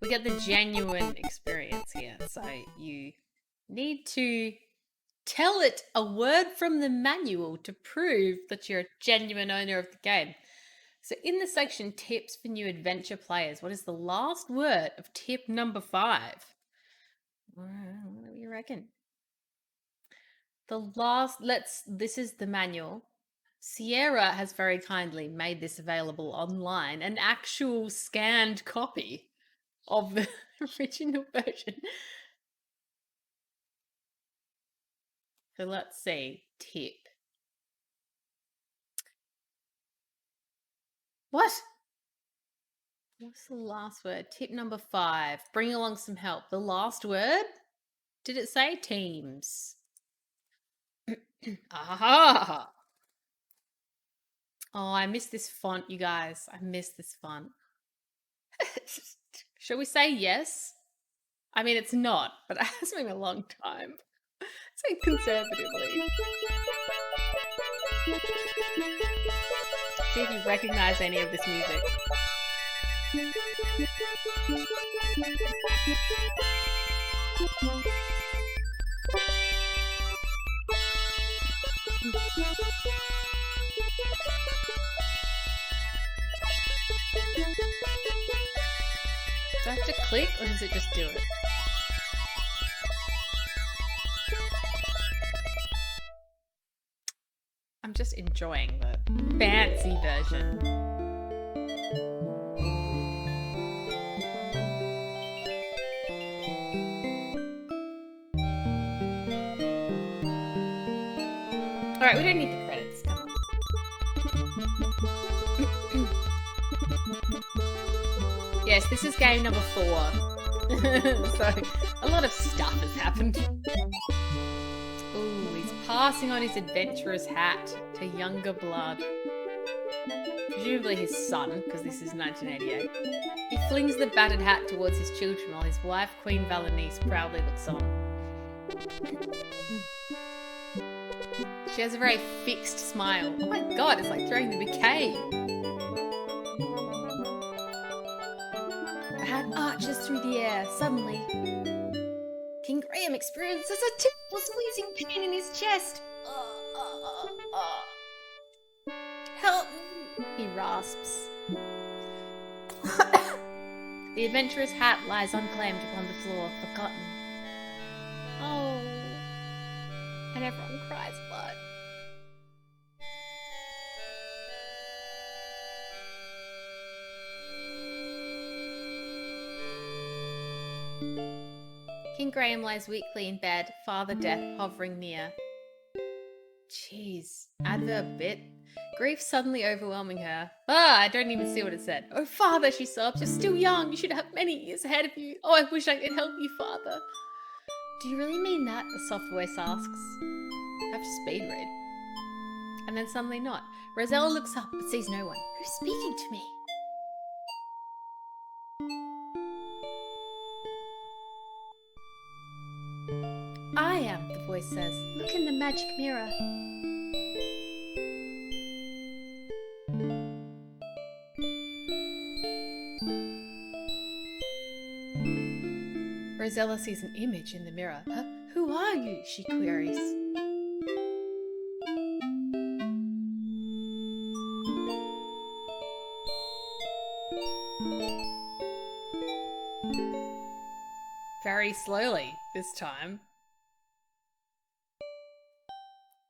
We get the genuine experience here. So you need to tell it a word from the manual to prove that you're a genuine owner of the game. So in the section tips for new adventure players, what is the last word of tip number 5? What do you reckon? This is the manual. Sierra has very kindly made this available online, an actual scanned copy of the original version. So let's see. Tip. What? What's the last word? Tip number 5. Bring along some help. The last word? Did it say teams? Aha! Oh, I miss this font, you guys. I miss this font. Shall we say yes? I mean, it's not, but it has been a long time. Say conservatively. See if you recognize any of this music. Do I have to click or does it just do it? I'm just enjoying the fancy version. Alright, we don't need the credits. Come on. Yes, this is game number 4. So, a lot of stuff has happened. Ooh, he's passing on his adventurer's hat to younger blood. Presumably his son, because this is 1988. He flings the battered hat towards his children while his wife, Queen Valenice, proudly looks on. She has a very fixed smile. Oh my god, it's like throwing the bouquet. The hat arches through the air. Suddenly, King Graham experiences a terrible squeezing pain in his chest. Help me, he rasps. The adventurer's hat lies unclaimed upon the floor, forgotten. Oh, and everyone cries blood. King Graham lies weakly in bed, Father Death hovering near. Jeez, adverb bit. Grief suddenly overwhelming her. I don't even see what it said. Oh, Father, she sobs, you're still young. You should have many years ahead of you. Oh, I wish I could help you, Father. Do you really mean that? A soft voice asks. I have to speed read. And then suddenly not. Rosella looks up but sees no one. Who's speaking to me? I am, the voice says. Look in the magic mirror. Rosella sees an image in the mirror. Huh? Who are you? She queries. Very slowly this time.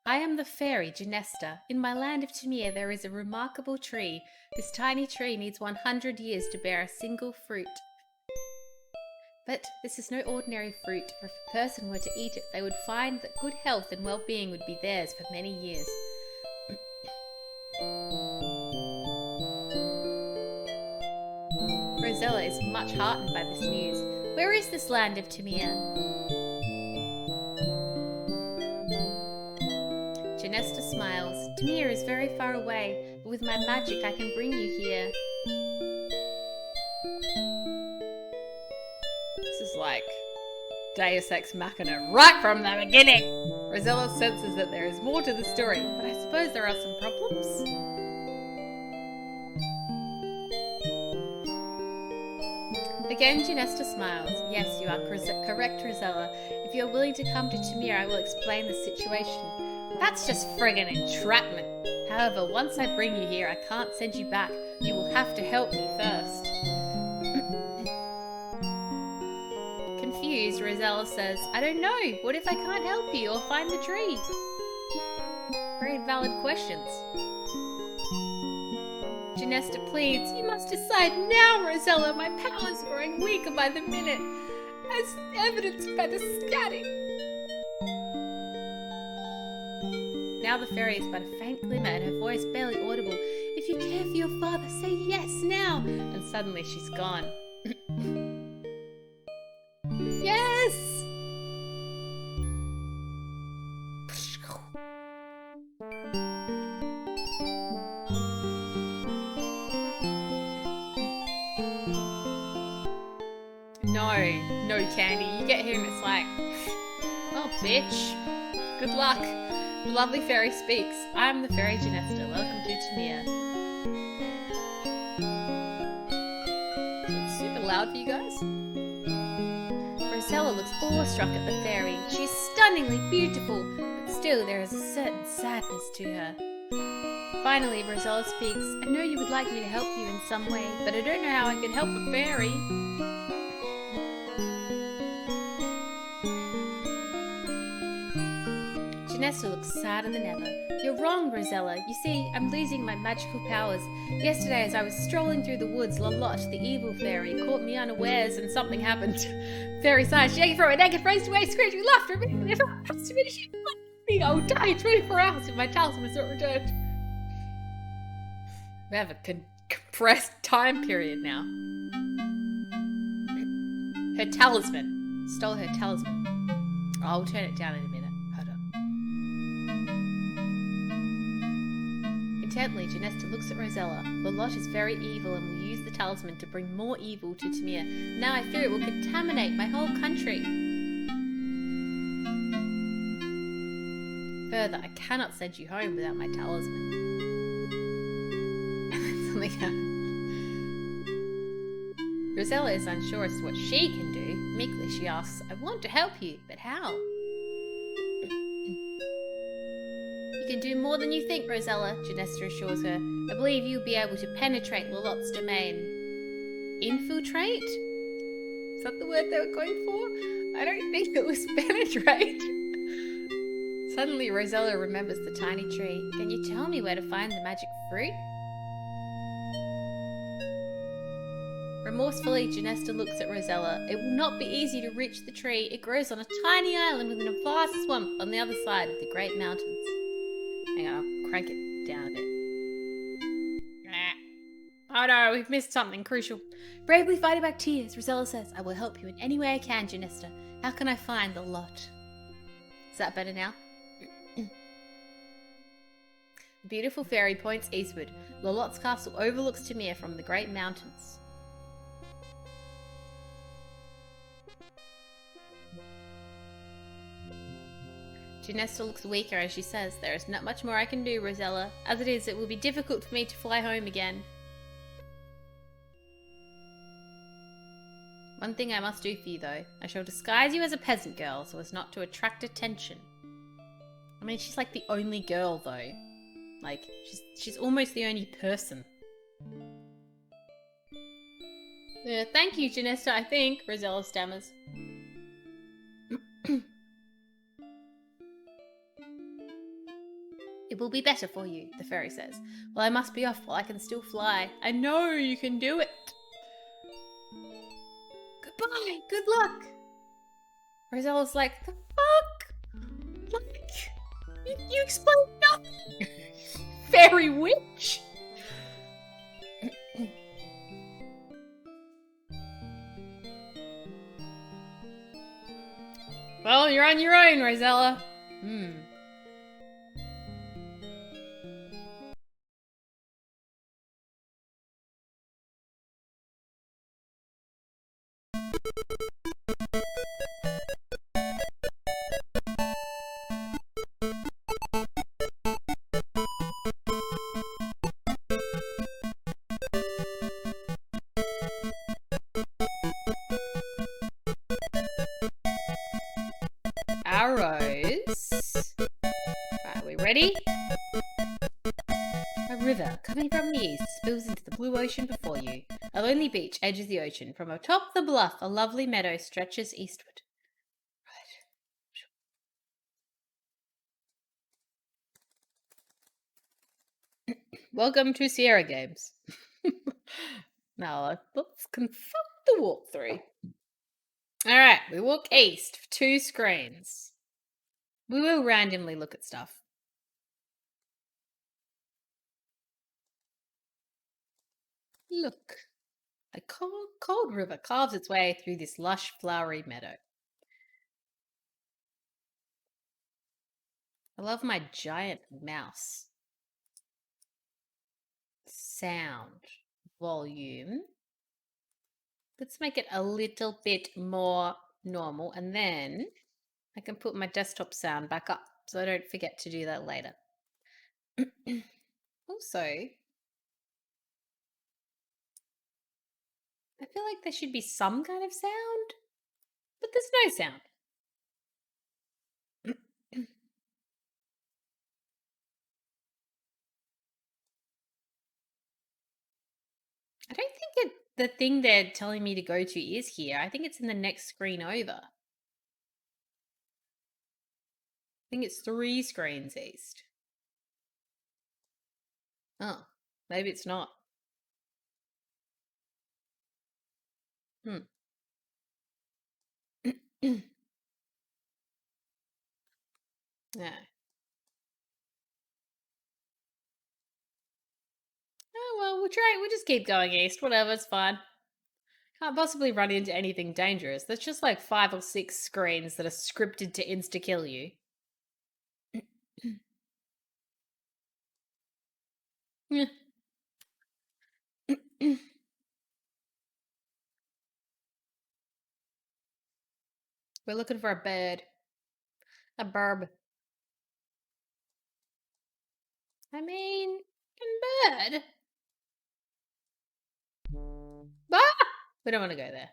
I am the fairy Genesta. In my land of Tamir there is a remarkable tree. This tiny tree needs 100 years to bear a single fruit. But this is no ordinary fruit, for if a person were to eat it, they would find that good health and well-being would be theirs for many years. Rosella is much heartened by this news. Where is this land of Tamir? Genesta smiles. Tamir is very far away, but with my magic I can bring you here. This is like Deus Ex Machina right from the beginning. Rosella senses that there is more to the story, but I suppose there are some problems. Again, Genesta smiles. Yes, you are correct, Rosella. If you are willing to come to Tamir, I will explain the situation. That's just friggin' entrapment. However, once I bring you here, I can't send you back. You will have to help me first. Confused, Rosella says, I don't know. What if I can't help you or find the tree? Very valid questions. Genesta pleads, you must decide now, Rosella. My powers are growing weaker by the minute, as evidenced by the static. Now the fairy is but a faint glimmer and her voice barely audible. If you care for your father, say yes now. And suddenly she's gone. Yes! No candy. You get here and it's like, oh bitch, good luck. The lovely fairy speaks. I'm the fairy Genesta. Welcome to Tamir. It's super loud for you guys. Rosella looks awestruck at the fairy. She's stunningly beautiful, but still there is a certain sadness to her. Finally, Rosella speaks. I know you would like me to help you in some way, but I don't know how I can help a fairy. Genesta looks sadder than ever. You're wrong, Rosella. You see, I'm losing my magical powers. Yesterday, as I was strolling through the woods, Lolotte, the evil fairy, caught me unawares and something happened. Fairy sighed, shaking from her neck and raised away, screeching laughter. If I have to finish it, I will die in 24 hours if my talisman is not returned. We have a compressed time period now. Her talisman. Stole her talisman. I'll turn it down in a minute. Hold on. Intently, Genesta looks at Rosella. Lolotte is very evil and will use the talisman to bring more evil to Tamir. Now I fear it will contaminate my whole country. Further, I cannot send you home without my talisman. And then something happened. Rosella is unsure as to what she can do. Meekly she asks, I want to help you, but how? You can do more than you think, Rosella, Genesta assures her. I believe you'll be able to penetrate Lolotte's domain. Infiltrate? Is that the word they were going for? I don't think it was penetrate. Suddenly Rosella remembers the tiny tree. Can you tell me where to find the magic fruit? Remorsefully, Genesta looks at Rosella. It will not be easy to reach the tree. It grows on a tiny island within a vast swamp on the other side of the great mountains. Hang on, I'll crank it down a bit. Oh no, we've missed something crucial. Bravely fighting back tears, Rosella says, I will help you in any way I can, Genesta. How can I find the lot? Is that better now? The beautiful fairy points eastward. Lolotte's castle overlooks Tamir from the great mountains. Genesta looks weaker as she says, there is not much more I can do, Rosella. As it is, it will be difficult for me to fly home again. One thing I must do for you, though. I shall disguise you as a peasant girl so as not to attract attention. I mean, she's like the only girl, though. Like, she's almost the only person. Thank you, Genesta, I think, Rosella stammers. It will be better for you, the fairy says. Well, I must be off while I can still fly. I know you can do it. Goodbye, good luck. Rosella's like, the fuck? Like, you explained nothing. Fairy witch. Well, you're on your own, Rosella. River, coming from the east, spills into the blue ocean before you. A lonely beach edges the ocean. From atop the bluff, a lovely meadow stretches eastward. Right. Welcome to Sierra Games. Now let's confront the walkthrough. Alright, we walk east for 2 screens. We will randomly look at stuff. Look. A cold river carves its way through this lush, flowery meadow. I love my giant mouse. Sound. Volume. Let's make it a little bit more normal, and then I can put my desktop sound back up so I don't forget to do that later. Also, I feel like there should be some kind of sound, but there's no sound. I don't think the thing they're telling me to go to is here. I think it's in the next screen over. I think it's 3 screens east. Oh, maybe it's not. No. Oh, well, we'll try. We'll just keep going east. Whatever, it's fine. Can't possibly run into anything dangerous. There's just like 5 or 6 screens that are scripted to insta-kill you. Yeah. We're looking for a bird. A burb. I mean, a bird. Ah! We don't want to go there.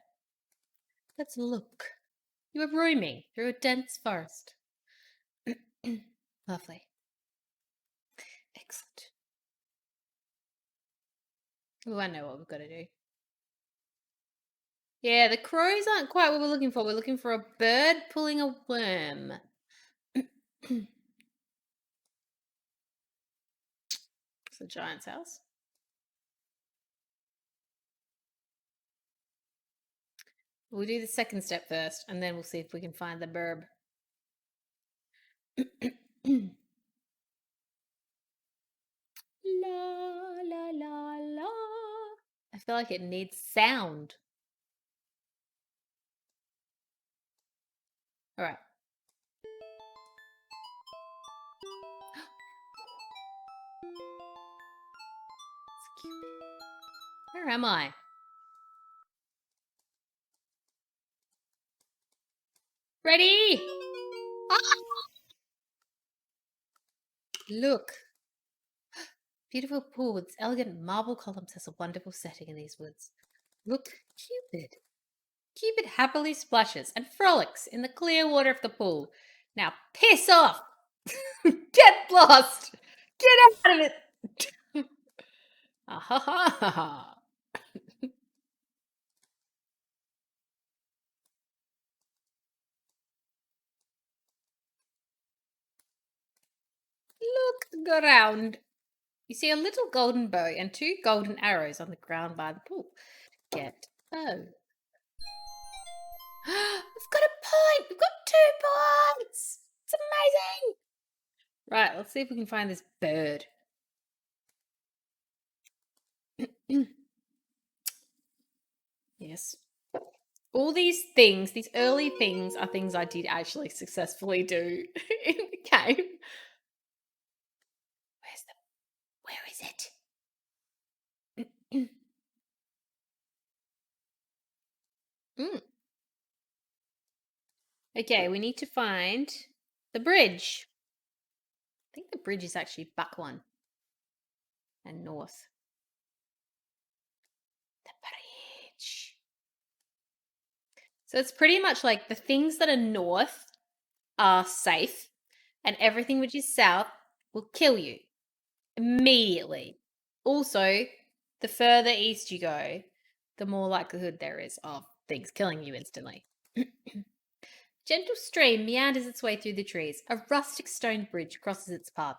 Let's look. You are roaming through a dense forest. Lovely. Excellent. Oh, I know what we've got to do. Yeah, the crows aren't quite what we're looking for. We're looking for a bird pulling a worm. It's a giant's house. We'll do the second step first, and then we'll see if we can find the burb. La la la la. I feel like it needs sound. All right. It's cute. Where am I? Ready? Ah! Look. Beautiful pool with its elegant marble columns has a wonderful setting in these woods. Look, Cupid. Cupid happily splashes and frolics in the clear water of the pool. Now piss off! Get lost! Get out of it! Ah ha ha ha ha. Look around. You see a little golden bow and 2 golden arrows on the ground by the pool. Get bow. We've got a point! We've got 2 points! It's amazing! Right, let's see if we can find this bird. Yes. All these things, these early things, are things I did actually successfully do in the game. Where is it? Okay, we need to find the bridge. I think the bridge is actually back one and north. The bridge. So it's pretty much like the things that are north are safe, and everything which is south will kill you. Immediately. Also, the further east you go, the more likelihood there is of things killing you instantly. Gentle stream meanders its way through the trees. A rustic stone bridge crosses its path.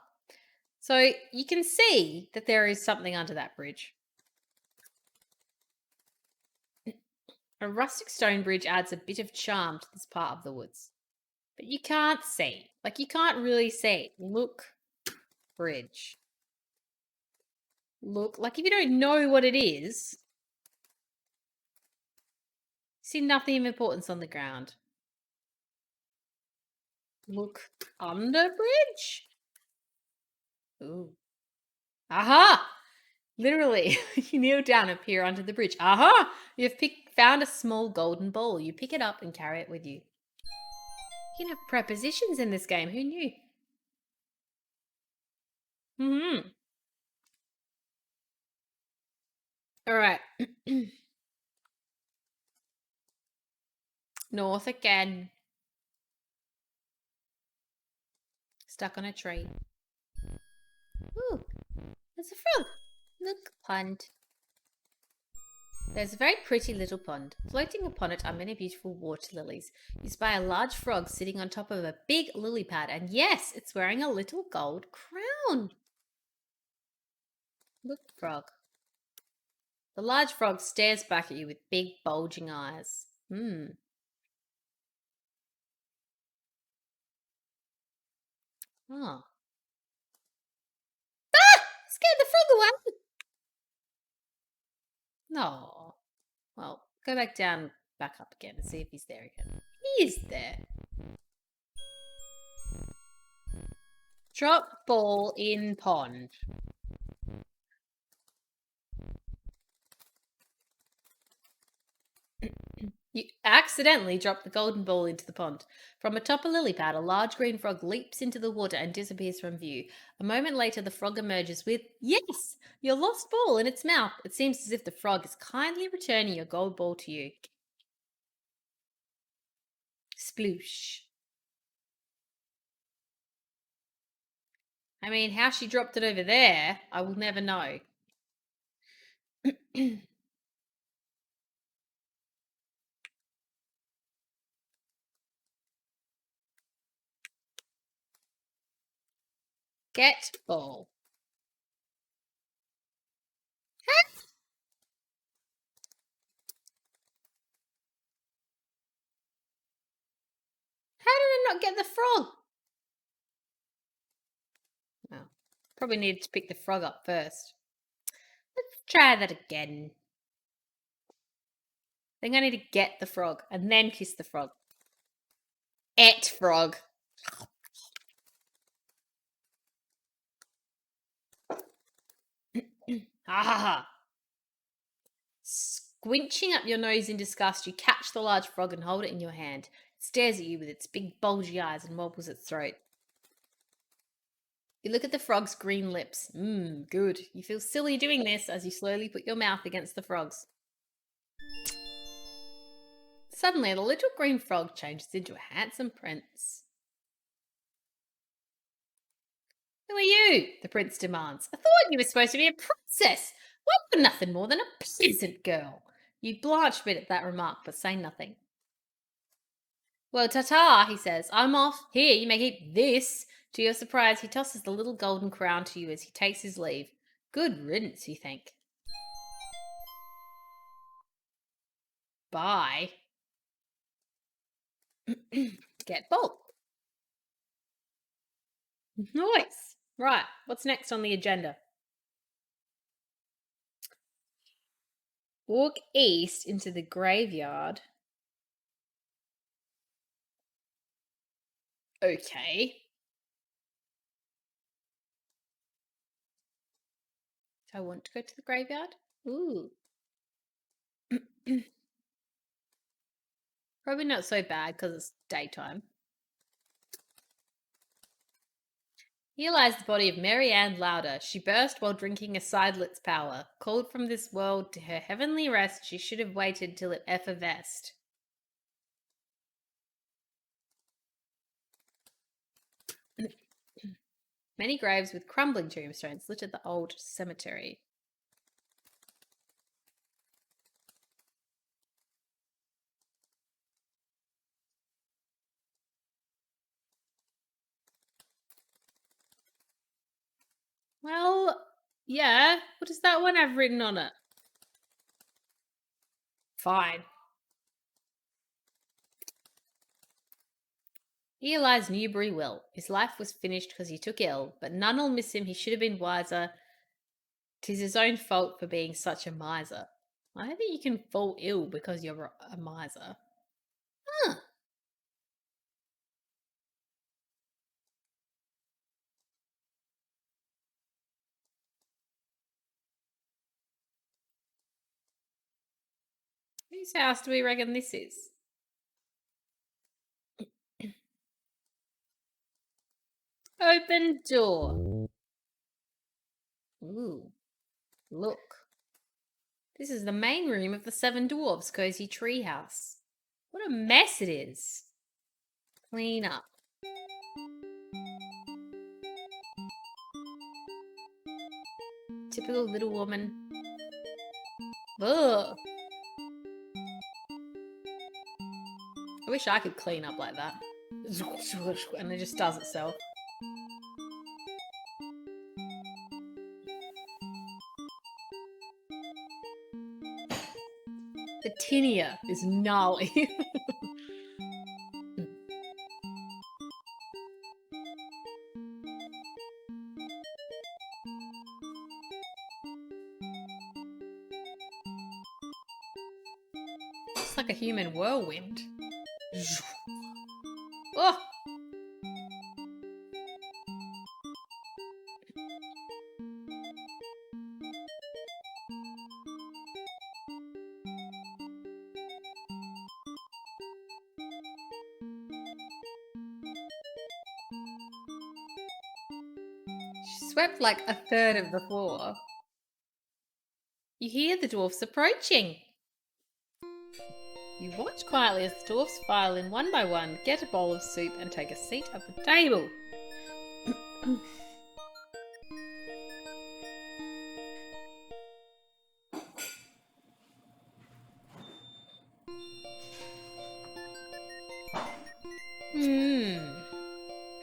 So you can see that there is something under that bridge. A rustic stone bridge adds a bit of charm to this part of the woods. But you can't see. Like, you can't really see. Look, bridge. Look, like if you don't know what it is, see nothing of importance on the ground. Look under bridge. Ooh. Aha! Literally, you kneel down and peer under the bridge. Aha! You've found a small golden ball. You pick it up and carry it with you. You can have prepositions in this game. Who knew? Mm-hmm. All right. North again. Stuck on a tree. Ooh, there's a frog. Look, pond. There's a very pretty little pond. Floating upon it are many beautiful water lilies. You spy a large frog sitting on top of a big lily pad, and yes, it's wearing a little gold crown. Look, frog. The large frog stares back at you with big, bulging eyes. Oh. Ah! Scared the frog away! No. Well, go back down, back up again and see if he's there again. He is there. Drop ball in pond. You accidentally drop the golden ball into the pond. From atop a lily pad, a large green frog leaps into the water and disappears from view. A moment later, the frog emerges with, yes, your lost ball in its mouth. It seems as if the frog is kindly returning your gold ball to you. Sploosh. I mean, how she dropped it over there, I will never know. Get ball. How did I not get the frog? Oh, probably needed to pick the frog up first. Let's try that again. I think I need to get the frog and then kiss the frog. Frog. Ha ha ha. Squinching up your nose in disgust, you catch the large frog and hold it in your hand. It stares at you with its big bulgy eyes and wobbles its throat. You look at the frog's green lips. Good. You feel silly doing this as you slowly put your mouth against the frog's. Suddenly, the little green frog changes into a handsome prince. Who are you? The prince demands. I thought you were supposed to be a princess. Well, you're nothing more than a peasant girl. You blanch a bit at that remark, but say nothing. Well, ta-ta, he says. I'm off. Here, you may keep this. To your surprise, he tosses the little golden crown to you as he takes his leave. Good riddance, you think. Bye. Get ball. Nice. Right, what's next on the agenda? Walk east into the graveyard. Okay. Do I want to go to the graveyard? Ooh. Probably not so bad because it's daytime. Here lies the body of Mary Ann Lauder. She burst while drinking a sidelet's power. Called from this world to her heavenly rest, she should have waited till it effervesced. Many graves with crumbling tombstones litter the old cemetery. Well, yeah. What does that one have written on it? Fine. Here lies Newbury Will. His life was finished because he took ill, but none'll miss him. He should have been wiser. 'Tis his own fault for being such a miser. I don't think you can fall ill because you're a miser. Huh. Whose house do we reckon this is? Open door. Ooh, look. This is the main room of the Seven Dwarfs' cozy treehouse. What a mess it is. Clean up. Typical little woman. Ugh. I wish I could clean up like that. And it just does itself. The tinea is gnarly. It's like a human whirlwind. Oh! She swept like a third of the floor. You hear the dwarfs approaching. You watch quietly as the dwarfs file in one by one, get a bowl of soup, and take a seat at the table.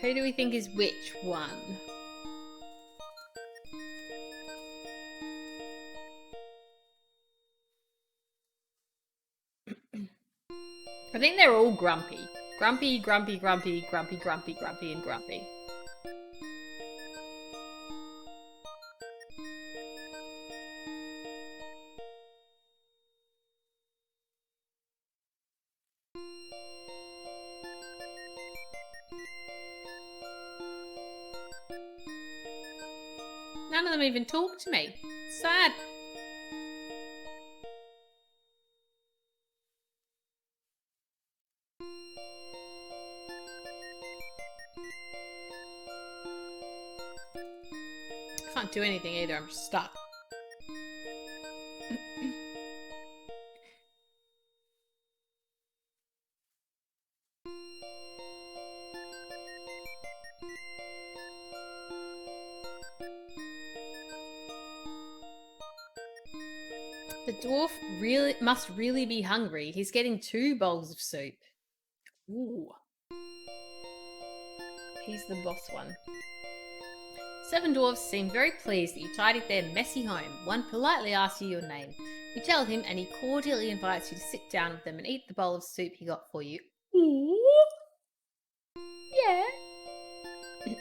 Who do we think is which one? I think they're all grumpy. Grumpy, grumpy, grumpy, grumpy, grumpy, grumpy, and grumpy. None of them even talk to me. Sad. Can't do anything either, I'm just stuck. The dwarf must really be hungry. He's getting 2 bowls of soup. Ooh. He's the boss one. 7 dwarfs seem very pleased that you tidied their messy home. One politely asks you your name. You tell him, and he cordially invites you to sit down with them and eat the bowl of soup he got for you. Ooh. Yeah. You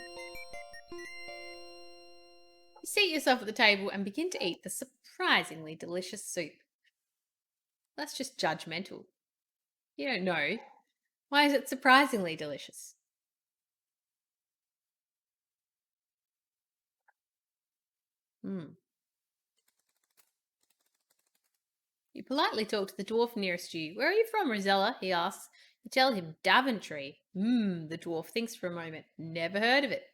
seat yourself at the table and begin to eat the surprisingly delicious soup. That's just judgmental. You don't know. Why is it surprisingly delicious? You politely talk to the dwarf nearest you. Where are you from, Rosella? He asks. You tell him Daventry. The dwarf thinks for a moment. Never heard of it.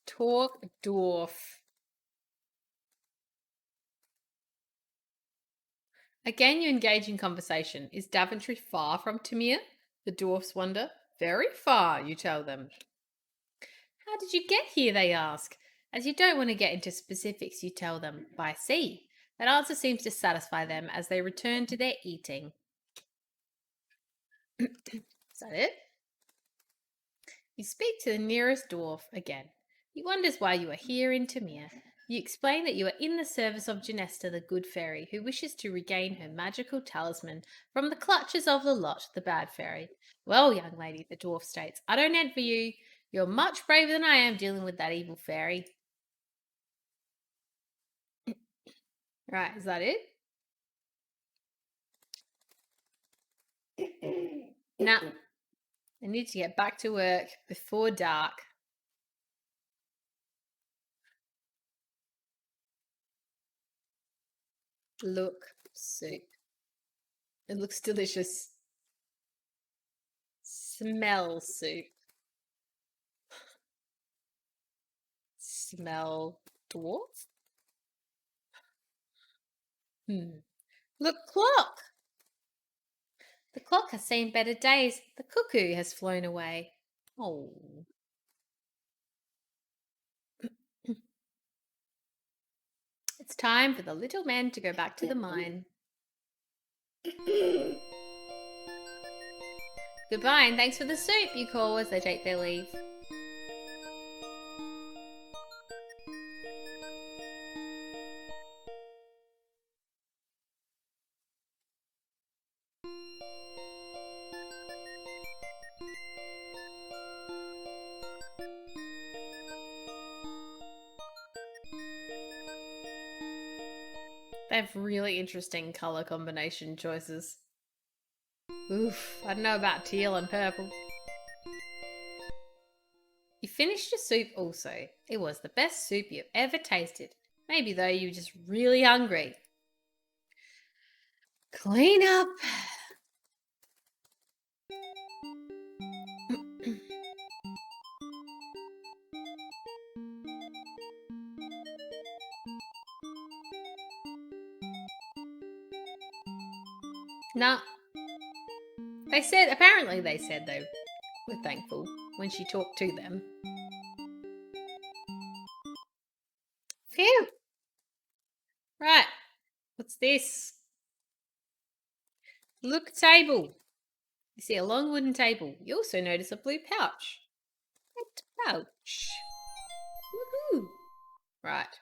Talk dwarf. Again, you engage in conversation. Is Daventry far from Tamir? The dwarfs wonder. Very far, you tell them. How did you get here, they ask. As you don't want to get into specifics, you tell them, by sea. That answer seems to satisfy them as they return to their eating. Is that it? You speak to the nearest dwarf again. He wonders why you are here in Tamir. You explain that you are in the service of Genesta, the good fairy, who wishes to regain her magical talisman from the clutches of the Lot, the bad fairy. Well, young lady, the dwarf states, I don't envy you. You're much braver than I am dealing with that evil fairy. Right, is that it? Nah, I need to get back to work before dark. Look, soup. It looks delicious. Smell soup. Smell dwarf? Look, clock! The clock has seen better days. The cuckoo has flown away. Oh. It's time for the little men to go back to the mine. Goodbye and thanks for the soup, you call as they take their leave. They have really interesting colour combination choices. Oof, I don't know about teal and purple. You finished your soup also. It was the best soup you've ever tasted. Maybe though you were just really hungry. Clean up. Nah. Apparently they said they were thankful when she talked to them. Phew. Right. What's this? Look, table. You see a long wooden table. You also notice a blue pouch. What pouch? Woohoo! Right.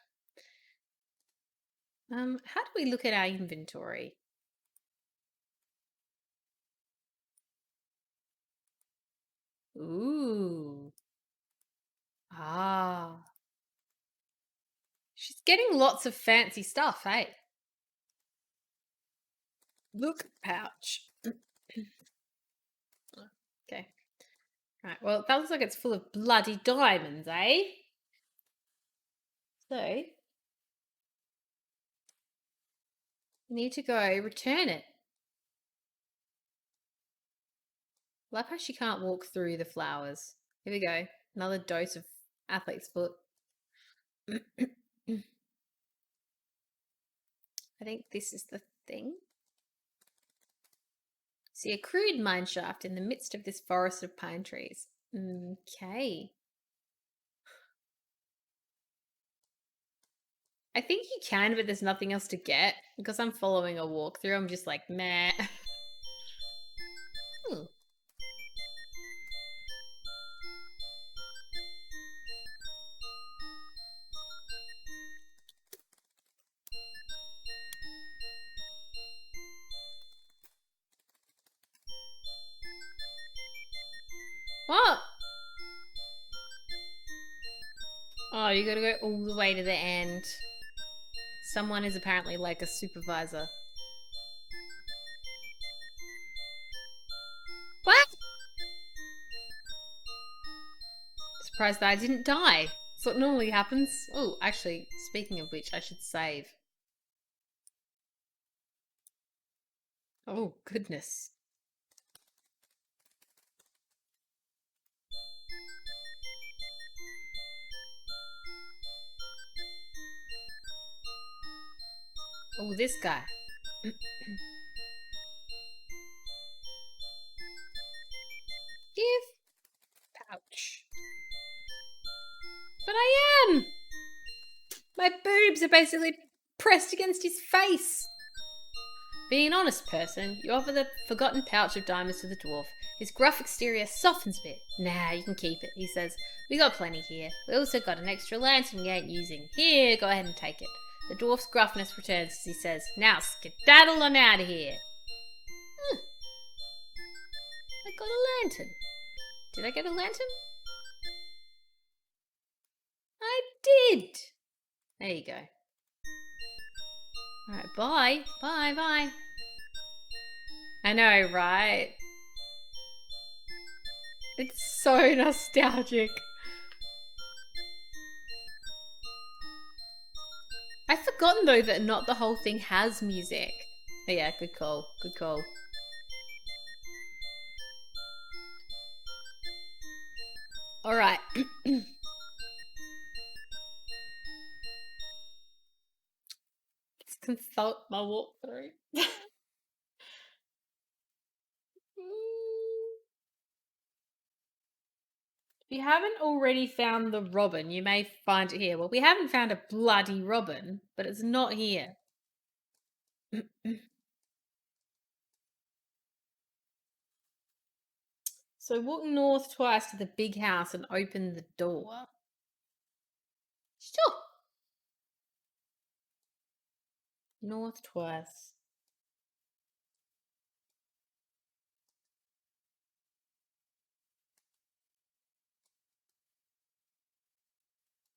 How do we look at our inventory? Ooh. Ah. She's getting lots of fancy stuff, hey? Look, pouch. Okay. Right, well, that looks like it's full of bloody diamonds, eh? So, we need to go return it. Love how she can't walk through the flowers. Here we go. Another dose of athlete's foot. I think this is the thing. See a crude mine shaft in the midst of this forest of pine trees. Okay. I think you can, but there's nothing else to get. Because I'm following a walkthrough, I'm just like, meh. What? Oh, you gotta go all the way to the end. Someone is apparently like a supervisor. What? Surprised that I didn't die. That's what normally happens. Oh, actually, speaking of which, I should save. Oh, goodness. Oh, this guy. Give pouch. But I am! My boobs are basically pressed against his face. Being an honest person, you offer the forgotten pouch of diamonds to the dwarf. His gruff exterior softens a bit. Nah, you can keep it, he says. We got plenty here. We also got an extra lantern we ain't using. Here, go ahead and take it. The dwarf's gruffness returns as he says, Now skedaddle on out of here. I got a lantern. Did I get a lantern? I did. There you go. Alright, bye. Bye, bye. I know, right? It's so nostalgic. I've forgotten though that not the whole thing has music. But yeah, good call. Good call. Alright. Let's consult my walkthrough. If you haven't already found the robin, you may find it here. Well, we haven't found a bloody robin, but it's not here. So walk north twice to the big house and open the door. Sure. North twice.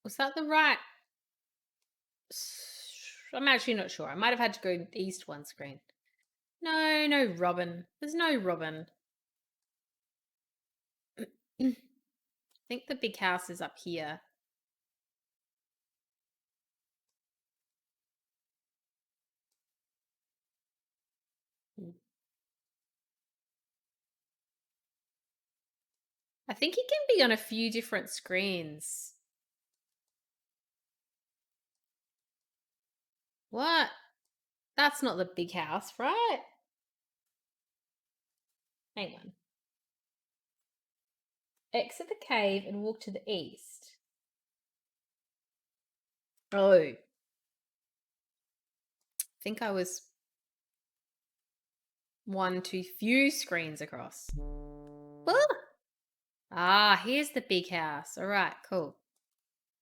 Was that the right? I'm actually not sure. I might have had to go east one screen. No, no robin. There's no robin. I think the big house is up here. I think it can be on a few different screens. What? That's not the big house, right? Hang on. Exit the cave and walk to the east. Oh. I think I was one too few screens across. Ah, here's the big house. All right, cool.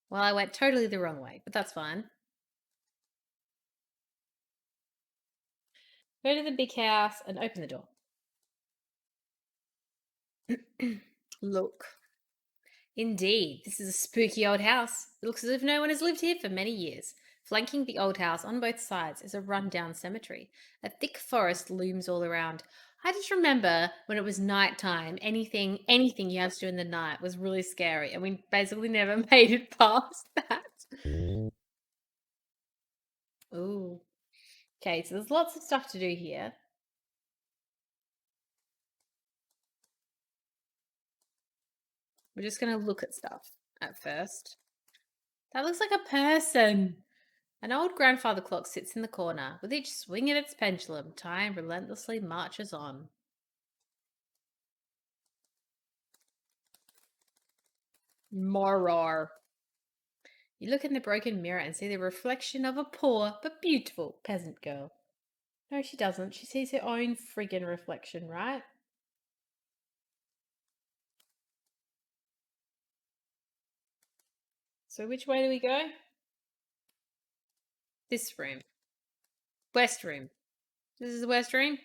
Well, I went totally the wrong way, but that's fine. Go to the big house and open the door. Look. Indeed, this is a spooky old house. It looks as if no one has lived here for many years. Flanking the old house on both sides is a rundown cemetery. A thick forest looms all around. I just remember when it was nighttime, anything you had to do in the night was really scary, and we basically never made it past that. Ooh. Okay, so there's lots of stuff to do here. We're just going to look at stuff at first. That looks like a person. An old grandfather clock sits in the corner. With each swing of its pendulum, time relentlessly marches on. Morar. You look in the broken mirror and see the reflection of a poor but beautiful peasant girl. No, she doesn't. She sees her own friggin' reflection, right? So which way do we go? This room. West room. This is the west room?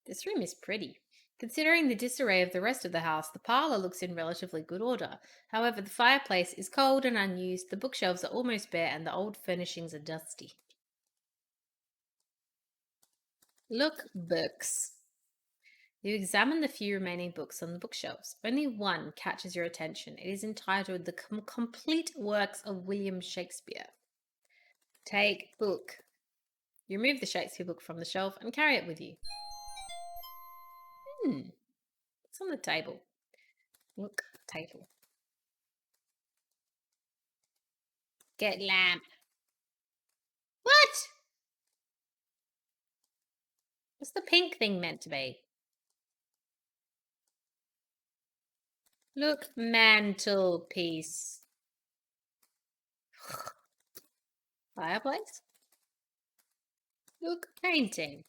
This room is pretty. Considering the disarray of the rest of the house, the parlour looks in relatively good order. However, the fireplace is cold and unused, the bookshelves are almost bare, and the old furnishings are dusty. Look, books. You examine the few remaining books on the bookshelves. Only one catches your attention. It is entitled The Complete Works of William Shakespeare. Take book. You remove the Shakespeare book from the shelf and carry it with you. What's on the table? Look, table. Get lamp. What? What's the pink thing meant to be? Look, mantelpiece. Fireplace? Look, painting.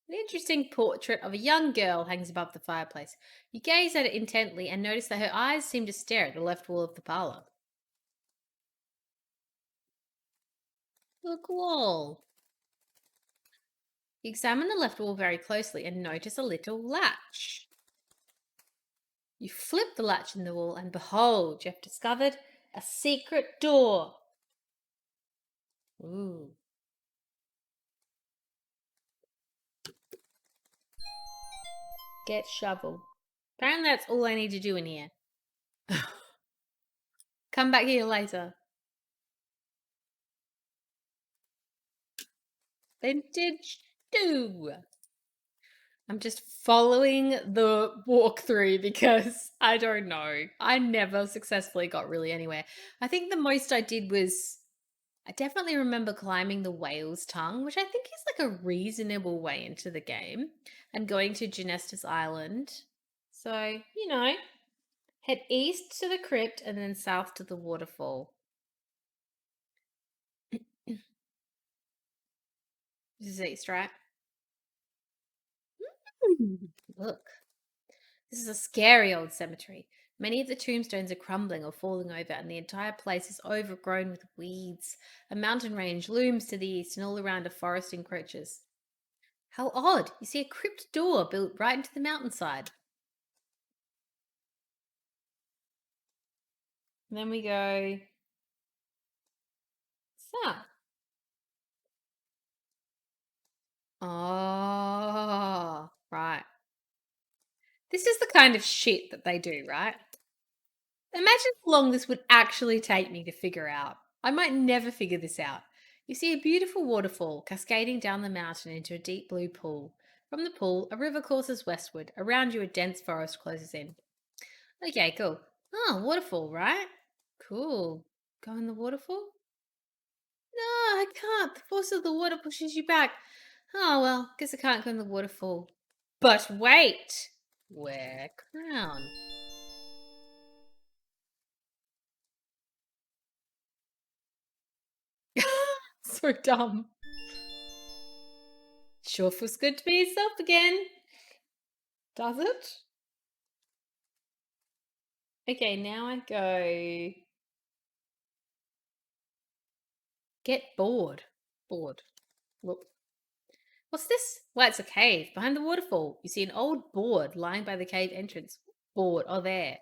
An interesting portrait of a young girl hangs above the fireplace. You gaze at it intently and notice that her eyes seem to stare at the left wall of the parlour. Look, wall. You examine the left wall very closely and notice a little latch. You flip the latch in the wall and behold, you have discovered a secret door. Ooh. Get shovel. Apparently that's all I need to do in here. Come back here later. Vintage 2. I'm just following the walkthrough because I don't know. I never successfully got really anywhere. I think the most I did was I definitely remember climbing the whale's tongue, which I think is like a reasonable way into the game, and going to Genesta's island. So, head east to the crypt and then south to the waterfall. This is east, right? Look. This is a scary old cemetery. Many of the tombstones are crumbling or falling over, and the entire place is overgrown with weeds. A mountain range looms to the east, and all around a forest encroaches. How odd! You see a crypt door built right into the mountainside. And then we go south. Oh, right. This is the kind of shit that they do, right? Imagine how long this would actually take me to figure out. I might never figure this out. You see a beautiful waterfall cascading down the mountain into a deep blue pool. From the pool, a river courses westward. Around you, a dense forest closes in. Okay, cool. Oh, waterfall, right? Cool. Go in the waterfall? No, I can't. The force of the water pushes you back. Oh, well, guess I can't go in the waterfall. But wait! Wear crown. So dumb. Sure feels good to be yourself again. Does it? Okay, now I go. Get bored. Bored. Look. What's this? Well, it's a cave. Behind the waterfall, you see an old board lying by the cave entrance. Board. Oh, there.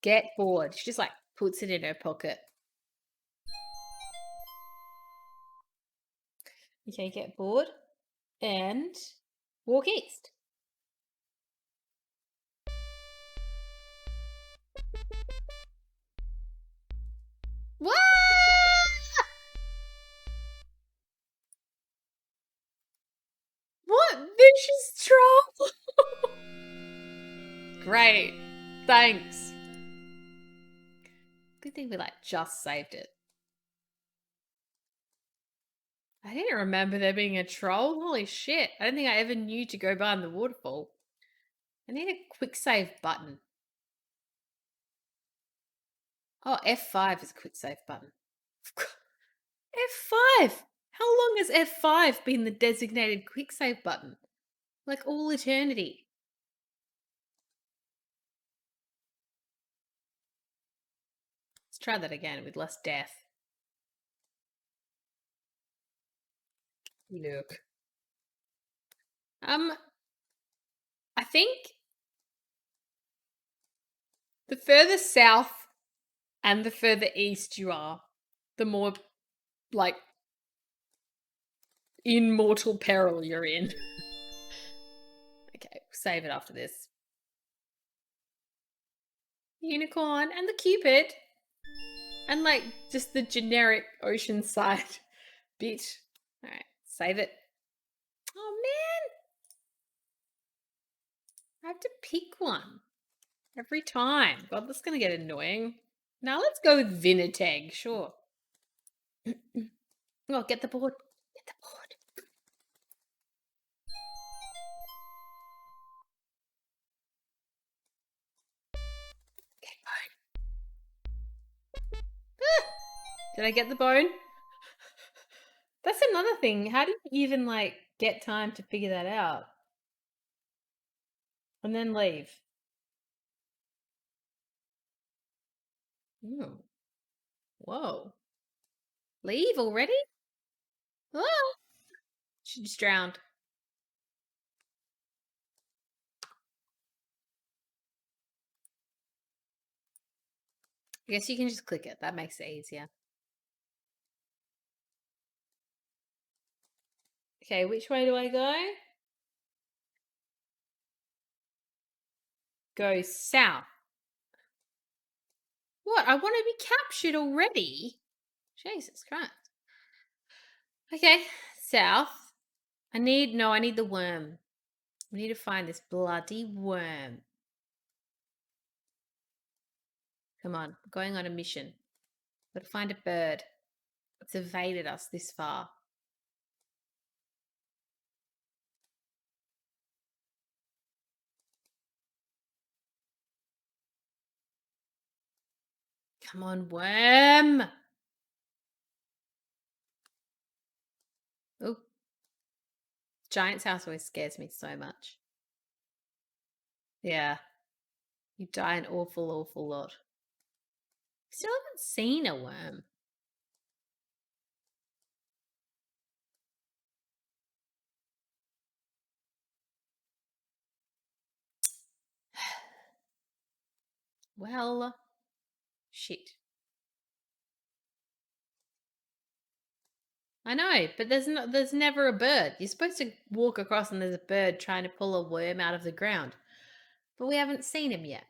Get bored. She just like puts it in her pocket. Okay, get bored. And walk east. What? What vicious troll? Great. Thanks. Good thing we like just saved it. I didn't remember there being a troll. Holy shit. I don't think I ever knew to go behind the waterfall. I need a quick save button. Oh, F5 is a quick save button. F5! How long has F5 been the designated quick save button? Like all eternity. Let's try that again with less death. Look. I think the further south and the further east you are, the more like in mortal peril you're in. Okay, save it after this. Unicorn and the Cupid. And like just the generic oceanside bit. Alright, save it. Oh man! I have to pick one. Every time. God, that's gonna get annoying. Now let's go with Vinateg, sure. Oh, get the board. Get the board. Get bone. Ah! Did I get the bone? That's another thing. How do you even, like, get time to figure that out? And then leave. Oh. Whoa. Leave already? Oh! She just drowned. I guess you can just click it. That makes it easier. Okay, which way do I go? Go south. What? I want to be captured already? Jesus Christ. Okay, south. I need the worm. We need to find this bloody worm. Come on, I'm going on a mission. Gotta find a bird. It's evaded us this far. Come on, worm. Oh. Giant's house always scares me so much. Yeah. You die an awful, awful lot. Still haven't seen a worm. Well, shit. I know, but there's never a bird. You're supposed to walk across and there's a bird trying to pull a worm out of the ground. But we haven't seen him yet.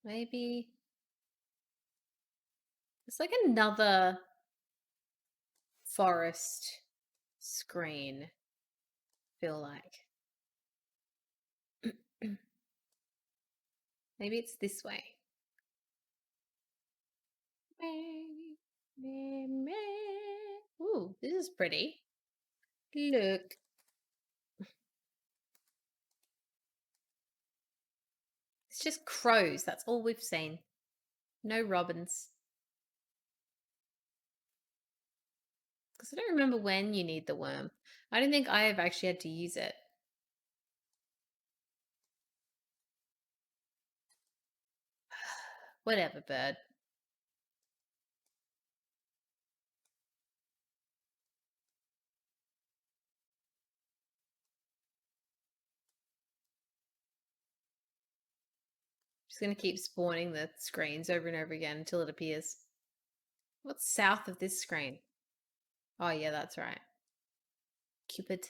Maybe it's like another forest screen, feel like. Maybe it's this way. Ooh, this is pretty. Look. It's just crows. That's all we've seen. No robins. Because I don't remember when you need the worm. I don't think I have actually had to use it. Whatever, bird. Just going to keep spawning the screens over and over again until it appears. What's south of this screen? Oh, yeah, that's right. Cupid.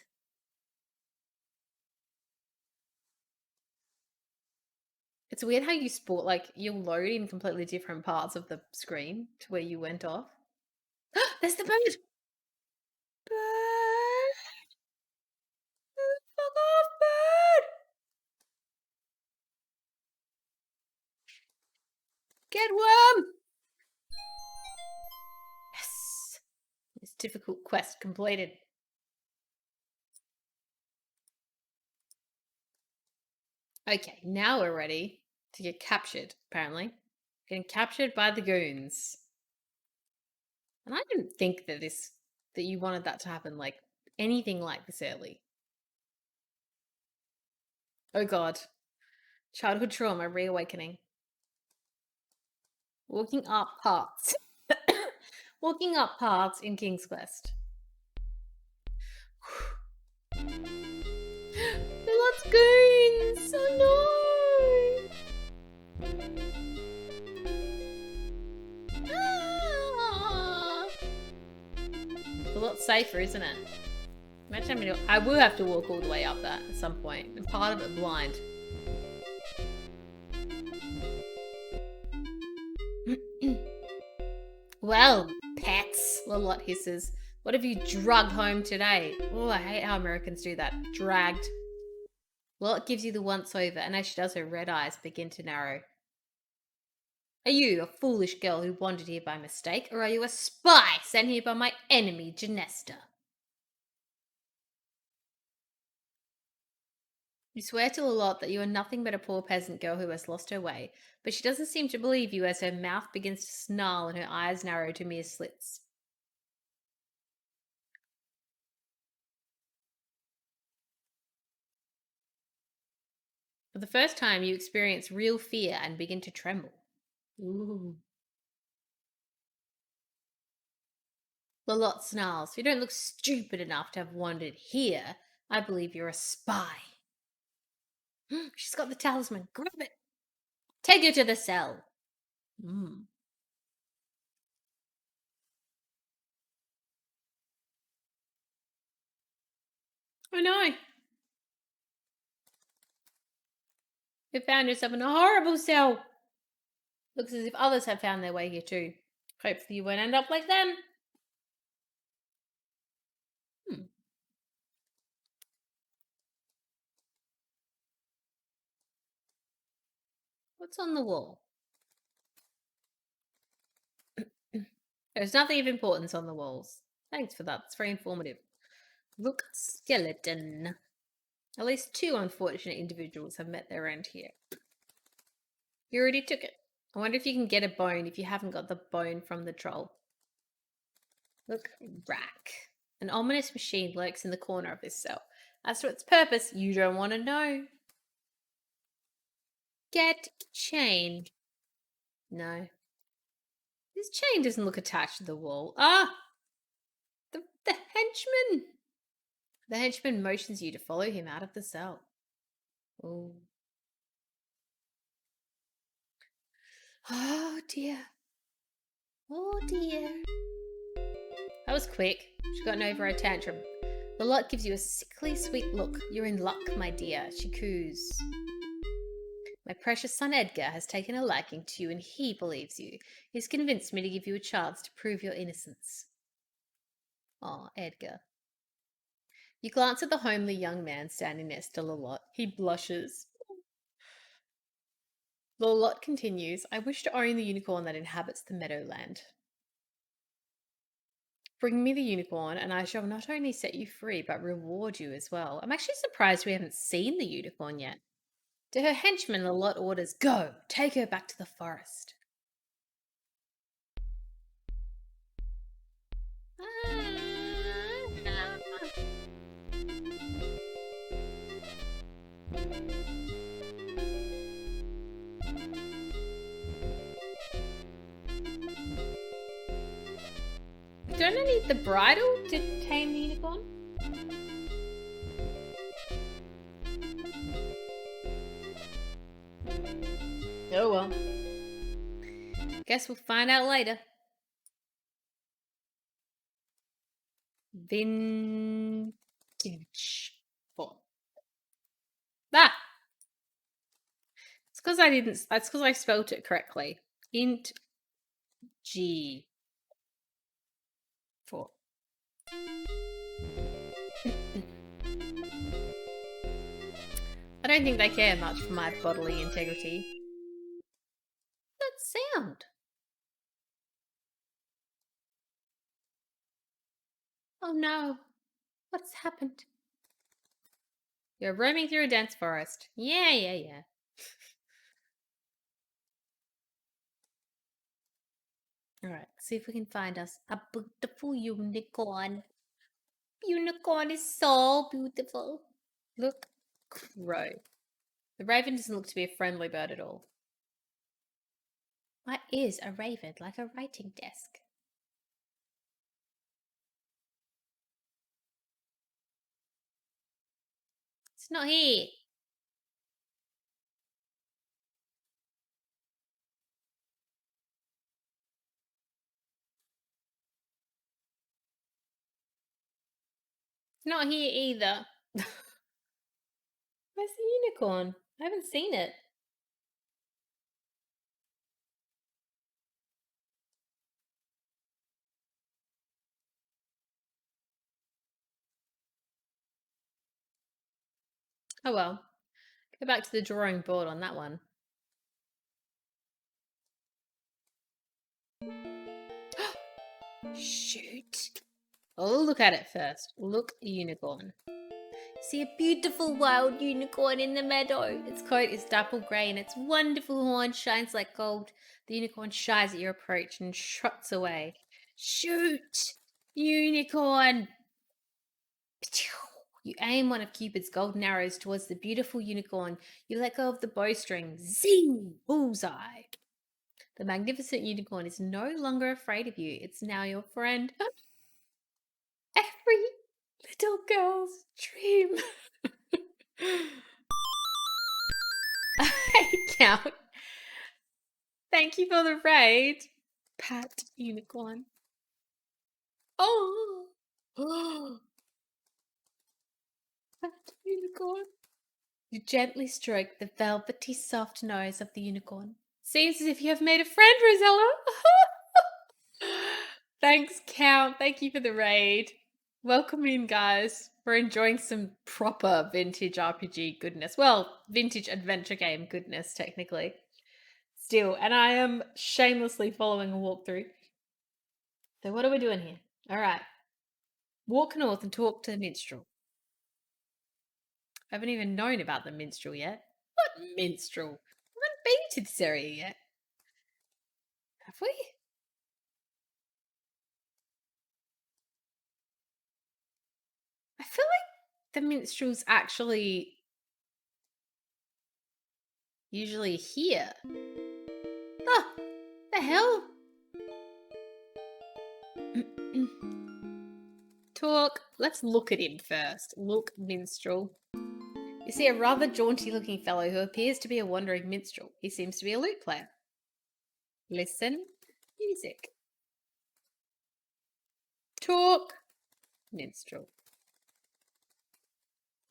It's weird how you sport, like, you'll load in completely different parts of the screen to where you went off. There's the bird! Bird! Fuck off, bird! Get worm! Yes! This difficult quest completed. Okay, now we're ready to get captured, apparently. Getting captured by the goons. And I didn't think that you wanted that to happen, like, anything like this early. Oh god. Childhood trauma reawakening. Walking up paths. Walking up paths in King's Quest. The lots of goons! Oh no! Ah! A lot safer, isn't it? Imagine having to, I will have to walk all the way up that at some point, and part of it blind. Well, pets, Lolot hisses. What have you drugged home today? Oh, I hate how Americans do that. Dragged. Lot gives you the once over, and as she does, her red eyes begin to narrow. Are you a foolish girl who wandered here by mistake, or are you a spy sent here by my enemy, Genesta? You swear to a lot that you are nothing but a poor peasant girl who has lost her way, but she doesn't seem to believe you as her mouth begins to snarl and her eyes narrow to mere slits. For the first time, you experience real fear and begin to tremble. Ooh. The lot snarls. You don't look stupid enough to have wandered here. I believe you're a spy. She's got the talisman. Grab it. Take her to the cell. Mm. I know. You found yourself in a horrible cell. Looks as if others have found their way here too. Hopefully you won't end up like them. Hmm. What's on the wall? There's nothing of importance on the walls. Thanks for that. It's very informative. Look, skeleton. At least two unfortunate individuals have met their end here. You already took it. I wonder if you can get a bone if you haven't got the bone from the troll. Look, rack. An ominous machine lurks in the corner of this cell. As to its purpose, you don't want to know. Get chain. No. This chain doesn't look attached to the wall. Ah! The henchman! The henchman motions you to follow him out of the cell. Oh. Oh dear. Oh dear. That was quick. She gotten over her tantrum. The lot gives you a sickly sweet look. You're in luck, my dear, she coos. My precious son Edgar has taken a liking to you and he believes you. He's convinced me to give you a chance to prove your innocence. Oh, Edgar. You glance at the homely young man standing next to Lolot. He blushes. Lolot continues, I wish to own the unicorn that inhabits the meadowland. Bring me the unicorn, and I shall not only set you free, but reward you as well. I'm actually surprised we haven't seen the unicorn yet. To her henchman, Lolot orders, Go! Take her back to the forest. Don't I need the bridle to tame the unicorn? Oh well. Guess we'll find out later. Vintage. Oh. Ah! It's because I didn't. That's because I spelt it correctly. Int G. 4. I don't think they care much for my bodily integrity. That sound. Oh no. What's happened? You're roaming through a dense forest. Yeah. Alright, see if we can find us a beautiful unicorn. Unicorn is so beautiful. Look, crow. The raven doesn't look to be a friendly bird at all. What is a raven like a writing desk? It's not here. It's not here either. Where's the unicorn? I haven't seen it. Oh well. Go back to the drawing board on that one. Shoot. Oh, look at it first. Look, unicorn. See a beautiful wild unicorn in the meadow. Its coat is dapple grey and its wonderful horn shines like gold. The unicorn shies at your approach and trots away. Shoot! Unicorn! You aim one of Cupid's golden arrows towards the beautiful unicorn. You let go of the bowstring. Zing! Bullseye! The magnificent unicorn is no longer afraid of you. It's now your friend. Every little girl's dream. Hey, Count. Thank you for the raid. Pat unicorn. Oh. Pat unicorn. You gently stroke the velvety soft nose of the unicorn. Seems as if you have made a friend, Rosella. Thanks, Count. Thank you for the raid. Welcome in, guys. We're enjoying some proper vintage RPG goodness. Well, vintage adventure game goodness, technically. Still, and I am shamelessly following a walkthrough. So what are we doing here? All right. Walk north and talk to the minstrel. I haven't even known about the minstrel yet. What minstrel? I haven't been to this area yet. Have we? I feel like the minstrel's actually usually here. Oh, the hell? Talk. Let's look at him first. Look, minstrel. You see a rather jaunty-looking fellow who appears to be a wandering minstrel. He seems to be a lute player. Listen. Music. Talk. Minstrel.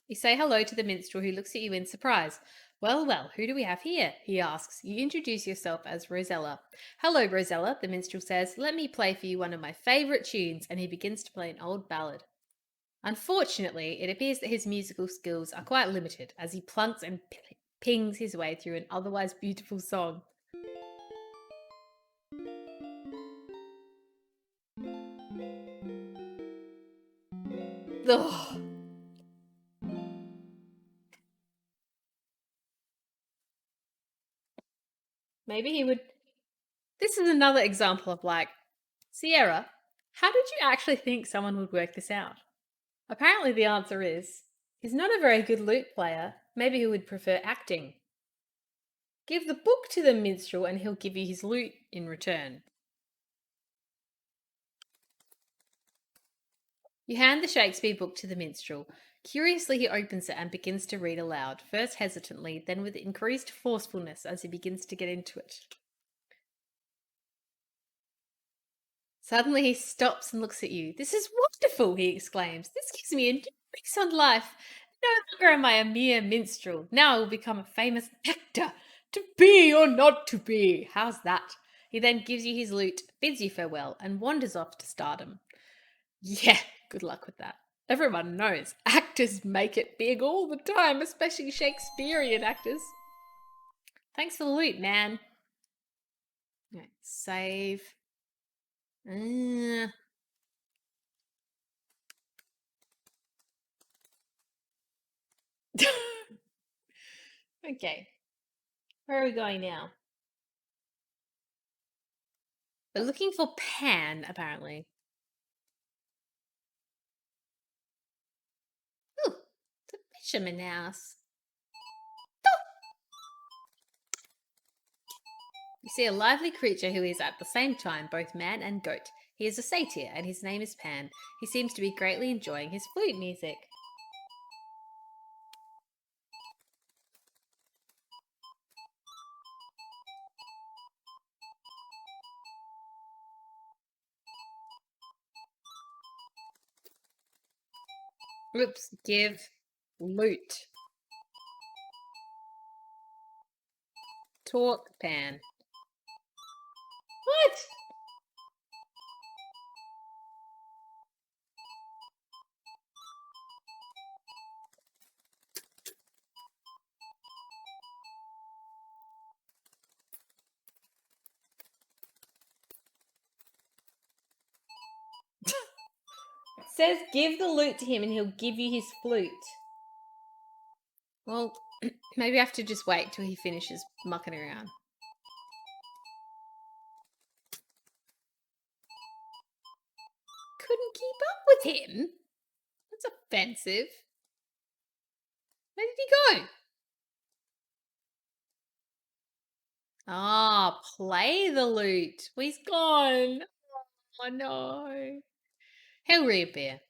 You say hello to the minstrel who looks at you in surprise. Well, well, who do we have here? He asks. You introduce yourself as Rosella. Hello, Rosella, the minstrel says. Let me play for you one of my favourite tunes, and he begins to play an old ballad. Unfortunately, it appears that his musical skills are quite limited as he plunks and pings his way through an otherwise beautiful song. Ugh. Maybe he would. This is another example of like, Sierra, how did you actually think someone would work this out? Apparently, the answer is he's not a very good lute player. Maybe he would prefer acting. Give the book to the minstrel and he'll give you his lute in return. You hand the Shakespeare book to the minstrel. Curiously, he opens it and begins to read aloud, first hesitantly, then with increased forcefulness as he begins to get into it. Suddenly he stops and looks at you. This is wonderful, he exclaims. This gives me a new lease on life. No longer am I a mere minstrel. Now I will become a famous actor. To be or not to be. How's that? He then gives you his lute, bids you farewell, and wanders off to stardom. Yeah, good luck with that. Everyone knows actors make it big all the time, especially Shakespearean actors. Thanks for the loot, man. Right, save. Okay. Where are we going now? We're looking for Pan, apparently. Ooh, the Fisherman house. You see a lively creature who is at the same time both man and goat. He is a satyr, and his name is Pan. He seems to be greatly enjoying his flute music. Oops, give lute. Talk, Pan. What? says give the lute to him and he'll give you his flute. Well, maybe I have to just wait till he finishes mucking around. Couldn't keep up with him? That's offensive. Where did he go? Ah, play the lute. Well, he's gone. Oh, no. He'll reappear.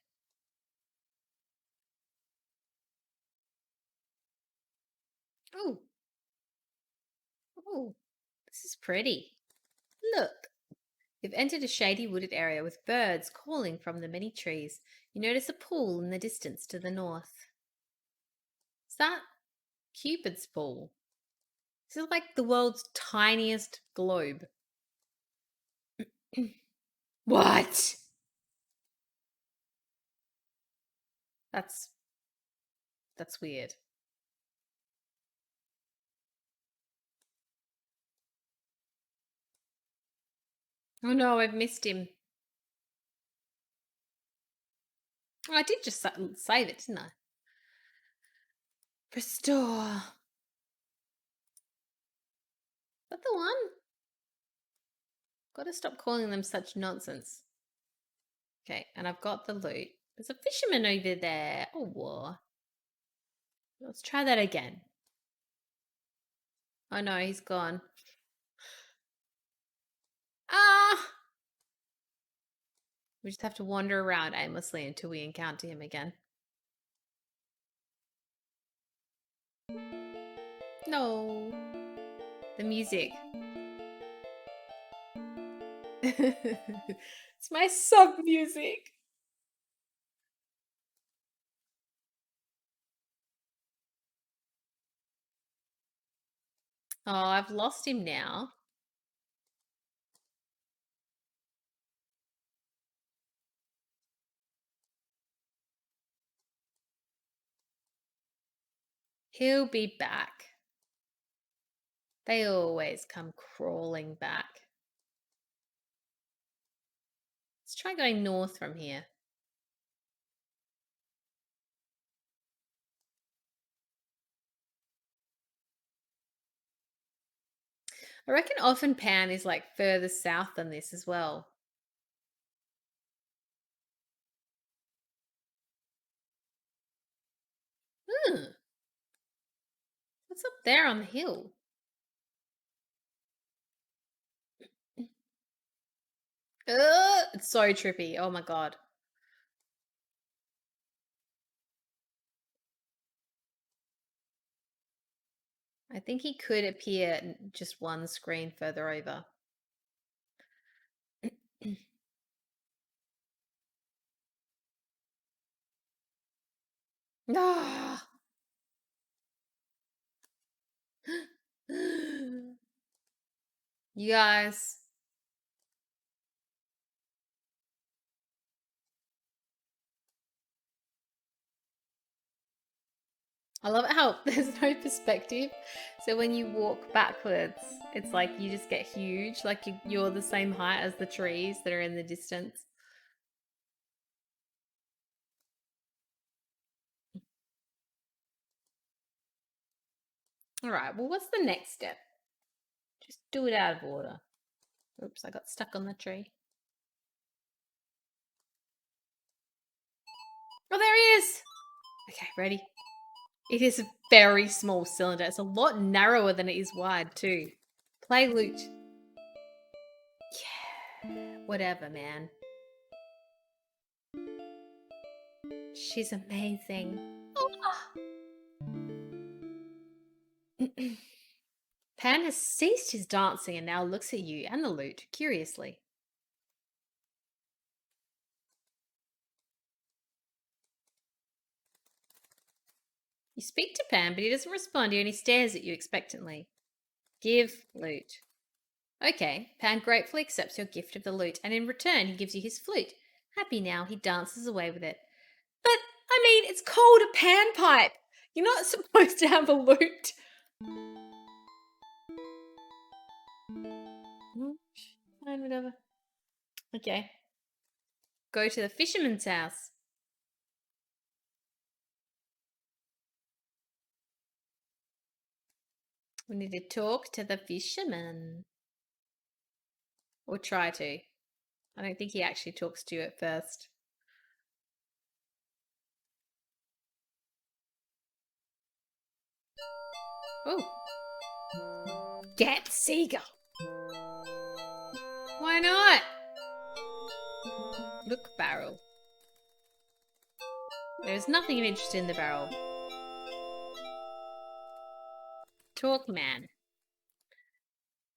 Oh. Oh, this is pretty. Look. You've entered a shady wooded area with birds calling from the many trees. You notice a pool in the distance to the north. Is that Cupid's pool? This is like the world's tiniest globe. What? That's weird. Oh no, I've missed him. Oh, I did just save it, didn't I? Restore. Is that the one? Gotta stop calling them such nonsense. Okay, and I've got the loot. There's a fisherman over there. Oh, war. Let's try that again. Oh no, he's gone. Ah! We just have to wander around aimlessly until we encounter him again. No. The music. It's my sub music. Oh, I've lost him now. He'll be back. They always come crawling back. Let's try going north from here. I reckon often Pan is like further south than this as well. Hmm. What's up there on the hill? It's so trippy. Oh my god. I think he could appear just one screen further over. Ah. You guys. I love how there's no perspective. So when you walk backwards, it's like you just get huge. Like you're the same height as the trees that are in the distance. All right. Well, what's the next step? Just do it out of order. Oops, I got stuck on the tree. Oh, there he is. Okay, ready? It is a very small cylinder. It's a lot narrower than it is wide, too. Play lute. Yeah, whatever, man. She's amazing. Pan has ceased his dancing and now looks at you and the lute curiously. You speak to Pan, but he doesn't respond. He only stares at you expectantly. Give lute. Okay, Pan gratefully accepts your gift of the lute, and in return he gives you his flute. Happy now, he dances away with it. But, I mean, it's called a panpipe. You're not supposed to have a lute. Fine, whatever. Okay. Go to the fisherman's house. We need to talk to the fisherman. Or try to. I don't think he actually talks to you at first. Oh. Get seagull. Why not? Look, barrel. There's nothing of interest in the barrel. Talk, man.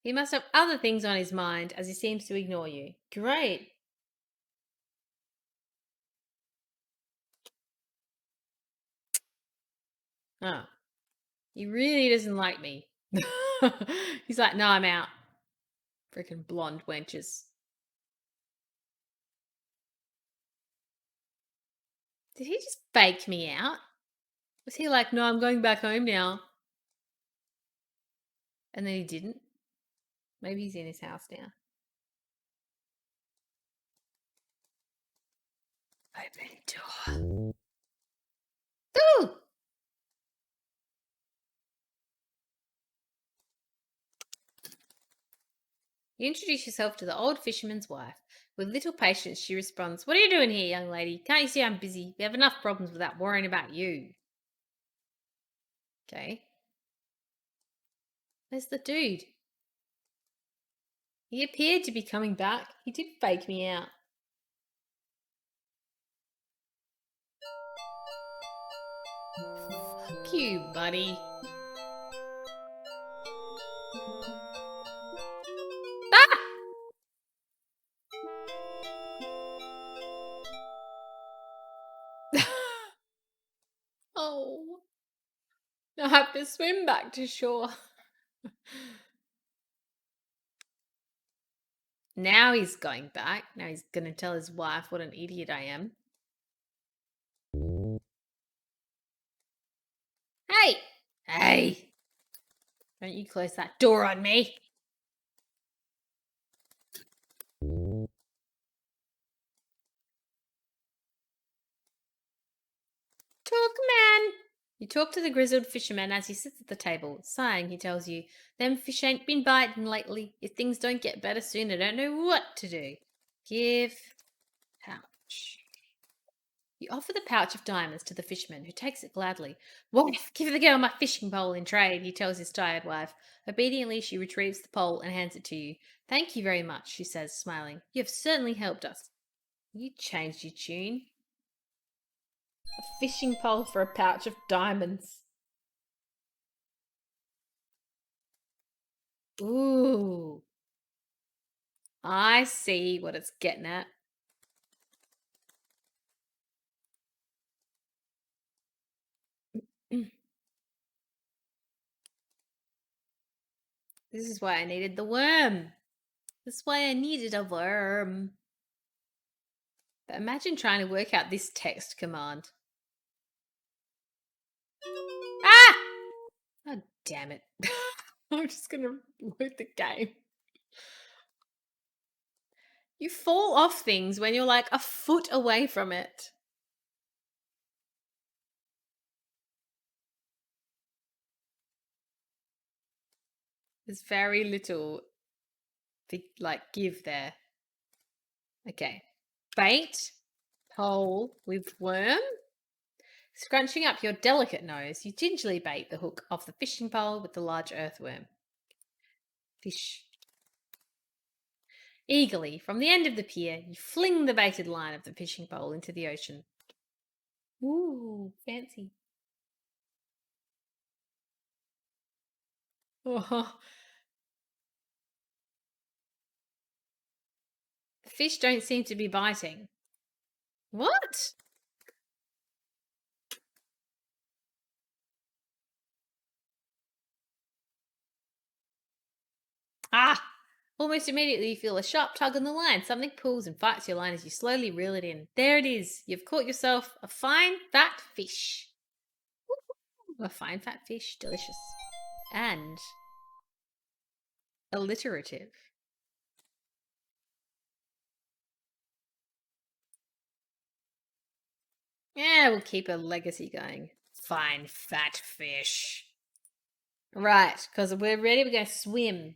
He must have other things on his mind as he seems to ignore you. Great. Oh. He really doesn't like me. He's like, no, I'm out. Freaking blonde wenches. Did he just fake me out? Was he like, no, I'm going back home now? And then he didn't? Maybe he's in his house now. Open door. Ooh! You introduce yourself to the old fisherman's wife. With little patience, she responds, what are you doing here, young lady? Can't you see I'm busy? We have enough problems without worrying about you. Okay. Where's the dude? He appeared to be coming back. He did fake me out. Fuck you, buddy. Ah! Oh. I have to swim back to shore. Now he's going back. Now he's going to tell his wife what an idiot I am. Hey! Hey! Don't you close that door on me. Talk, man. You talk to the grizzled fisherman as he sits at the table. Sighing, he tells you, them fish ain't been biting lately. If things don't get better soon, I don't know what to do. Give pouch. You offer the pouch of diamonds to the fisherman, who takes it gladly. Wife, give the girl my fishing pole in trade, he tells his tired wife. Obediently, she retrieves the pole and hands it to you. Thank you very much, she says, smiling. You have certainly helped us. You changed your tune. A fishing pole for a pouch of diamonds. Ooh. I see what it's getting at. This is why I needed the worm. This is why I needed a worm. But imagine trying to work out this text command. Ah! Oh, damn it. I'm just going to load the game. You fall off things when you're like a foot away from it. There's very little to give there. Okay. Bait, pole with worm. Scrunching up your delicate nose, you gingerly bait the hook off the fishing pole with the large earthworm. Fish. Eagerly, from the end of the pier, you fling the baited line of the fishing pole into the ocean. Ooh, fancy. Oh. The fish don't seem to be biting. What? Ah! Almost immediately you feel a sharp tug on the line. Something pulls and fights your line as you slowly reel it in. There it is. You've caught yourself a fine fat fish. Ooh, a fine fat fish. Delicious. And alliterative. Yeah, we'll keep a legacy going. Fine fat fish. Right, because we're ready. We're going to swim.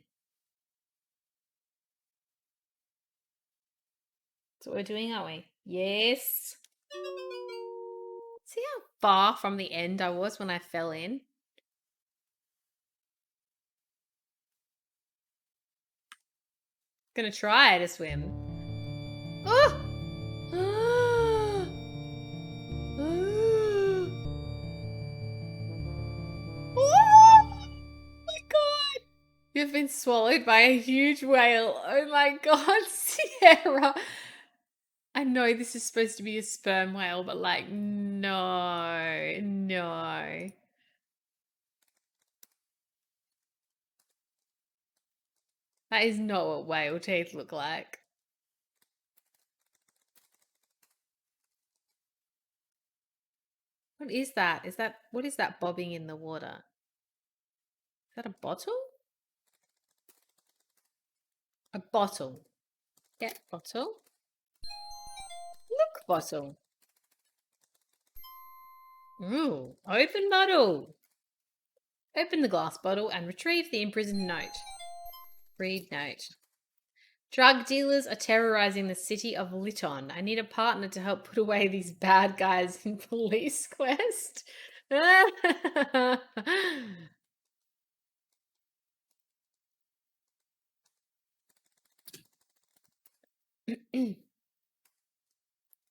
That's what we're doing, aren't we? Yes. See how far from the end I was when I fell in? Gonna try to swim. Oh! Oh my god! You've been swallowed by a huge whale. Oh my god, Sierra. I know this is supposed to be a sperm whale, but like, no, no. That is not what whale teeth look like. What is that? What is that bobbing in the water? Is that a bottle? A bottle. Get bottle. Look, bottle. Ooh, open bottle. Open the glass bottle and retrieve the imprisoned note. Read note. Drug dealers are terrorizing the city of Lytton. I need a partner to help put away these bad guys in Police Quest.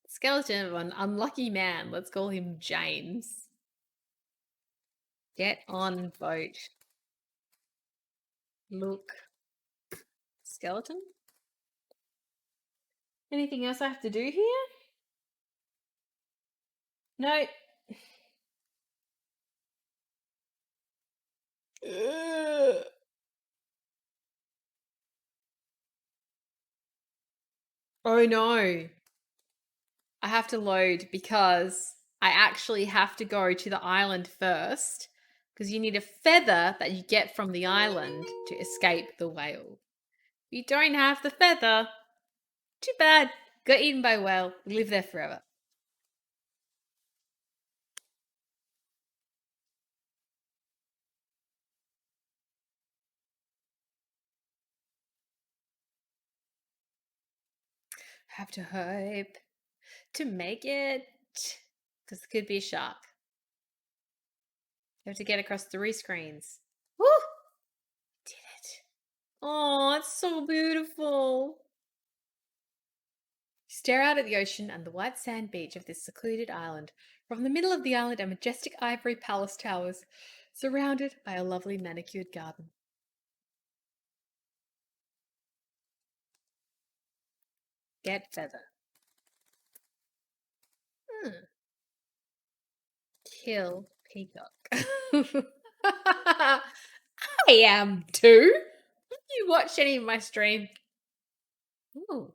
Skeleton of an unlucky man. Let's call him James. Get on boat. Look. Skeleton? Anything else I have to do here? No. Oh no. I have to load because I actually have to go to the island first because you need a feather that you get from the island to escape the whale. You don't have the feather. Too bad. Got eaten by a whale. Live there forever. Have to hope to make it because it could be a shark. You have to get across 3 screens. Woo! Did it. Oh, it's so beautiful. Stare out at the ocean and the white sand beach of this secluded island. From the middle of the island, a majestic ivory palace towers, surrounded by a lovely manicured garden. Get feather. Hmm. Kill peacock. I am too. Have you watched any of my stream? Ooh,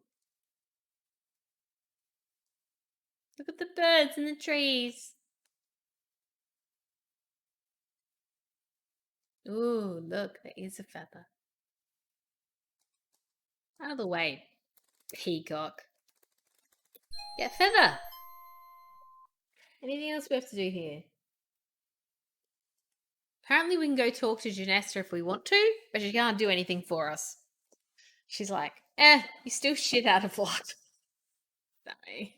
look at the birds and the trees. Ooh, look, there is a feather. Out of the way, peacock. Get feather. Anything else we have to do here? Apparently we can go talk to Genesta if we want to, but she can't do anything for us. She's like, you're still shit out of luck. Sorry.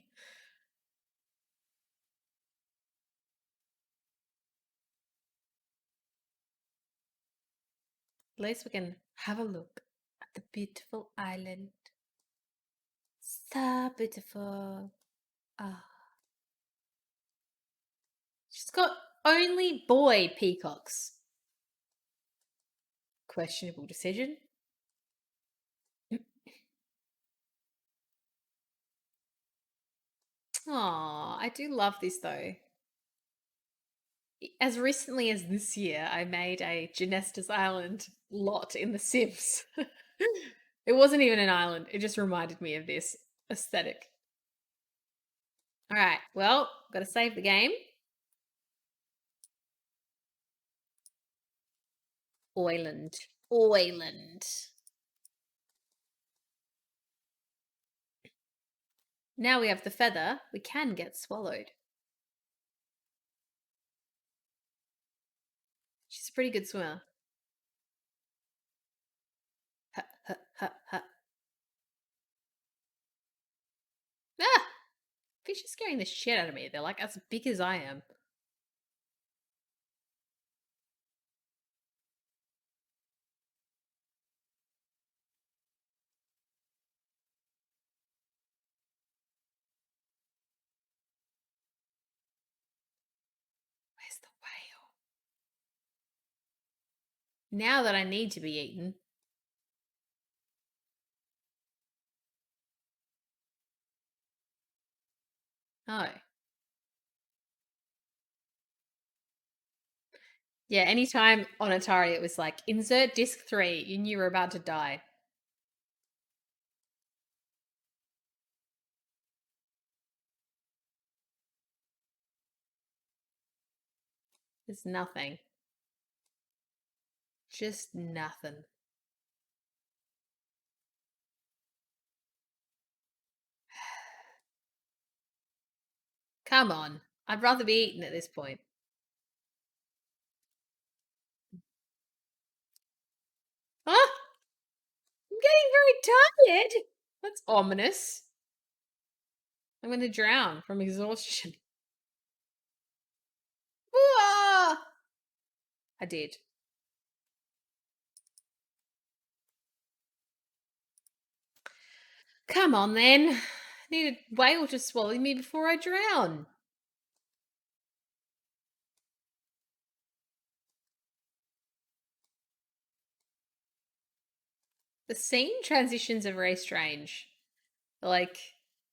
At least we can have a look at the beautiful island. So beautiful. Ah. She's got only boy peacocks. Questionable decision. Aw, I do love this though. As recently as this year, I made a Genesta's Island lot in The Sims. It wasn't even an island, it just reminded me of this aesthetic. Alright, well, gotta save the game. Oiland. Oiland. Now we have the feather, we can get swallowed. She's a pretty good swimmer. Ha, ha, ha, ha. Ah! Fish are scaring the shit out of me. They're like as big as I am. Where's the whale? Now that I need to be eaten. Oh. Yeah, anytime on Atari it was like, insert disc 3, you knew you were about to die. There's nothing. Just nothing. Come on. I'd rather be eaten at this point. Ah! I'm getting very tired. That's ominous. I'm going to drown from exhaustion. Ah! I did. Come on then. I need a whale to swallow me before I drown. The scene transitions are very strange. Like,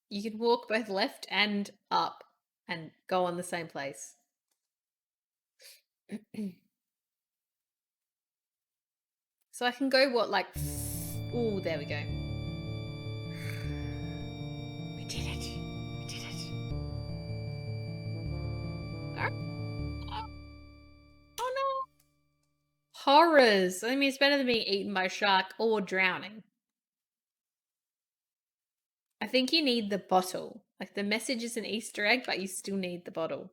you can walk both left and up and go on the same place. So I can go what, like... Ooh, there we go. We did it. We did it. Oh no. Horrors. I mean, it's better than being eaten by a shark or drowning. I think you need the bottle. Like, the message is an Easter egg, but you still need the bottle.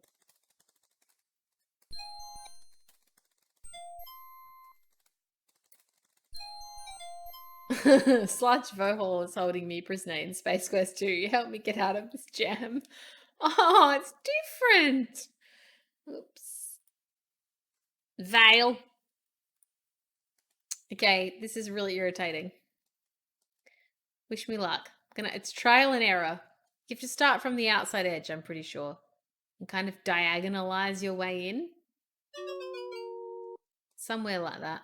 Sludge Vohol is holding me prisoner in Space Quest 2. Help me get out of this jam. Oh, it's different. Oops. Veil. Okay, this is really irritating. Wish me luck. It's trial and error. You have to start from the outside edge, I'm pretty sure. And kind of diagonalize your way in. Somewhere like that.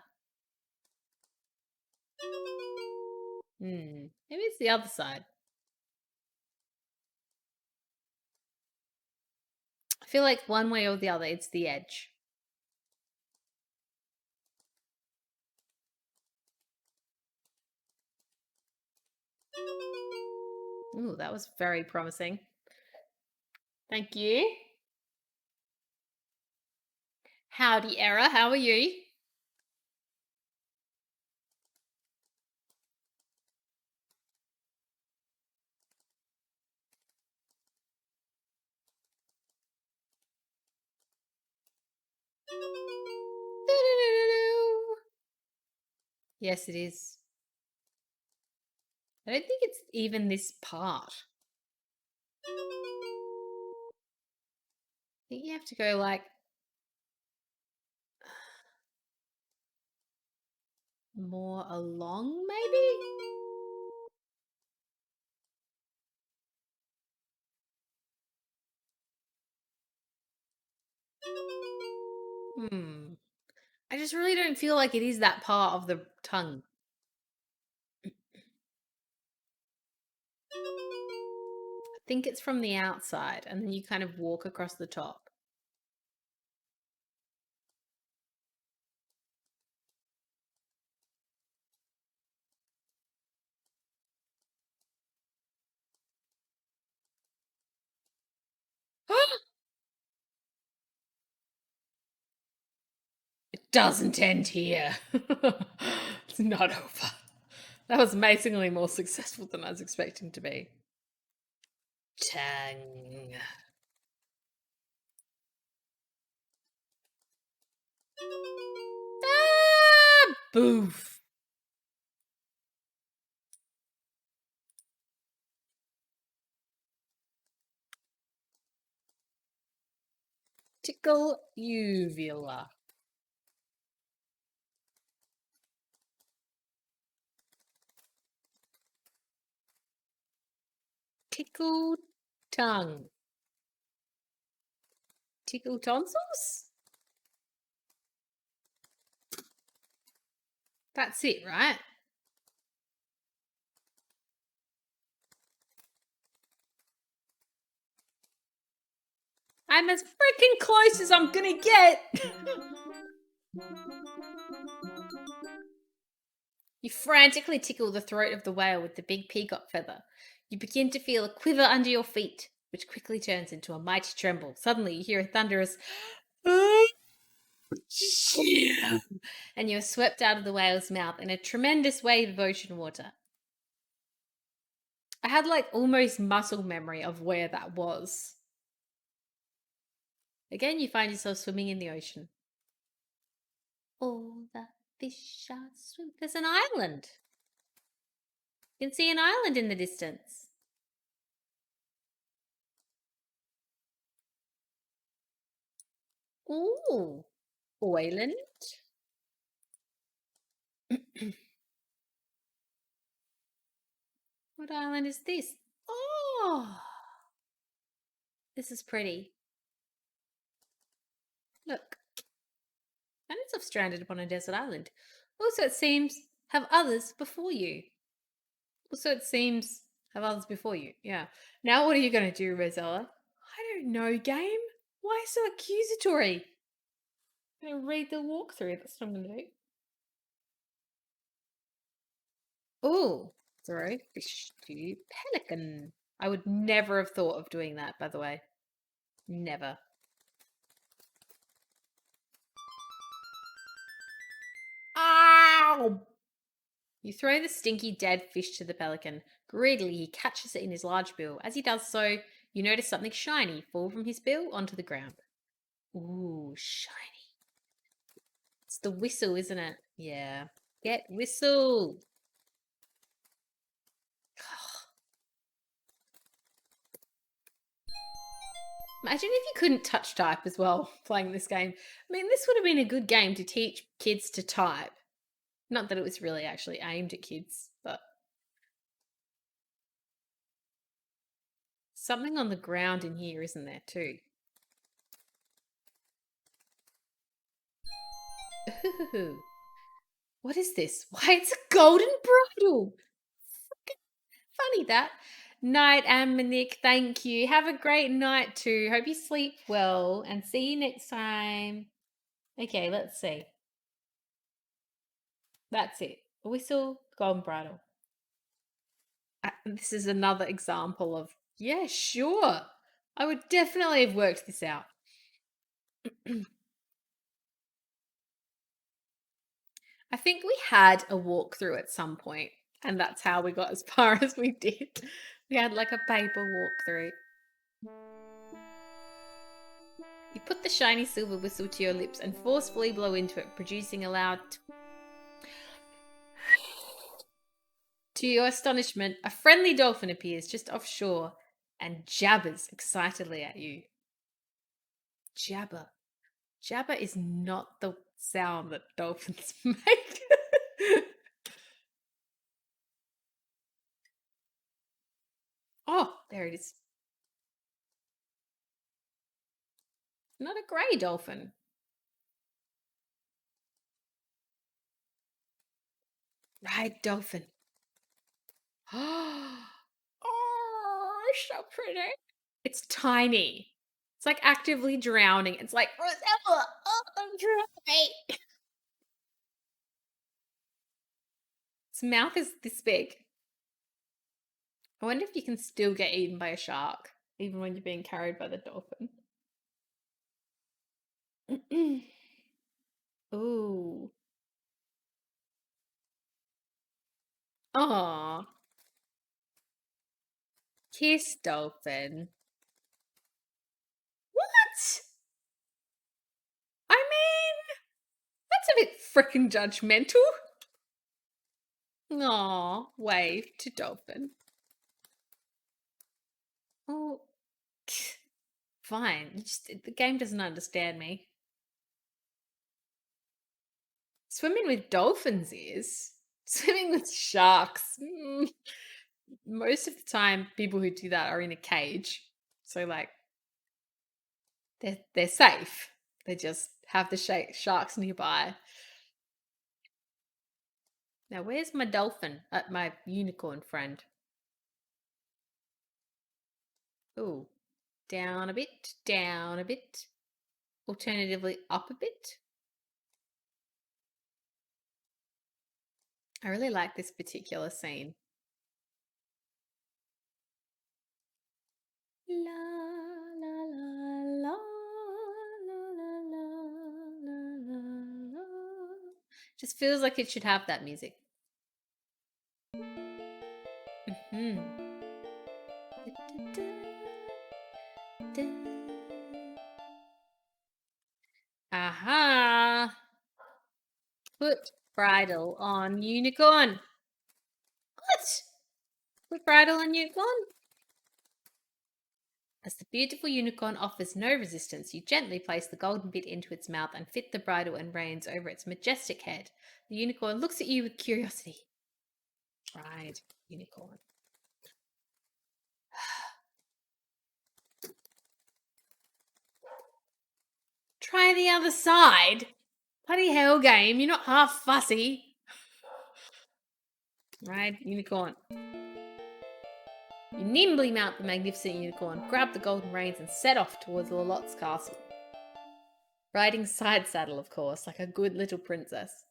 Maybe it's the other side. I feel like one way or the other, it's the edge. Ooh, that was very promising. Thank you. Howdy, Error. How are you? Yes, it is. I don't think it's even this part. I think you have to go like more along, maybe? I just really don't feel like it is that part of the tongue. I think it's from the outside, and then you kind of walk across the top. It doesn't end here. It's not over. That was amazingly more successful than I was expecting to be. Tang. Ah, boof. Tickle uvula. Tickle tongue. Tickle tonsils? That's it, right? I'm as freaking close as I'm gonna get. You frantically tickle the throat of the whale with the big peacock feather. You begin to feel a quiver under your feet, which quickly turns into a mighty tremble. Suddenly, you hear a thunderous and you are swept out of the whale's mouth in a tremendous wave of ocean water. I had like almost muscle memory of where that was. Again, you find yourself swimming in the ocean. All the fish are swimming. There's an island. You can see an island in the distance. Ooh, island. What island is this? Oh, this is pretty. Look, planets of stranded upon a desert island. Also, it seems have others before you. Also, it seems have others before you. Yeah. Now, what are you going to do, Rosella? I don't know, game. Why so accusatory? I'm going to read the walkthrough. That's what I'm going to do. Oh, throw fish to pelican. I would never have thought of doing that, by the way. Never. Ow! You throw the stinky dead fish to the pelican. Greedily, he catches it in his large bill. As he does so, you notice something shiny fall from his bill onto the ground. Ooh, shiny. It's the whistle, isn't it? Yeah. Get whistle. Imagine if you couldn't touch type as well playing this game. I mean, this would have been a good game to teach kids to type. Not that it was really actually aimed at kids, but something on the ground in here, isn't there, too? Ooh. What is this? Why, it's a golden bridle. Funny that. Night, Nick. Thank you. Have a great night too. Hope you sleep well and see you next time. Okay, let's see. That's it. A whistle, golden bridle. This is another example of, yeah, sure. I would definitely have worked this out. I think we had a walkthrough at some point, and that's how we got as far as we did. We had like a paper walkthrough. You put the shiny silver whistle to your lips and forcefully blow into it, producing a loud. To your astonishment, a friendly dolphin appears just offshore and jabbers excitedly at you. Jabber. Jabber is not the sound that dolphins make. Oh, there it is. Not a grey dolphin. Right dolphin. Oh, so pretty. It's tiny. It's like actively drowning. It's like, Rosella, oh, I'm drowning. Its mouth is this big. I wonder if you can still get eaten by a shark, even when you're being carried by the dolphin. Ooh. Aw. Kiss dolphin. What? I mean, Frickin' judgmental. Aw, wave to dolphin. Oh, fine. The game doesn't understand me. Swimming with dolphins is. Swimming with sharks. Most of the time, people who do that are in a cage. So, like, they're safe. They just have the sharks nearby. Now, where's my dolphin? My unicorn friend. Ooh. Down a bit, down a bit. Alternatively, up a bit. I really like this particular scene. La la la la la la la la la. Just feels like it should have that music. Aha! Put bridle on unicorn. What? Put bridle on unicorn? As the beautiful unicorn offers no resistance, you gently place the golden bit into its mouth and fit the bridle and reins over its majestic head. The unicorn looks at you with curiosity. Ride, unicorn. Try the other side? Bloody hell, game. You're not half fussy. Ride, unicorn. You nimbly mount the magnificent unicorn, grab the golden reins, and set off towards Lolot's castle. Riding side saddle, of course, like a good little princess.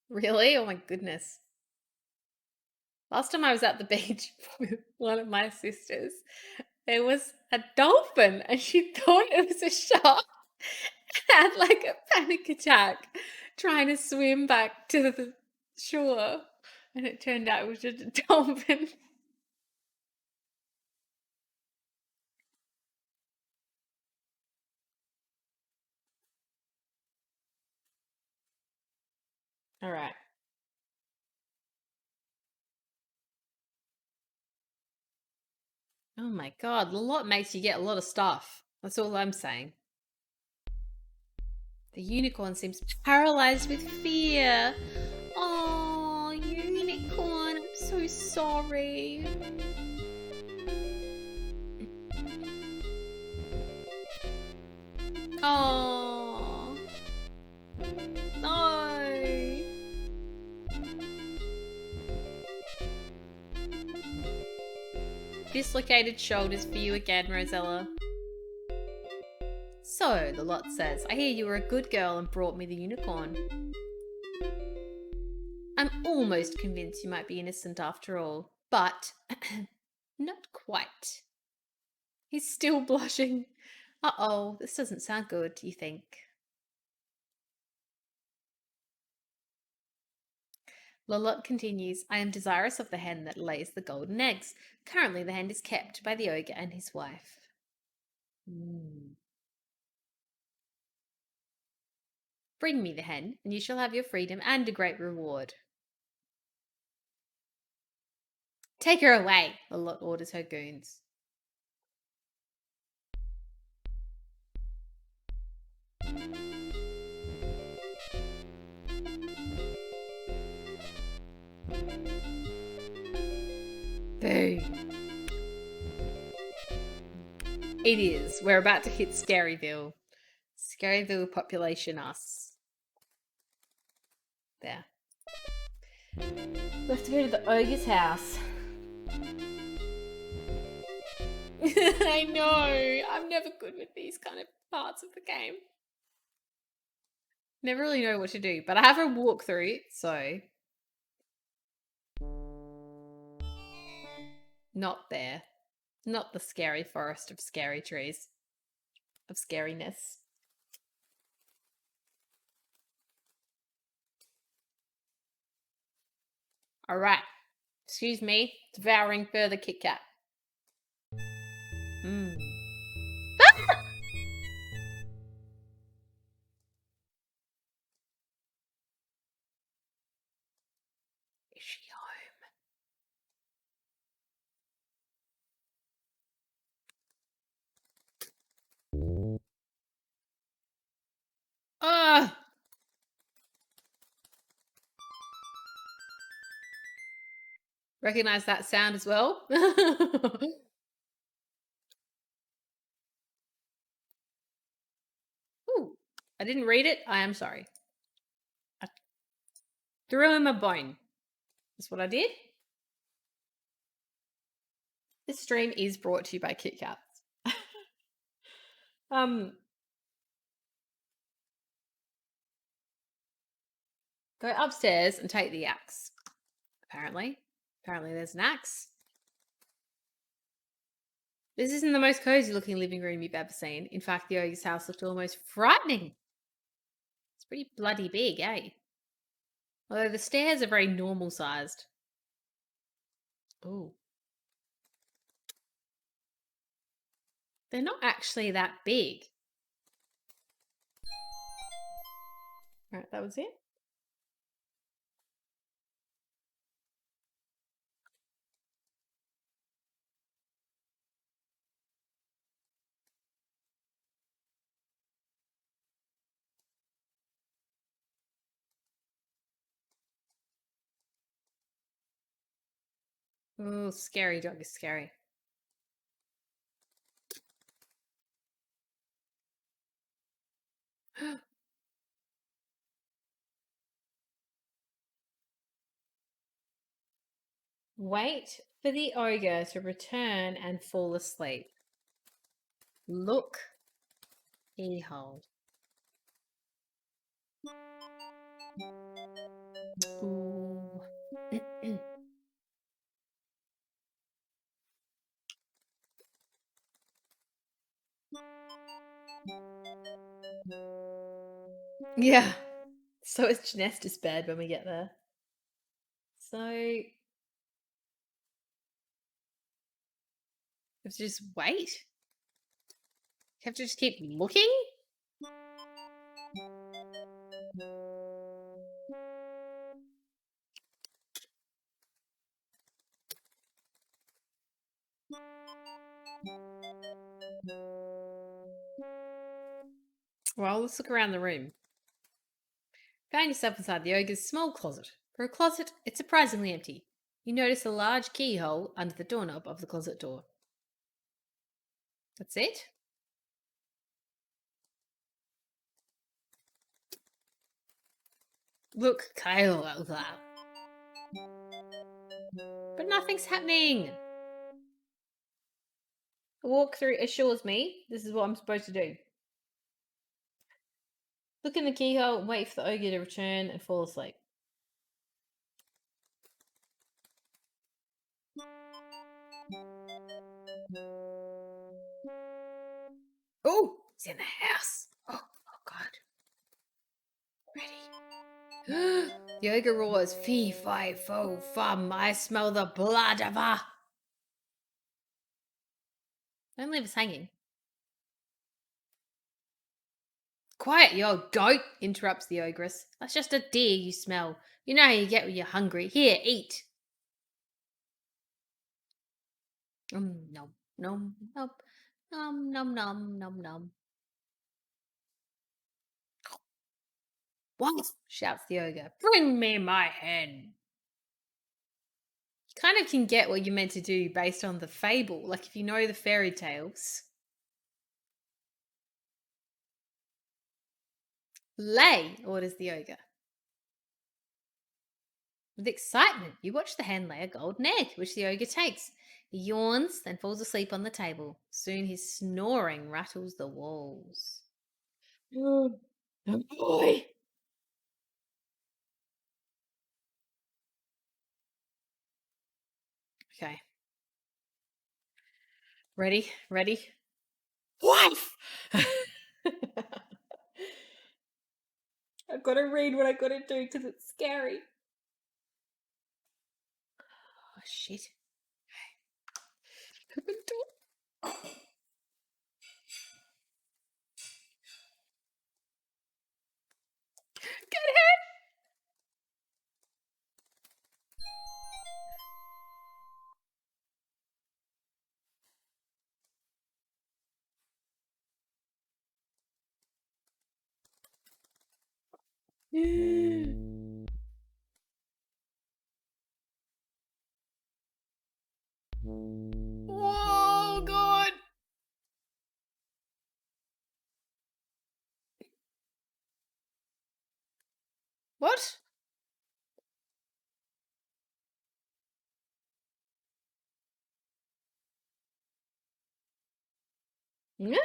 Really? Oh my goodness. Last time I was at the beach with one of my sisters, there was a dolphin and she thought it was a shark. Had like a panic attack trying to swim back to the shore. And it turned out it was just a dolphin. All right. Oh my god, a lot makes you get a lot of stuff. That's all I'm saying. The unicorn seems paralyzed with fear. Oh, unicorn, I'm so sorry. Oh, no. Dislocated shoulders for you again, Rosella. So, the lot says, I hear you were a good girl and brought me the unicorn. I'm almost convinced you might be innocent after all, but not quite. He's still blushing. Uh-oh, this doesn't sound good, do you think? Lolot continues, I am desirous of the hen that lays the golden eggs. Currently, the hen is kept by the ogre and his wife. Bring me the hen, and you shall have your freedom and a great reward. Take her away, Lolot orders her goons. Boo. It is. We're about to hit Scaryville. Scaryville population us. There. We have to go to the ogre's house. I know. I'm never good with these kind of parts of the game. Never really know what to do, but I have a walkthrough, so. Not there. Not the scary forest of scary trees. Of scariness. Alright. Excuse me. Devouring further Kit Kat. she home? Ah! Recognize that sound as well? Ooh, I didn't read it. I am sorry. I threw him a bone. That's what I did. This stream is brought to you by Kit Kats. Go upstairs and take the axe. Apparently there's an axe. This isn't the most cozy looking living room you've ever seen. In fact, the ogre's house looked almost frightening. It's pretty bloody big, eh? Although the stairs are very normal sized. Ooh. They're not actually that big. Right, that was it. Oh, scary dog is scary. Wait for the ogre to return and fall asleep. Look, keyhole. Ooh. Yeah. So it's Genesta's bed when we get there. So you have to just wait. You have to just keep looking. Well, let's look around the room. Found yourself inside the ogre's small closet. For a closet, it's surprisingly empty. You notice a large keyhole under the doorknob of the closet door. That's it? Look, Kyle. But nothing's happening. A walkthrough assures me this is what I'm supposed to do. Look in the keyhole and wait for the ogre to return and fall asleep. Oh, it's in the house. Oh God. Ready. The ogre roars, fee, fi, fo, fum. I smell the blood of her. Don't leave us hanging. Quiet, you old goat, interrupts the ogress. That's just a deer you smell. You know how you get when you're hungry. Here, eat. Nom, nom, nom, nom, nom, nom, nom, nom. What? Shouts the ogre. Bring me my hen. You kind of can get what you're meant to do based on the fable. Like if you know the fairy tales. Lay, orders the ogre. With excitement, you watch the hen lay a golden egg, which the ogre takes. He yawns, then falls asleep on the table. Soon his snoring rattles the walls. Oh boy! Okay. Ready? Ready? Wife! I've got to read what I got to do because it's scary. Oh, shit. Open the door. Get Whoa, God. What? Yeah.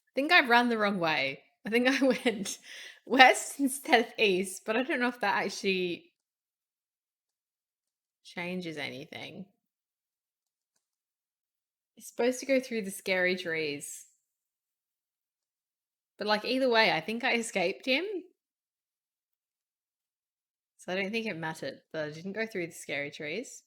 I think I ran the wrong way. I think I went west instead of east, but I don't know if that actually changes anything. It's supposed to go through the scary trees. But like either way, I think I escaped him. So I don't think it mattered that I didn't go through the scary trees.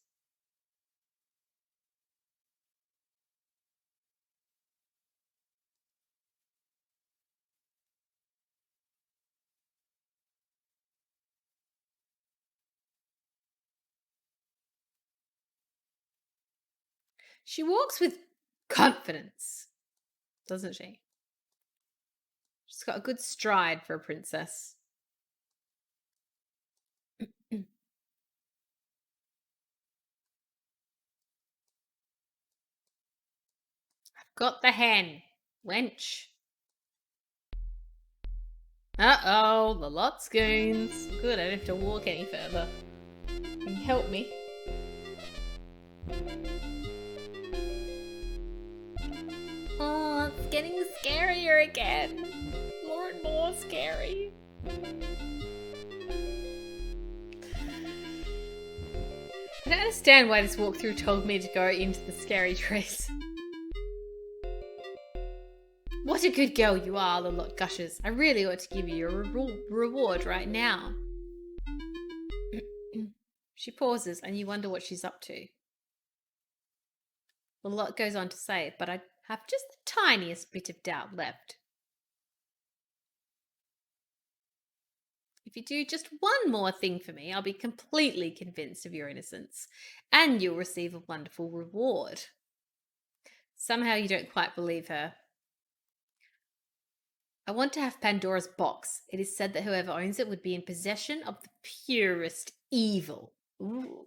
She walks with confidence, doesn't she? She's got a good stride for a princess. Got the hen, wench. Uh-oh, the lot scoons. Good, I don't have to walk any further. Can you help me? Oh, it's getting scarier again. More and more scary. I don't understand why this walkthrough told me to go into the scary trees. What a good girl you are, the lot gushes. I really ought to give you a reward right now. She pauses and you wonder what she's up to. The lot goes on to say, but I have just the tiniest bit of doubt left. If you do just one more thing for me, I'll be completely convinced of your innocence, and you'll receive a wonderful reward. Somehow you don't quite believe her. I want to have Pandora's box. It is said that whoever owns it would be in possession of the purest evil. Ooh.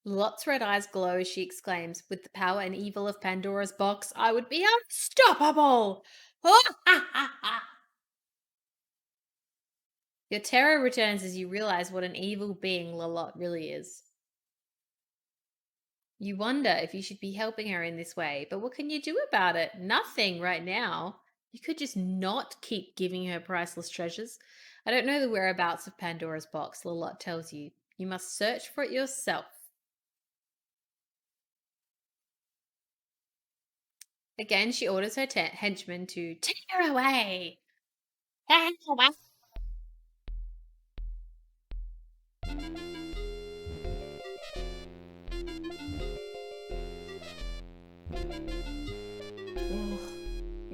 Lot's red eyes glow as she exclaims, with the power and evil of Pandora's box, I would be unstoppable! Your terror returns as you realize what an evil being Lalot really is. You wonder if you should be helping her in this way, but what can you do about it? Nothing right now. You could just not keep giving her priceless treasures. I don't know the whereabouts of Pandora's box, Lalot tells you. You must search for it yourself. Again, she orders her henchmen to tear away. Ugh,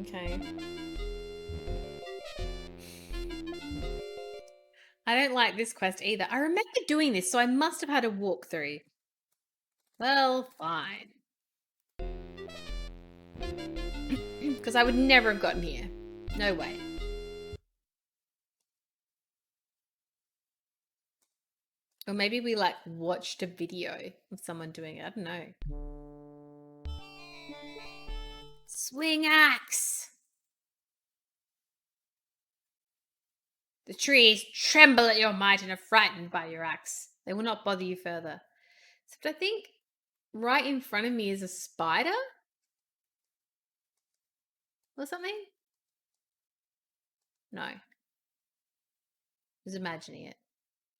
okay. I don't like this quest either. I remember doing this, so I must have had a walkthrough. Well, fine. Because I would never have gotten here. No way. Or maybe we like watched a video of someone doing it. I don't know. Swing axe. The trees tremble at your might and are frightened by your axe. They will not bother you further. Except I think right in front of me is a spider or something. No. I was imagining it.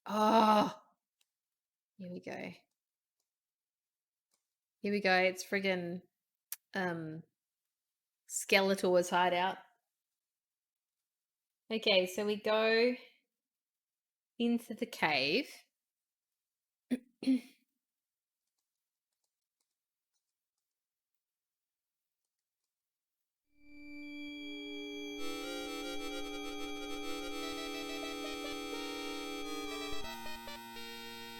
Oh. Here we go. Here we go. It's friggin' Skeletor's hideout. Okay, so we go into the cave.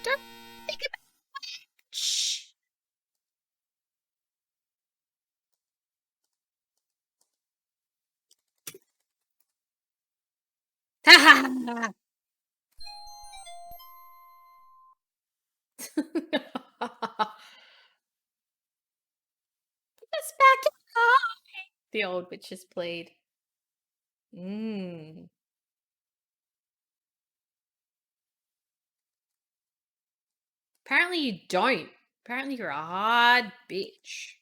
Don't think about it. Shh. Ha ha! Us back in time, the old witches plead. Mm. Apparently you don't. Apparently you're a hard bitch.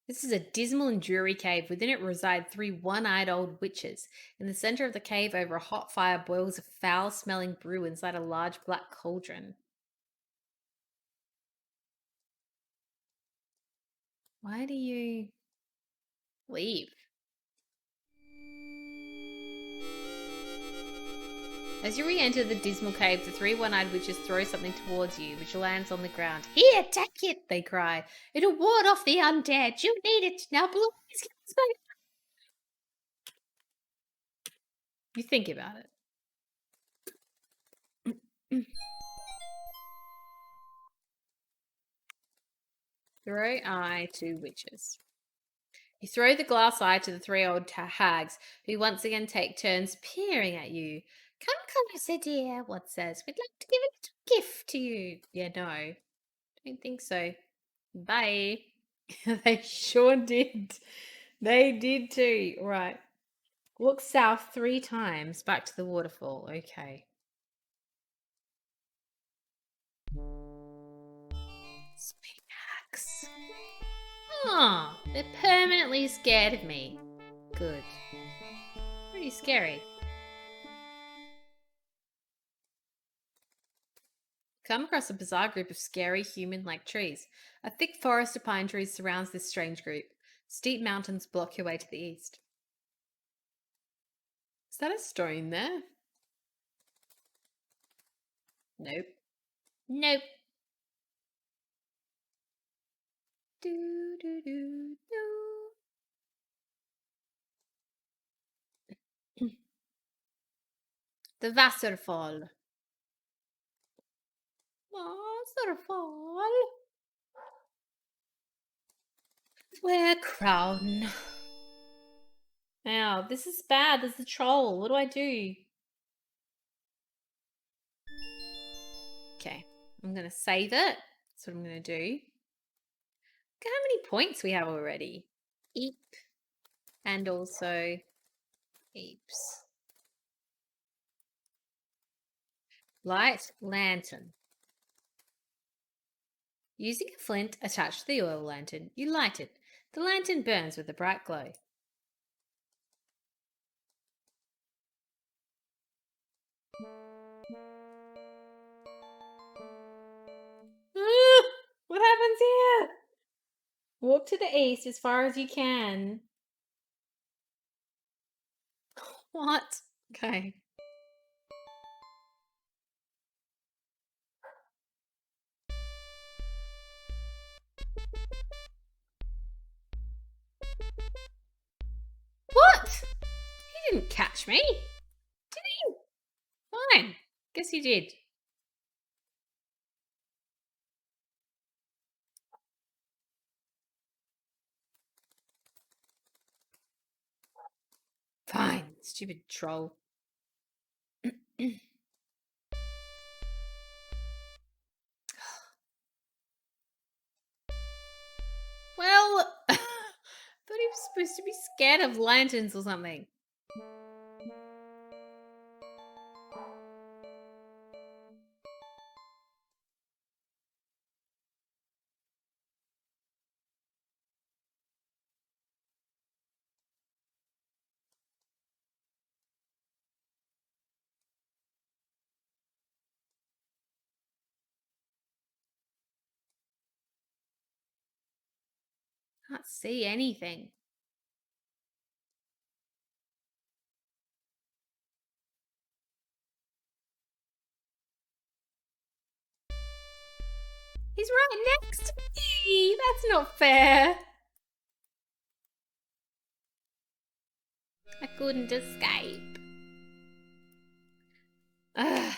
This is a dismal and dreary cave. Within it reside three one-eyed old witches. In the center of the cave, over a hot fire, boils a foul-smelling brew inside a large black cauldron. Why do you leave? As you re-enter the dismal cave, the three one-eyed witches throw something towards you, which lands on the ground. Here, take it, they cry. It'll ward off the undead. You need it. Now, please give us back. You think about it. Throw eye to witches. You throw the glass eye to the three old hags, who once again take turns peering at you. Come closer, dear, one says. We'd like to give a little gift to you. Yeah, no. Don't think so. Bye. They sure did. They did too. Right. Look south 3 times. Back to the waterfall. Okay. Spinax. Oh, they're permanently scared of me. Good. Pretty scary. Come across a bizarre group of scary human-like trees. A thick forest of pine trees surrounds this strange group. Steep mountains block your way to the east. Is that a stone there? Nope. Nope. Do, do, do, do. The Wasserfall. Wasserfall. Wear crown. Now, this is bad. There's a troll. What do I do? Okay. I'm going to save it. That's what I'm going to do. Look how many points we have already. Eep. And also heaps. Light lantern. Using a flint attached to the oil lantern, you light it. The lantern burns with a bright glow. What happens here? Walk to the east as far as you can. What? Okay. What? He didn't catch me. Did he? Fine. Guess he did. Fine. Stupid troll. Well, I thought he was supposed to be scared of lanterns or something. Can't see anything. He's right next to me. That's not fair. I couldn't escape. Ugh.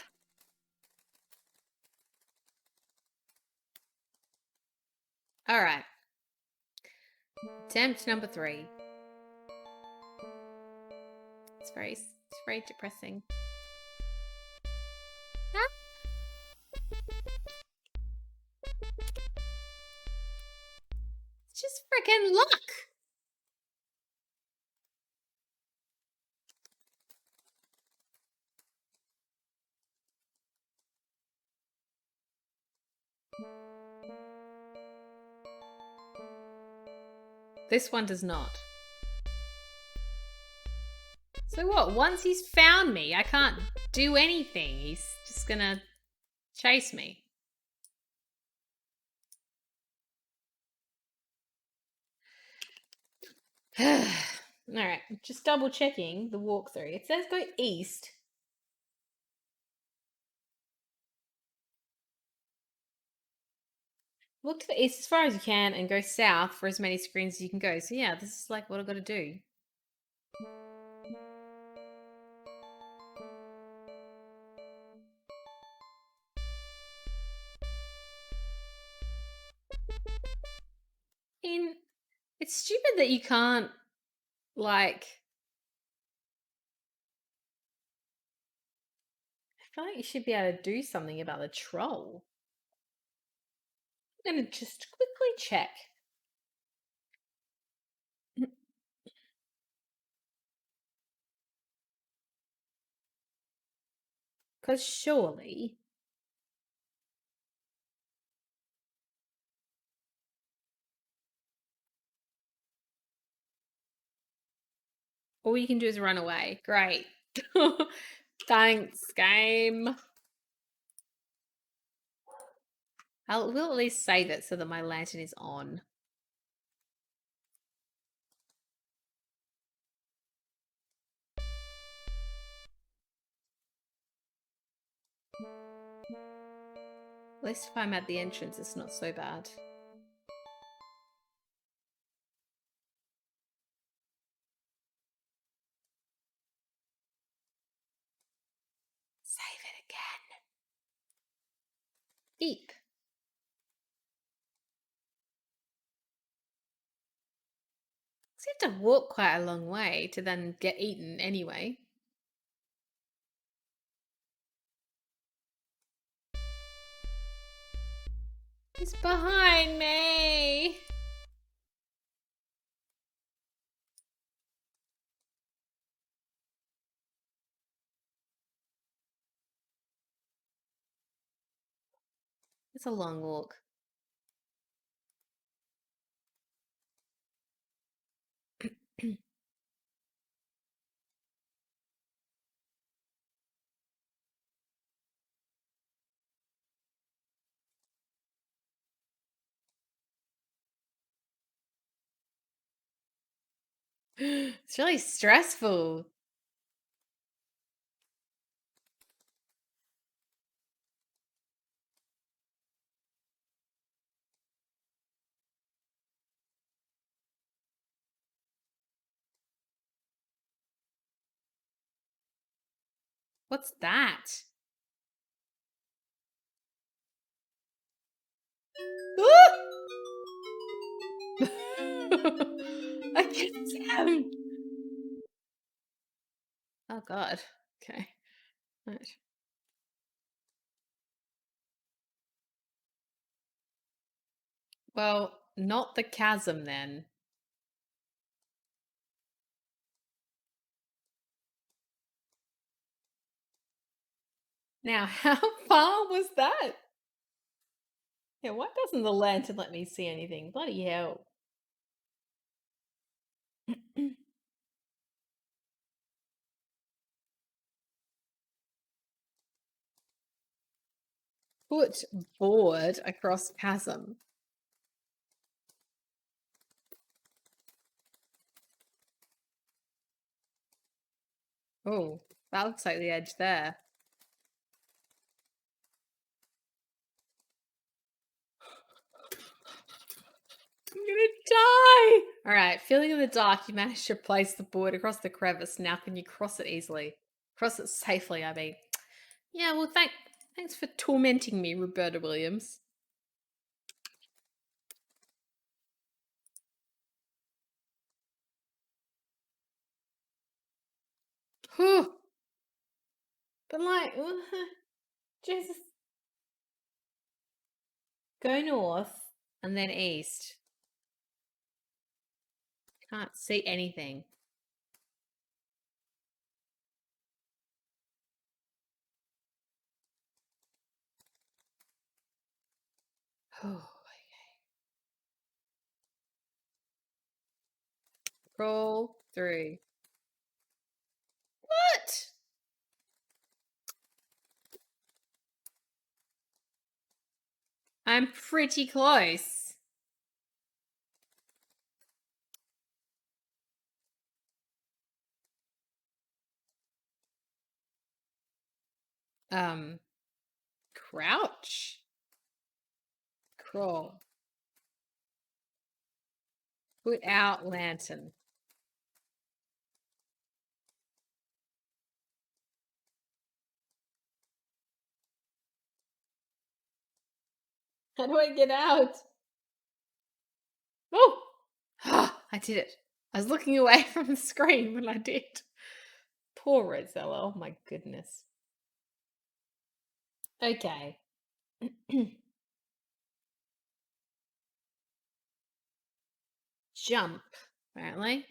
All right. Attempt number 3. It's very depressing. Huh? It's just freaking luck. This one does not. So what? Once he's found me, I can't do anything. He's just gonna chase me. Alright, just double checking the walkthrough. It says go east. Look to the east as far as you can and go south for as many screens as you can go. So yeah, this is like what I've got to do. It's stupid that you can't, like... I feel like you should be able to do something about the troll. I'm going to just quickly check. Because surely... all you can do is run away. Great. Thanks, game. We'll at least save it so that my lantern is on. At least if I'm at the entrance, it's not so bad. Save it again. Deep. So you have to walk quite a long way to then get eaten anyway. He's behind me. It's a long walk. It's really stressful. What's that? I can see him. Oh god. Okay. Right. Well, not the chasm then. Now, how far was that? Yeah, why doesn't the lantern let me see anything? Bloody hell. Put board across chasm. Oh, that looks like the edge there. I'm gonna die! Alright, feeling in the dark, you managed to place the board across the crevice. Now can you cross it easily? Cross it safely, I mean. Yeah, well, thanks for tormenting me, Roberta Williams. Whew. But like, Jesus. Go north and then east. Can't see anything. Oh, crawl through. What? I'm pretty close. Crouch. Crawl. Put out lantern. How do I get out? Oh! I did it. I was looking away from the screen when I did. Poor Rosella. Oh my goodness. Okay. Jump, apparently.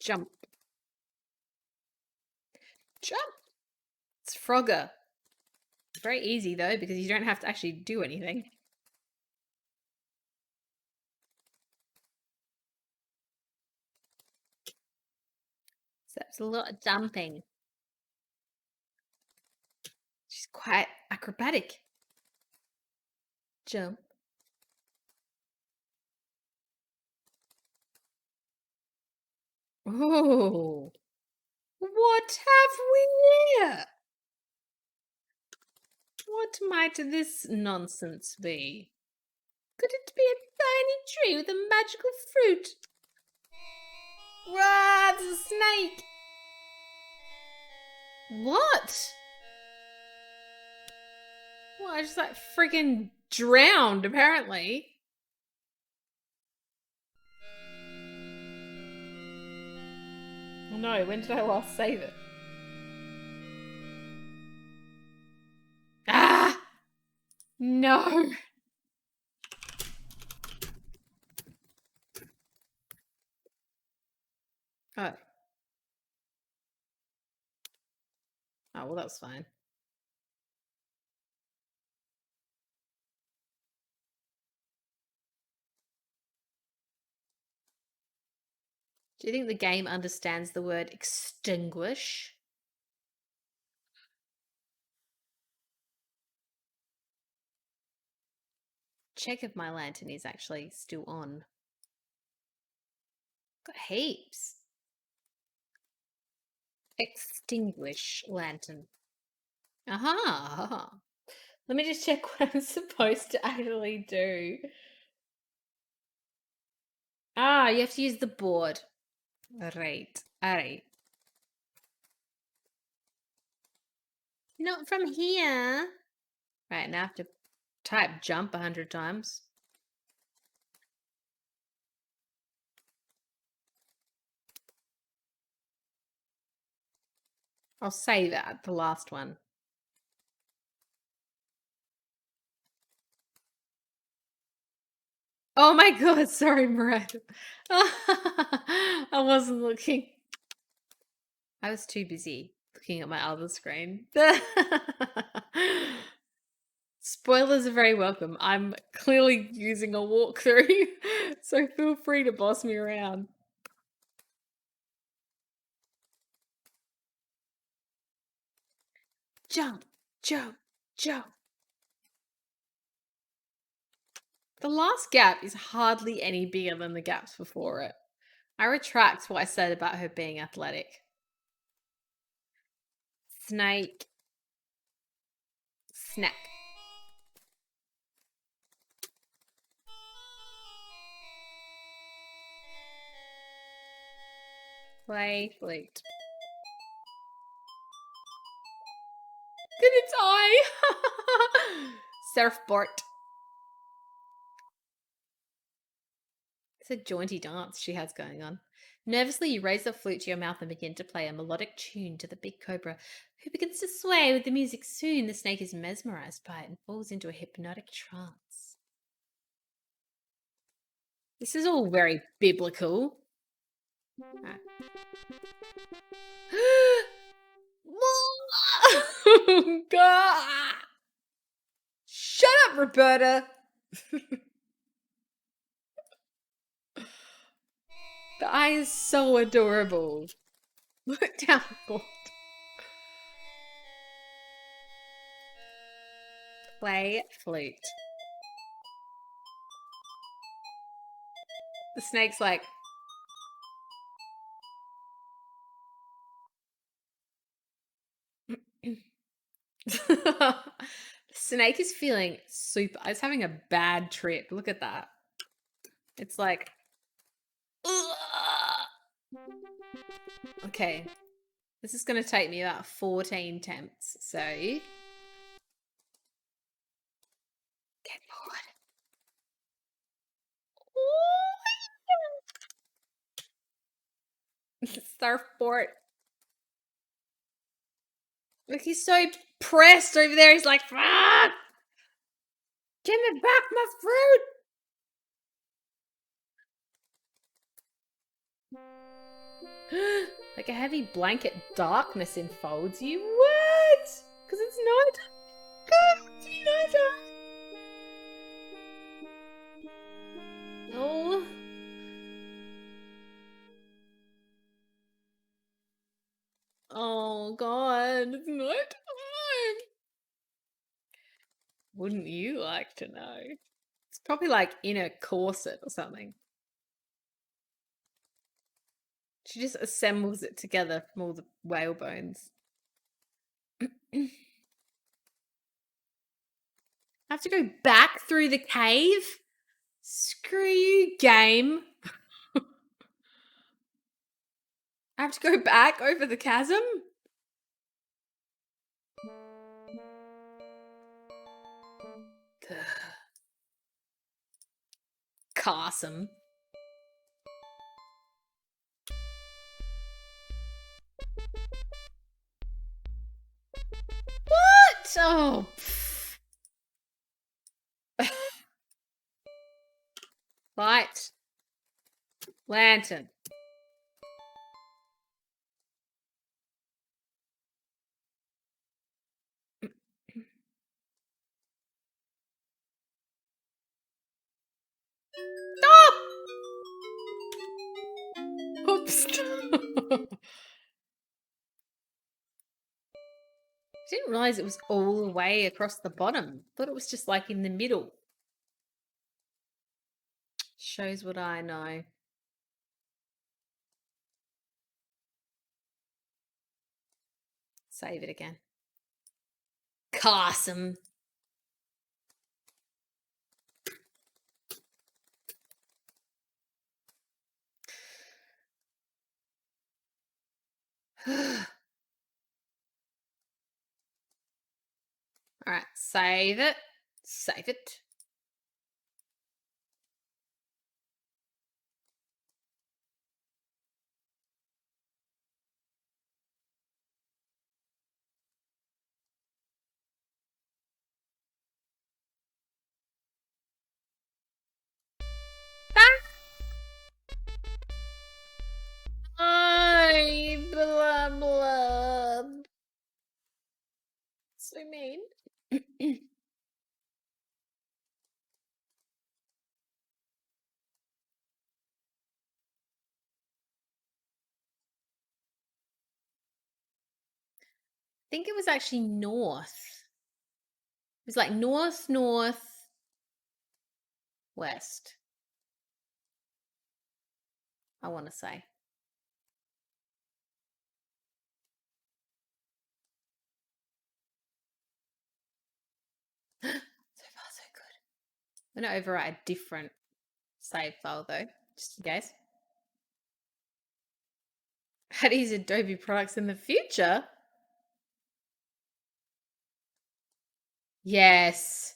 Jump. Jump. It's Frogger. It's very easy though because you don't have to actually do anything. So it's a lot of jumping. She's quite acrobatic. Jump. Oh, what have we here? What might this nonsense be? Could it be a tiny tree with a magical fruit? Rah, it's a snake! What? Well, I just like friggin' drowned, apparently. Oh no, when did I last save it? Ah! No! Oh. Oh, well, that's fine. Do you think the game understands the word extinguish? Check if my lantern is actually still on. Got heaps. Extinguish lantern. Aha! Let me just check what I'm supposed to actually do. Ah, you have to use the board. Alright. Not from here. Right, now I have to type jump 100 times. I'll say that, the last one. Oh my god, sorry, Miranda. I wasn't looking. I was too busy looking at my other screen. Spoilers are very welcome. I'm clearly using a walkthrough, so feel free to boss me around. Jump, jump, jump. The last gap is hardly any bigger than the gaps before it. I retract what I said about her being athletic. Snake. Snack. Play flute. Good, it's I. Surfboard. It's a jaunty dance she has going on. Nervously, you raise the flute to your mouth and begin to play a melodic tune to the big cobra, who begins to sway with the music. Soon, the snake is mesmerized by it and falls into a hypnotic trance. This is all very biblical. Right. Oh, God. Shut up, Roberta. The eye is so adorable. Look down, Lord. Play flute. The snake's like, the snake is feeling super. It's having a bad trip. Look at that. It's like, ugh. Okay. This is going to take me about 14 attempts. So, get bored. Surfboard. Look, he's so pressed over there. He's like, ah! Give me back my fruit. Like a heavy blanket darkness enfolds you. What? Because it's night. God, it's night. Oh. Oh, God. It's night time. Wouldn't you like to know? It's probably like in a corset or something. She just assembles it together from all the whale bones. I have to go back through the cave? Screw you, game. I have to go back over the chasm? Carson. What? Oh. Light. Lantern. Stop! Oops. I didn't realize it was all the way across the bottom. Thought it was just like in the middle. Shows what I know. Save it again. Carson. All right, save it. Save it. I blah blah. So mean. I think it was actually north. It was like north, north, west. I want to say. So far, so good. I'm going to overwrite a different save file though, just in case. How to use Adobe products in the future? Yes.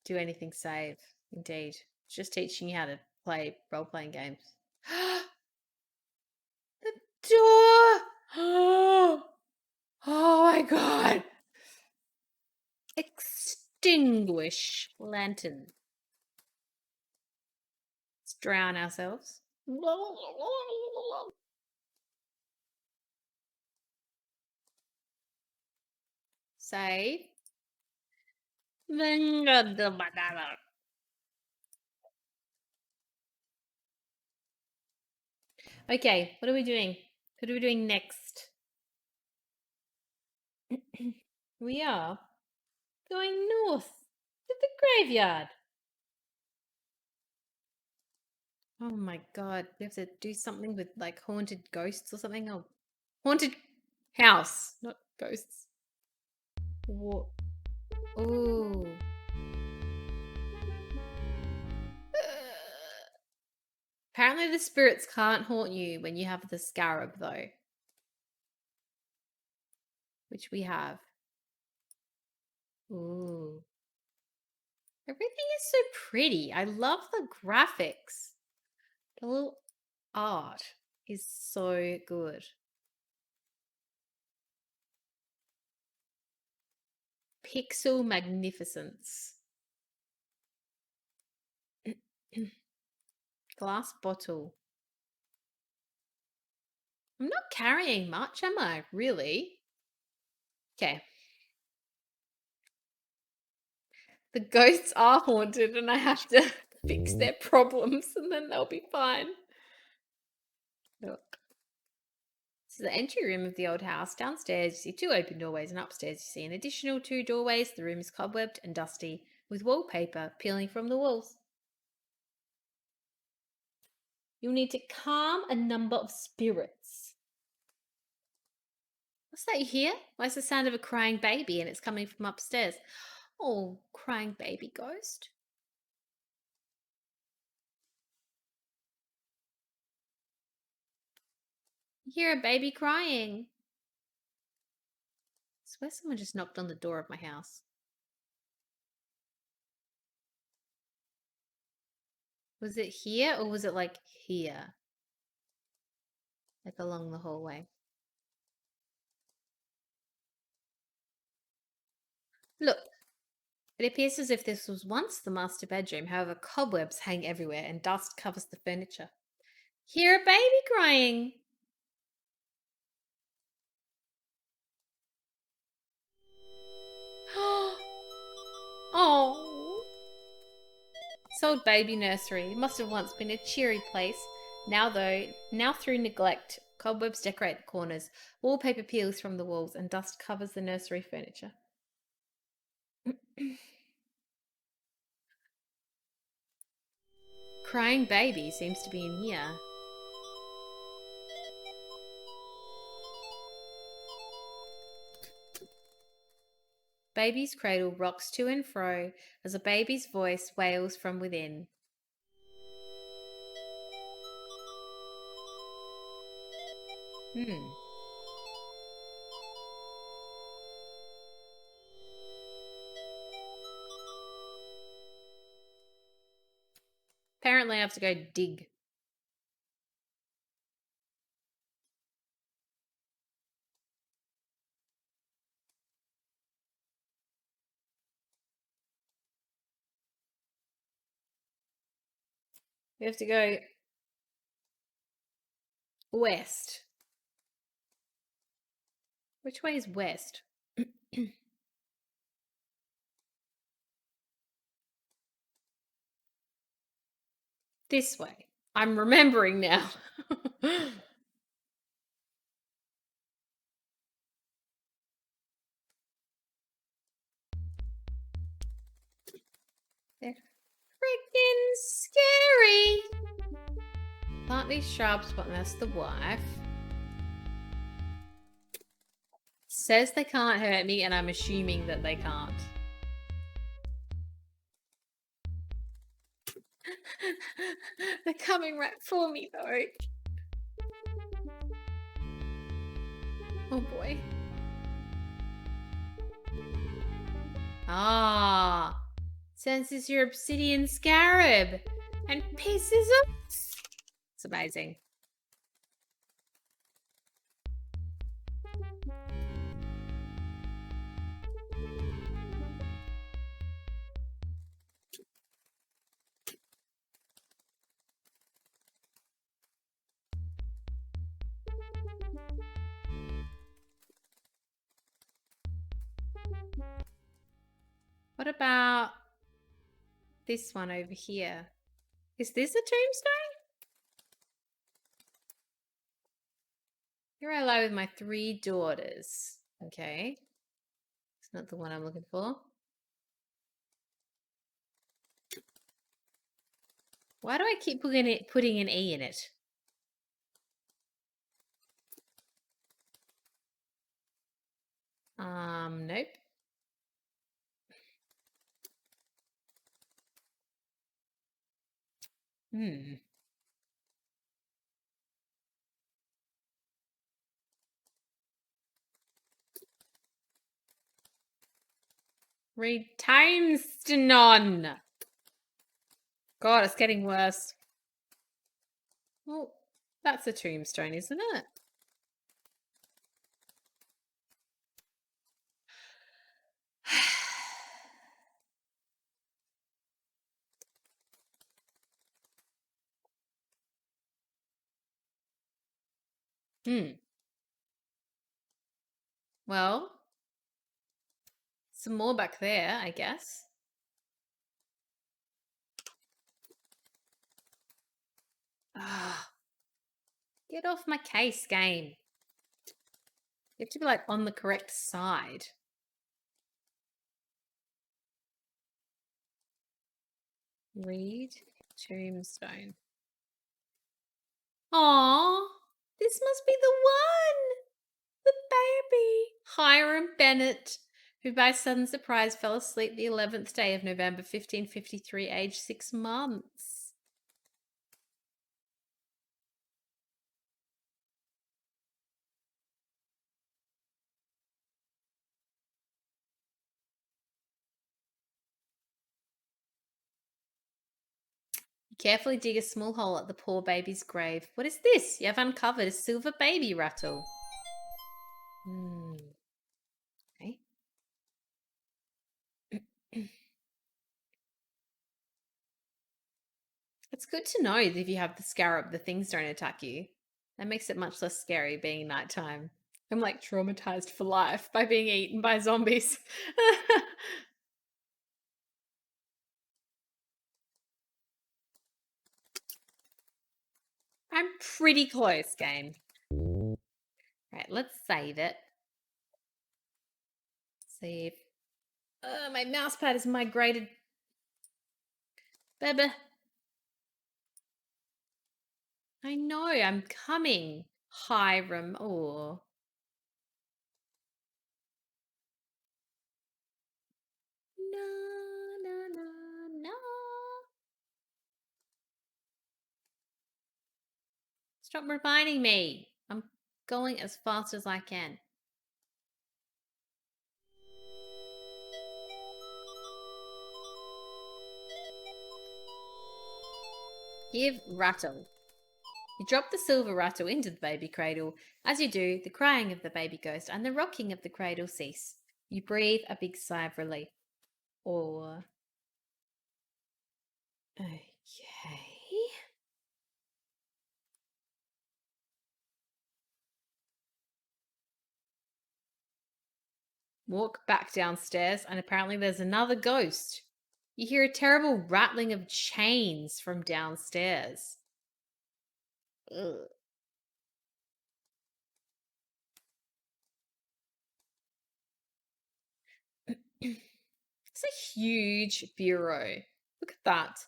Do anything save. Indeed. Just teaching you how to play role-playing games. The door! Oh my god! Extinguish lantern. Let's drown ourselves. Save. Okay, what are we doing? What are we doing next? We are going north to the graveyard. Oh my god, we have to do something with like haunted ghosts or something. Oh, haunted house, not ghosts. Ooh. Apparently the spirits can't haunt you when you have the scarab though. Which we have. Ooh. Everything is so pretty. I love the graphics. The little art is so good. Pixel magnificence. Glass bottle. I'm not carrying much, am I? Really? Okay. The ghosts are haunted and I have to fix their problems and then they'll be fine. Look. This is the entry room of the old house. Downstairs, you see 2 open doorways, and upstairs, you see an additional 2 doorways. The room is cobwebbed and dusty, with wallpaper peeling from the walls. You'll need to calm a number of spirits. What's that you hear? Why is the sound of a crying baby and it's coming from upstairs? Oh, crying baby ghost. You hear a baby crying. I swear someone just knocked on the door of my house. Was it here or was it like here? Like along the hallway. Look, it appears as if this was once the master bedroom. However, cobwebs hang everywhere and dust covers the furniture. Hear a baby crying. Oh. This old baby nursery. It must have once been a cheery place. Now through neglect, cobwebs decorate the corners, wallpaper peels from the walls, and dust covers the nursery furniture. Crying baby seems to be in here. Baby's cradle rocks to and fro as a baby's voice wails from within. Apparently I have to go dig. We have to go west. Which way is west? This way. I'm remembering now. They're freaking scary. Plant these shrubs, but that's the wife. Says they can't hurt me, and I'm assuming that they can't. They're coming right for me, though. Oh boy. Ah, senses your obsidian scarab. And pieces of... It's amazing. What about this one over here? Is this a tombstone? Here I lie with my 3 daughters. Okay. It's not the one I'm looking for. Why do I keep putting an E in it? Nope. Read Timeston. God, it's getting worse. Well, that's a tombstone, isn't it? Well, some more back there, I guess. Ah, get off my case, game. You have to be like on the correct side. Read tombstone. Aww, this must be the one. The baby. Hiram Bennett, who by sudden surprise fell asleep the 11th day of November 1553, aged 6 months. Carefully dig a small hole at the poor baby's grave. What is this? You have uncovered a silver baby rattle. Okay. It's good to know that if you have the scarab, the things don't attack you. That makes it much less scary being nighttime. I'm like traumatized for life by being eaten by zombies. I'm pretty close, game. Right, let's save it. Save. My mouse pad is migrated. Baby. I know, I'm coming. Hiram. Oh. No, no, no, no. Stop reminding me. I'm going as fast as I can. Give rattle. You drop the silver rattle into the baby cradle. As you do, the crying of the baby ghost and the rocking of the cradle cease. You breathe a big sigh of relief. Or... Okay. Walk back downstairs, and apparently there's another ghost. You hear a terrible rattling of chains from downstairs. Ugh. It's a huge bureau. Look at that.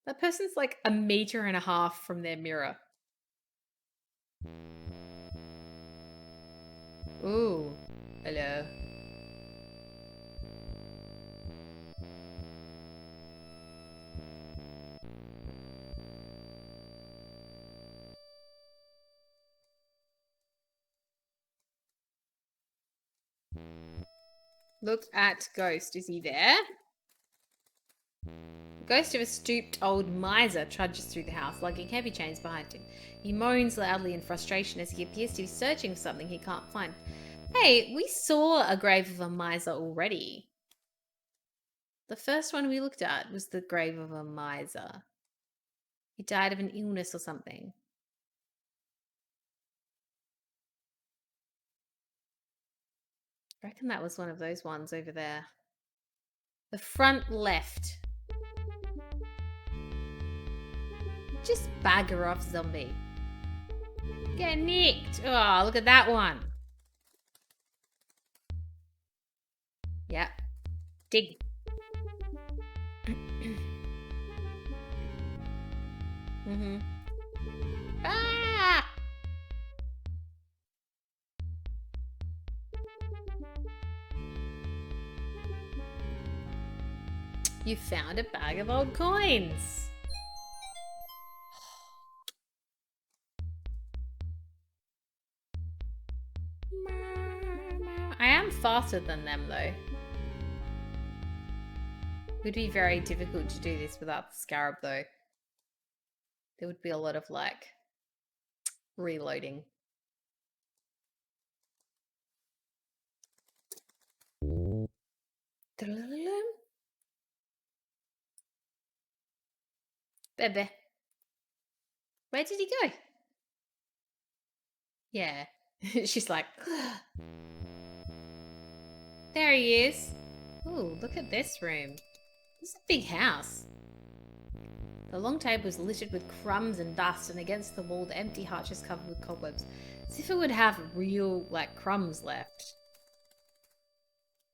That person's like 1.5 meters from their mirror. Ooh. Hello. Look at Ghost. Is he there? Ghost of a stooped old miser trudges through the house, lugging heavy chains behind him. He moans loudly in frustration as he appears to be searching for something he can't find. Hey, we saw a grave of a miser already. The first one we looked at was the grave of a miser. He died of an illness or something. I reckon that was one of those ones over there. The front left. Just bagger off, zombie. Get nicked. Oh, look at that one. Yep. Dig. Mm-hmm. Ah! You found a bag of old coins. I am faster than them, though. It would be very difficult to do this without the scarab, though. There would be a lot of, like, reloading. Bebe. Where did he go? Yeah. She's like, there he is. Ooh, look at this room. This is a big house. The long table is littered with crumbs and dust, and against the wall, the empty hutch is covered with cobwebs. As if it would have real, like, crumbs left.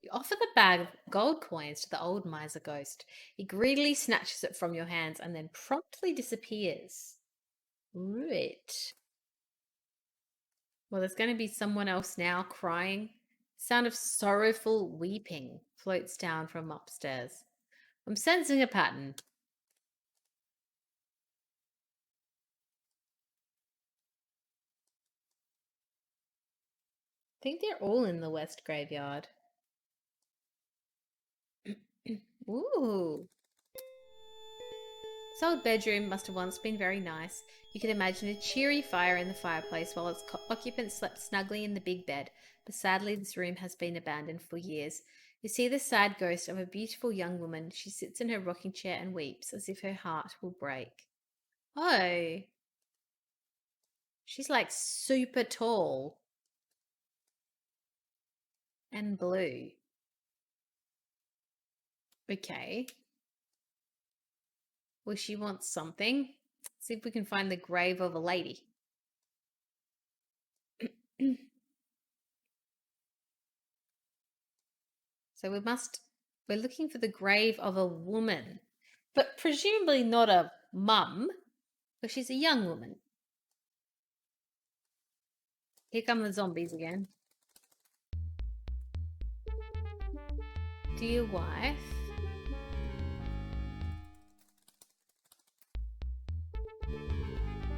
You offer the bag of gold coins to the old miser ghost. He greedily snatches it from your hands and then promptly disappears. Right. Well, there's going to be someone else now crying. Sound of sorrowful weeping floats down from upstairs. I'm sensing a pattern. I think they're all in the west graveyard. Ooh. This old bedroom must have once been very nice. You could imagine a cheery fire in the fireplace while its occupant slept snugly in the big bed. But sadly, this room has been abandoned for years. You see the sad ghost of a beautiful young woman. She sits in her rocking chair and weeps as if her heart will break. Oh. She's like super tall. And blue. Okay. Well, she wants something. See if we can find the grave of a lady. So we're looking for the grave of a woman, but presumably not a mum, because she's a young woman. Here come the zombies again. Dear wife.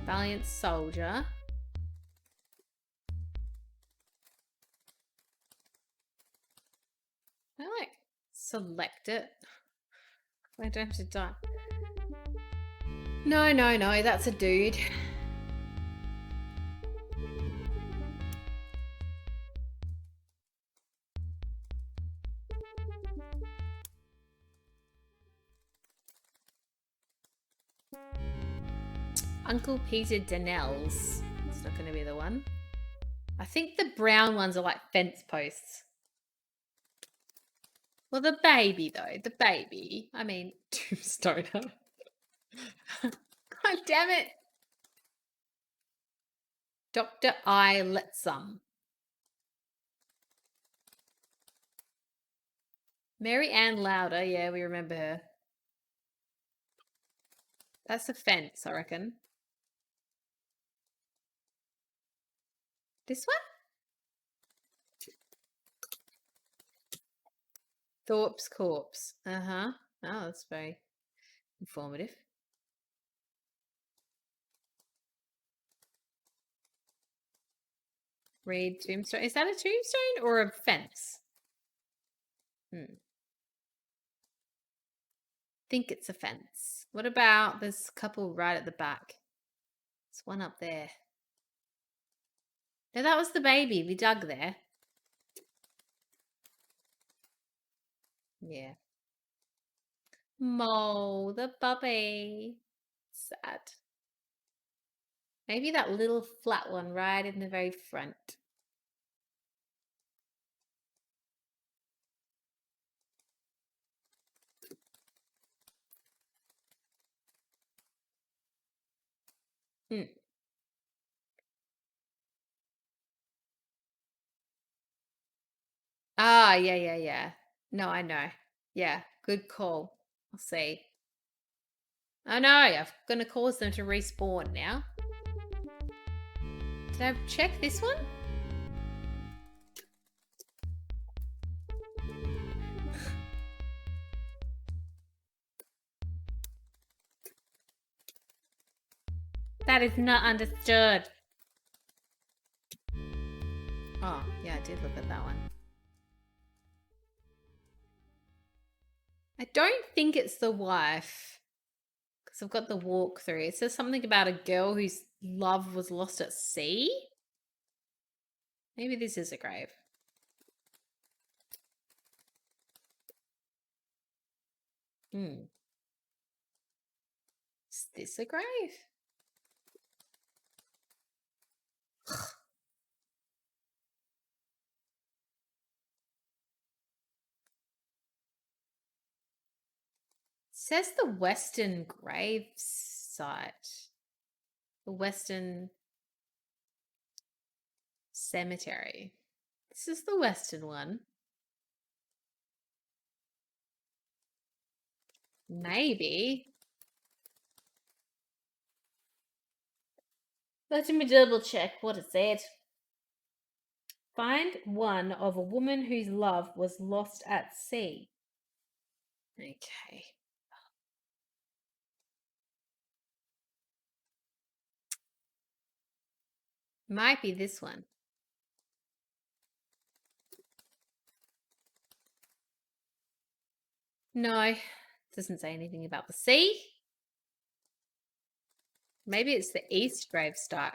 Valiant soldier. I like select it. I don't have to die. No, that's a dude. Uncle Peter Donnell's. It's not going to be the one. I think the brown ones are like fence posts. Well, the baby, though. The baby. I mean, tombstone. God damn it. Dr. I. Letsum. Mary Ann Lauder. Yeah, we remember her. That's a fence, I reckon. This one? Thorpe's corpse. Uh-huh. Oh, that's very informative. Read tombstone. Is that a tombstone or a fence? think it's a fence. What about this couple right at the back? There's one up there. No, that was the baby. We dug there. Yeah. Mo, the puppy. Sad. Maybe that little flat one right in the very front. Ah, yeah. No, I know. Yeah, good call. I'll see. Oh no, I'm gonna cause them to respawn now. Did I check this one? That is not understood. Oh, yeah, I did look at that one. I don't think it's the wife. Because I've got the walkthrough. It says something about a girl whose love was lost at sea. Maybe this is a grave. Is this a grave? Says the Western grave site. The Western cemetery. This is the Western one. Maybe. Let me double check what it said. Find one of a woman whose love was lost at sea. Okay. Might be this one. No, doesn't say anything about the sea. Maybe it's the East grave site.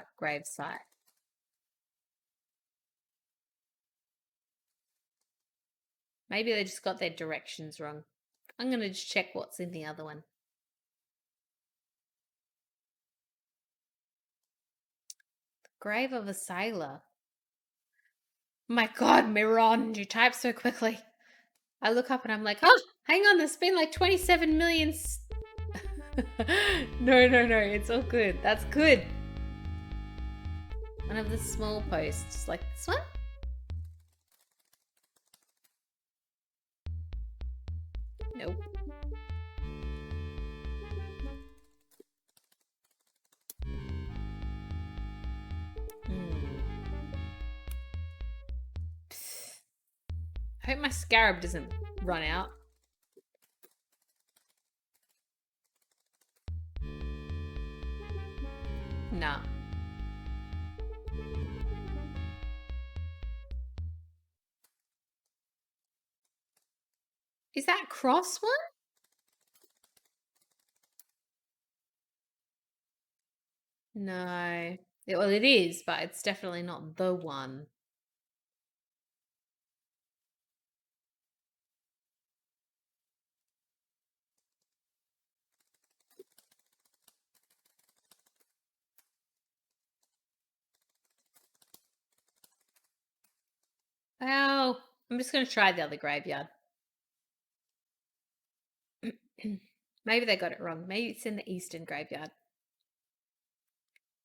Maybe they just got their directions wrong. I'm going to just check what's in the other one. The grave of a sailor. My God, Miron, you type so quickly. I look up and I'm like, oh, hang on, there's been like 27 million. No, it's all good. That's good. One of the small posts, like this one. Nope. I hope my scarab doesn't run out. Nah. Is that cross one? No. Well, it is, but it's definitely not the one. Well, I'm just going to try the other graveyard. Maybe they got it wrong. Maybe it's in the Eastern graveyard.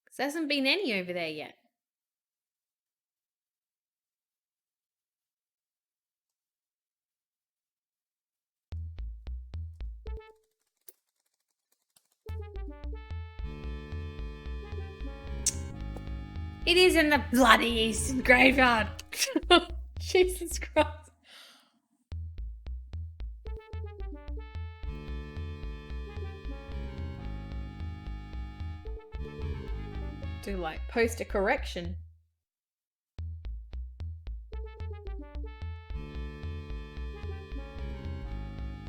Because there hasn't been any over there yet. It is in the bloody Eastern graveyard. Jesus Christ. Do like post a correction.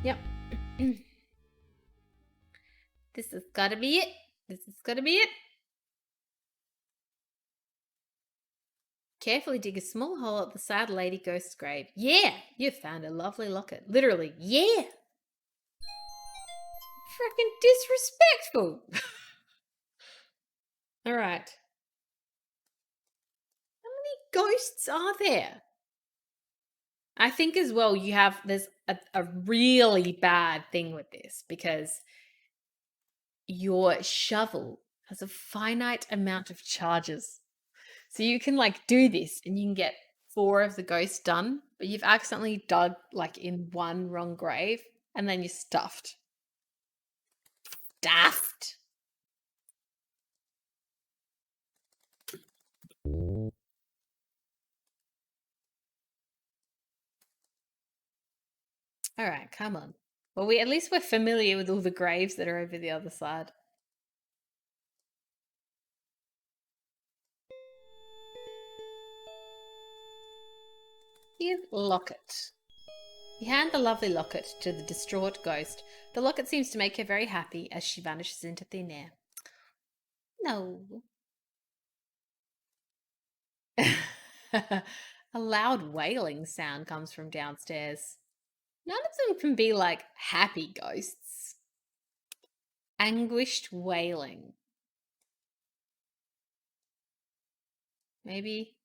Yep. This has got to be it. This has got to be it. Carefully dig a small hole at the sad lady ghost's grave. Yeah, you've found a lovely locket. Literally, yeah. Freaking disrespectful. All right. How many ghosts are there? I think as well there's a really bad thing with this because your shovel has a finite amount of charges. So you can like do this and you can get 4 of the ghosts done, but you've accidentally dug like in one wrong grave and then you're stuffed. Daft. All right, come on. Well, at least we're familiar with all the graves that are over the other side. Here's locket. You hand the lovely locket to the distraught ghost. The locket seems to make her very happy as she vanishes into thin air. No. A loud wailing sound comes from downstairs. None of them can be like happy ghosts. Anguished wailing. Maybe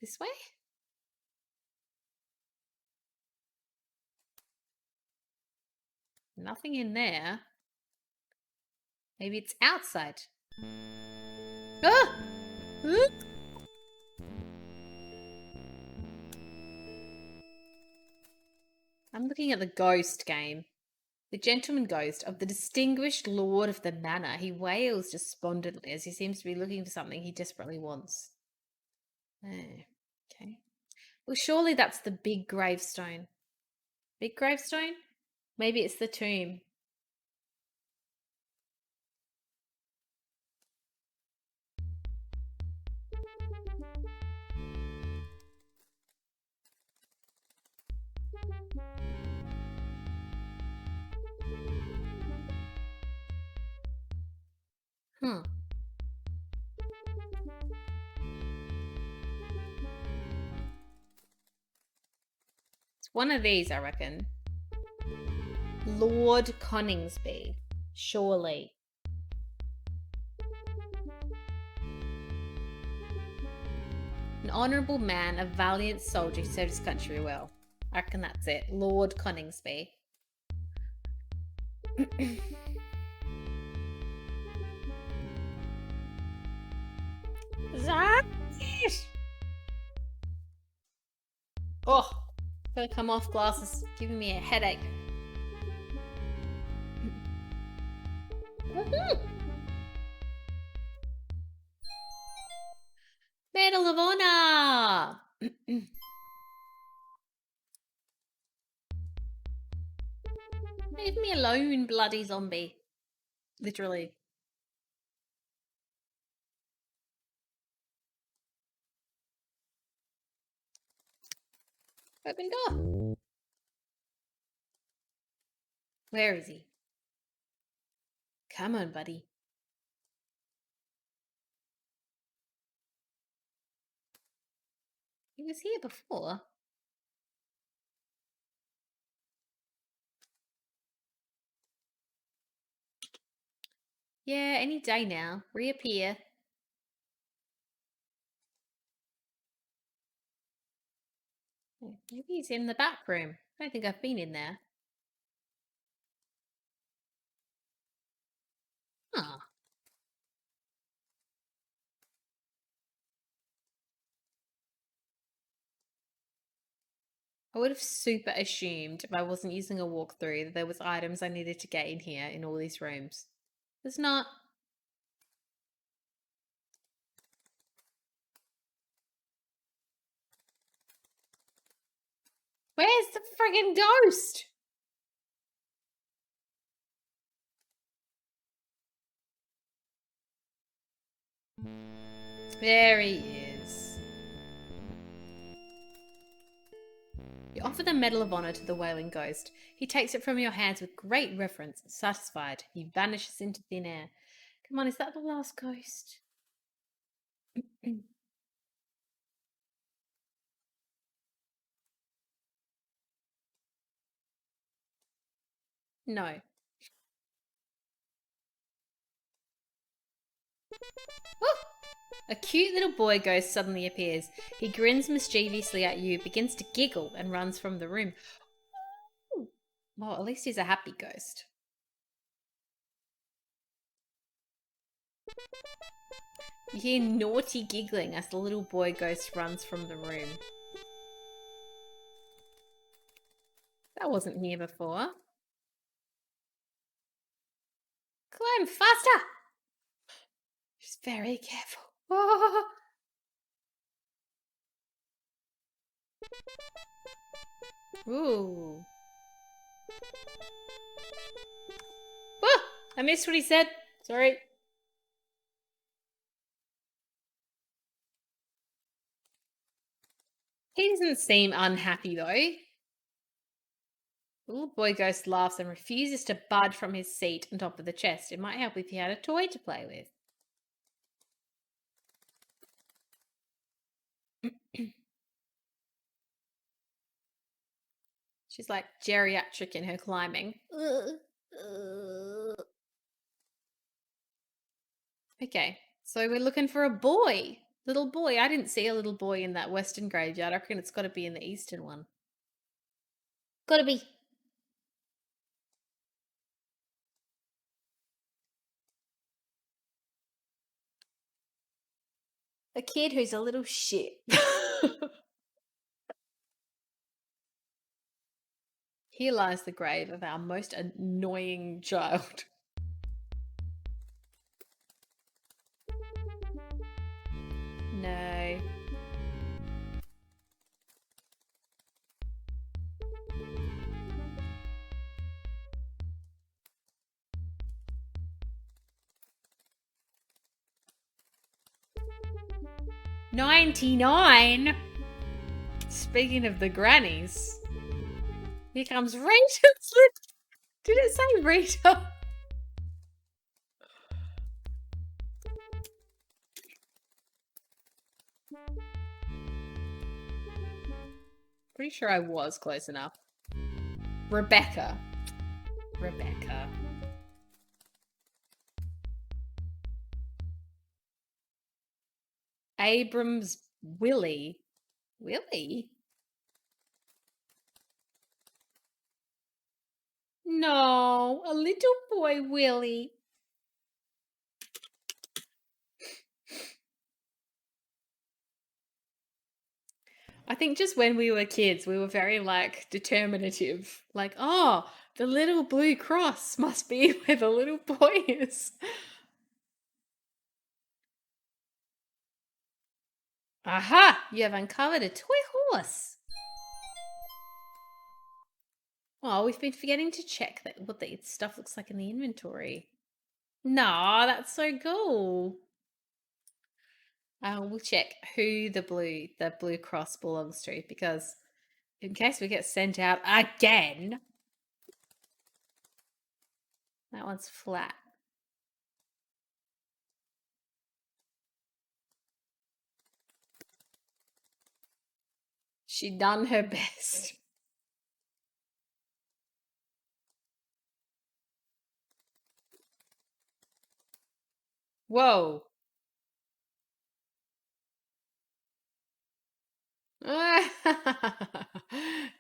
this way? Nothing in there. Maybe it's outside. Ah! I'm looking at the ghost game. The gentleman ghost of the distinguished lord of the manor. He wails despondently as he seems to be looking for something he desperately wants. Oh, okay. Well, surely that's the big gravestone. Big gravestone? Maybe it's the tomb. Hmm. It's one of these, I reckon. Lord Coningsby. Surely. An honourable man, a valiant soldier who served his country well. I reckon that's it. Lord Coningsby. Zombies! Oh, gotta come off glasses. Giving me a headache. Medal of Honor! Leave me alone, bloody zombie. Literally. Open door. Where is he? Come on, buddy. He was here before. Yeah, any day now. Reappear. Maybe he's in the back room. I don't think I've been in there. Huh. I would have super assumed if I wasn't using a walkthrough that there was items I needed to get in here in all these rooms. There's not. Where's the friggin' ghost? There he is. offer the Medal of Honor to the wailing ghost. He takes it from your hands with great reverence. Satisfied, he vanishes into thin air. Come on, is that the last ghost? No. Oh! A cute little boy ghost suddenly appears. He grins mischievously at you, begins to giggle, and runs from the room. Ooh. Well, at least he's a happy ghost. You hear naughty giggling as the little boy ghost runs from the room. That wasn't here before. Climb faster! She's very careful. Oh. Ooh. Oh, I missed what he said. Sorry. He doesn't seem unhappy though. The little boy ghost laughs and refuses to budge from his seat on top of the chest. It might help if he had a toy to play with. She's like geriatric in her climbing. Okay, so we're looking for a boy. Little boy. I didn't see a little boy in that western graveyard. I reckon it's got to be in the eastern one. Gotta be. A kid who's a little shit. Here lies the grave of our most annoying child. No. $99. Speaking of the grannies, here comes Rita. Did it say Rita? Pretty sure I was close enough. Rebecca. Abrams Willie. Willie? No, a little boy Willie. I think just when we were kids, we were very like determinative. Like, oh, the little blue cross must be where the little boy is. Aha! You have uncovered a toy horse. Oh, we've been forgetting to check what the stuff looks like in the inventory. No, that's so cool. We'll check who the blue cross belongs to, because in case we get sent out again. That one's flat. She done her best. Whoa.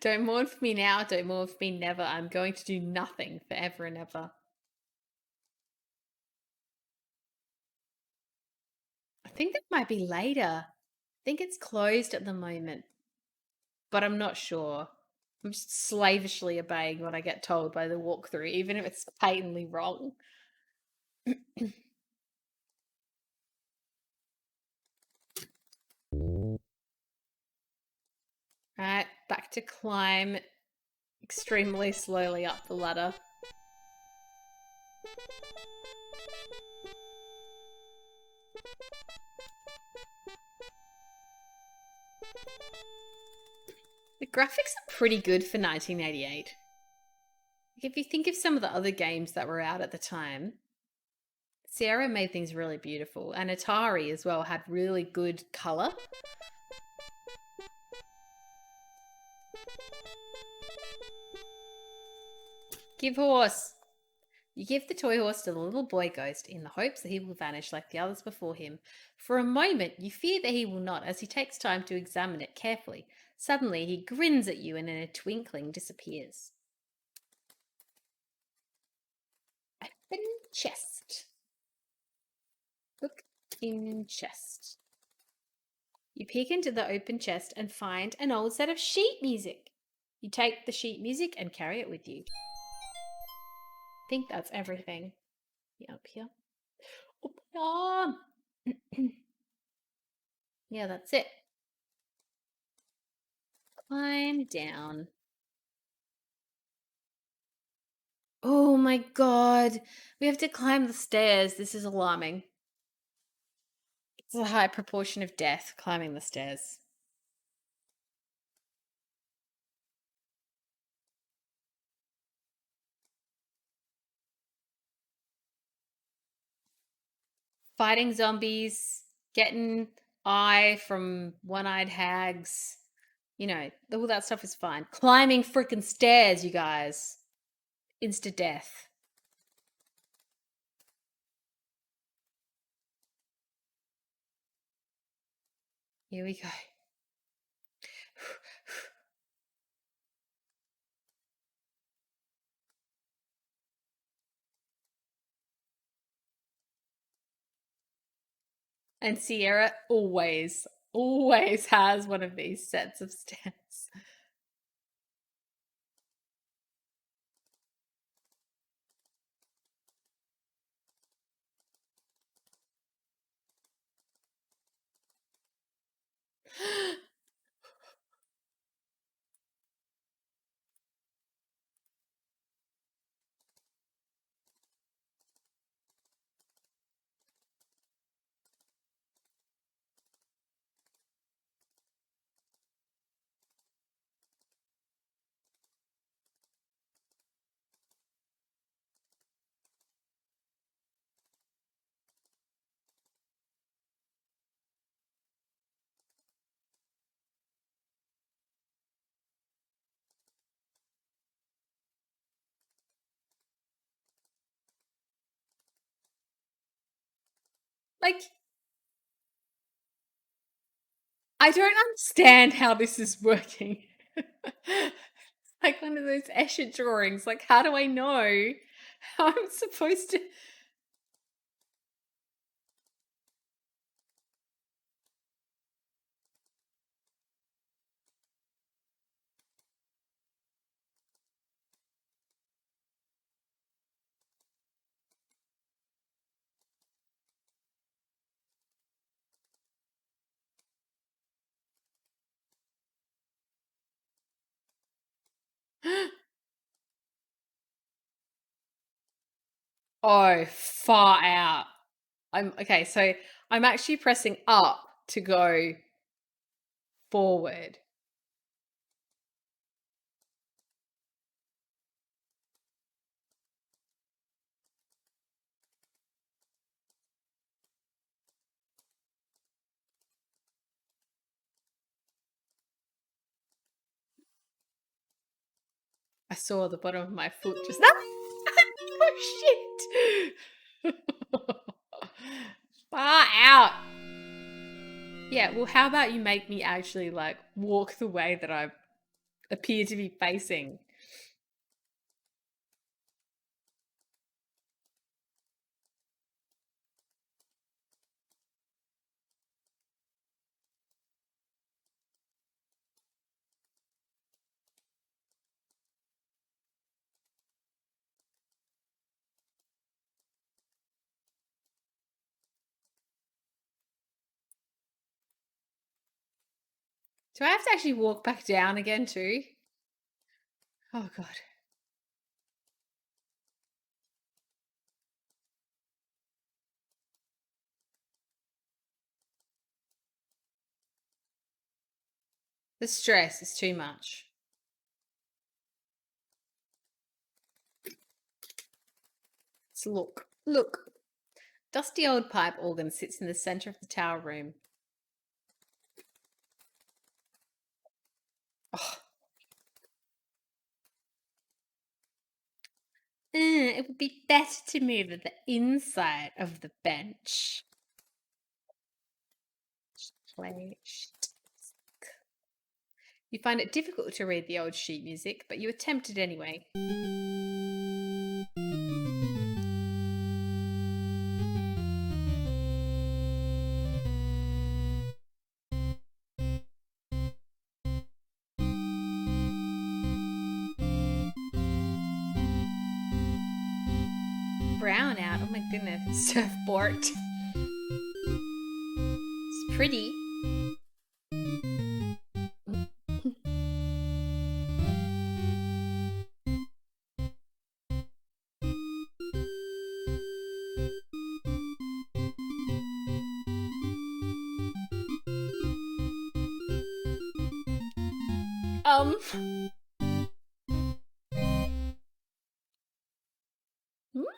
Don't mourn for me now, don't mourn for me never. I'm going to do nothing forever and ever. I think that might be later. I think it's closed at the moment, but I'm not sure. I'm just slavishly obeying what I get told by the walkthrough, even if it's patently wrong. Right, back to climb extremely slowly up the ladder. The graphics are pretty good for 1988. Like if you think of some of the other games that were out at the time, Sierra made things really beautiful, and Atari as well had really good color. Give horse. You give the toy horse to the little boy ghost in the hopes that he will vanish like the others before him. For a moment, you fear that he will not as he takes time to examine it carefully. Suddenly, he grins at you and in a twinkling disappears. Open chest. Look in chest. You peek into the open chest and find an old set of sheet music. You take the sheet music and carry it with you. I think that's everything. Up here. Up here. Yeah, that's it. Climb down. Oh my god. We have to climb the stairs. This is alarming. It's a high proportion of death climbing the stairs. Fighting zombies, getting eye from one-eyed hags. You know, all that stuff is fine. Climbing freaking stairs, you guys. Insta death. Here we go. And Sierra always has one of these sets of stairs. Like, I don't understand how this is working. Like one of those Escher drawings. Like, how do I know how I'm supposed to? Oh, far out. I'm okay. So I'm actually pressing up to go forward. I saw the bottom of my foot just. Oh shit! Far out. Yeah. Well, how about you make me actually like walk the way that I appear to be facing? Do I have to actually walk back down again too? Oh god. The stress is too much. So look. Dusty old pipe organ sits in the center of the tower room. Oh. It would be better to move at the inside of the bench. You find it difficult to read the old sheet music, but you attempt it anyway. Brown out. Oh my goodness. Surfboard. It's pretty.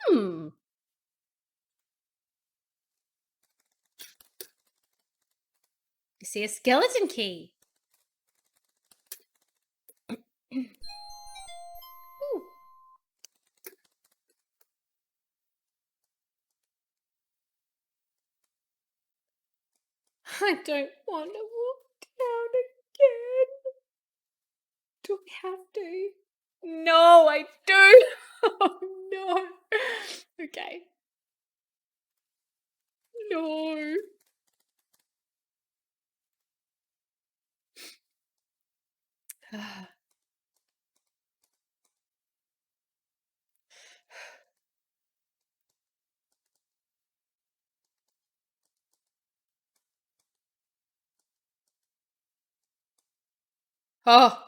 Hmm. You see a skeleton key. Ooh. I don't want to walk down again. Do I have to? No, I do. Oh no. Okay. No. Oh.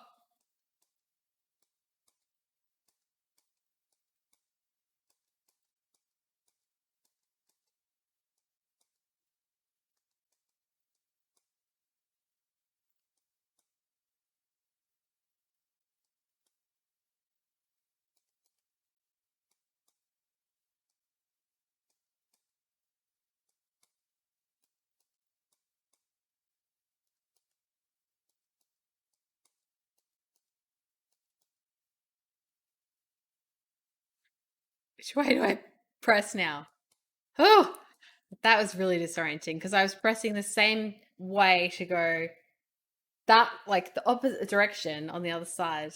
Which way do I press now? Oh, that was really disorienting because I was pressing the same way to go that, like the opposite direction on the other side.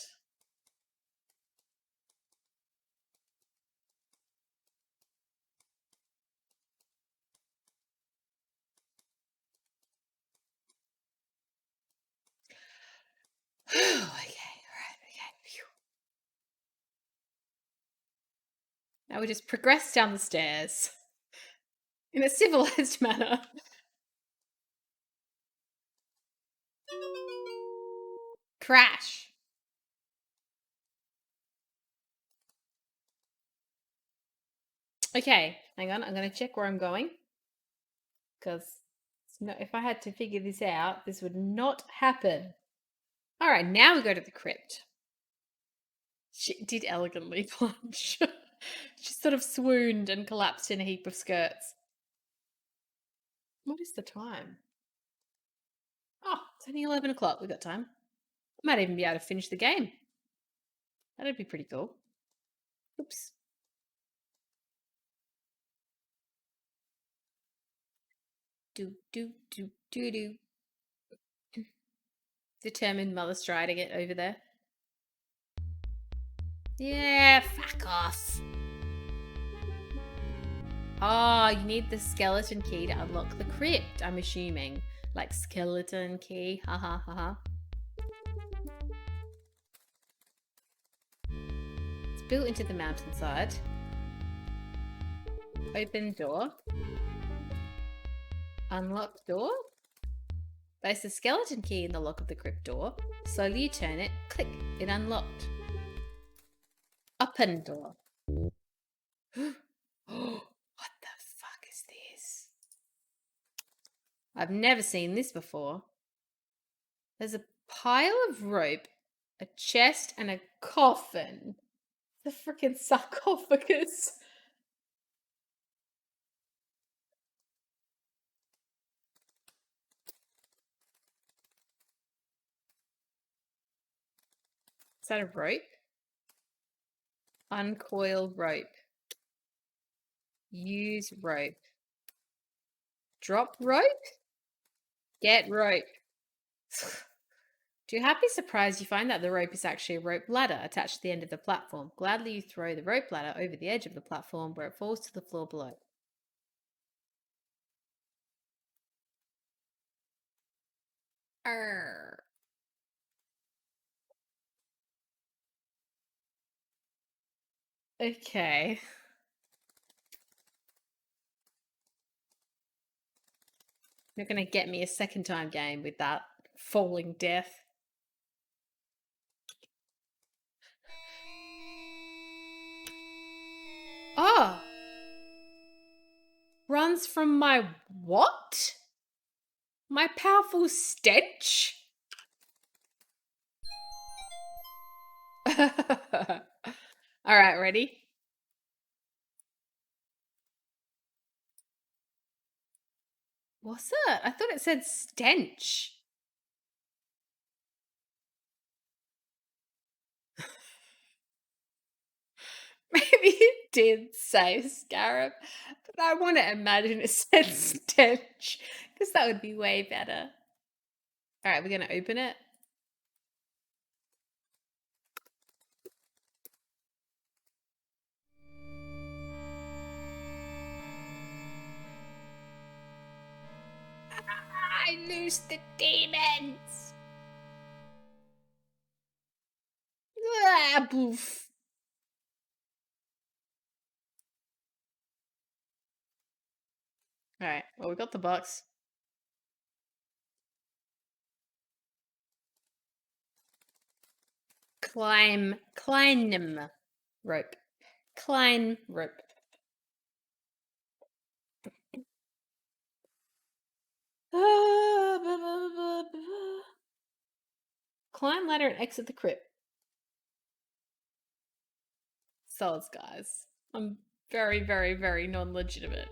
Okay, all right, okay. Phew. Now we just progress down the stairs in a civilized manner. Crash. Okay, hang on. I'm going to check where I'm going because if I had to figure this out, this would not happen. All right, now we go to the crypt. She did elegantly plunge. She sort of swooned and collapsed in a heap of skirts. What is the time? Oh, it's only 11 o'clock. We've got time. Might even be able to finish the game. That'd be pretty cool. Oops. Do, do, do, do, do. Determined mother striding it over there. Yeah, fuck off. Oh, you need the skeleton key to unlock the crypt, I'm assuming. Like skeleton key. Ha ha ha ha. It's built into the mountainside. Open door. Unlock door. Place the skeleton key in the lock of the crypt door. Slowly you turn it. Click. It unlocked. Open door. What the fuck is this? I've never seen this before. There's a Pile of rope, a chest, and a coffin. The freaking sarcophagus. Is that a rope? Uncoil rope. Use rope. Drop rope? Get rope. To your happy surprise, you find that the rope is actually a rope ladder attached to the end of the platform. Gladly, you throw the rope ladder over the edge of the platform where it falls to the floor below. Arr. Okay. You're going to get me a second time game with that falling death. Oh! Runs from my what? My powerful stench? Alright, ready? What's it? I thought it said stench. Maybe it did say scarab, but I want to imagine it said stench because that would be way better. Alright, we're going to open it. I loose the demons. Ah, boof. All right. Well, we got the box. Climb rope. Climb rope. Climb ladder and exit the crypt. Solids, guys. I'm very, very, very non-legitimate.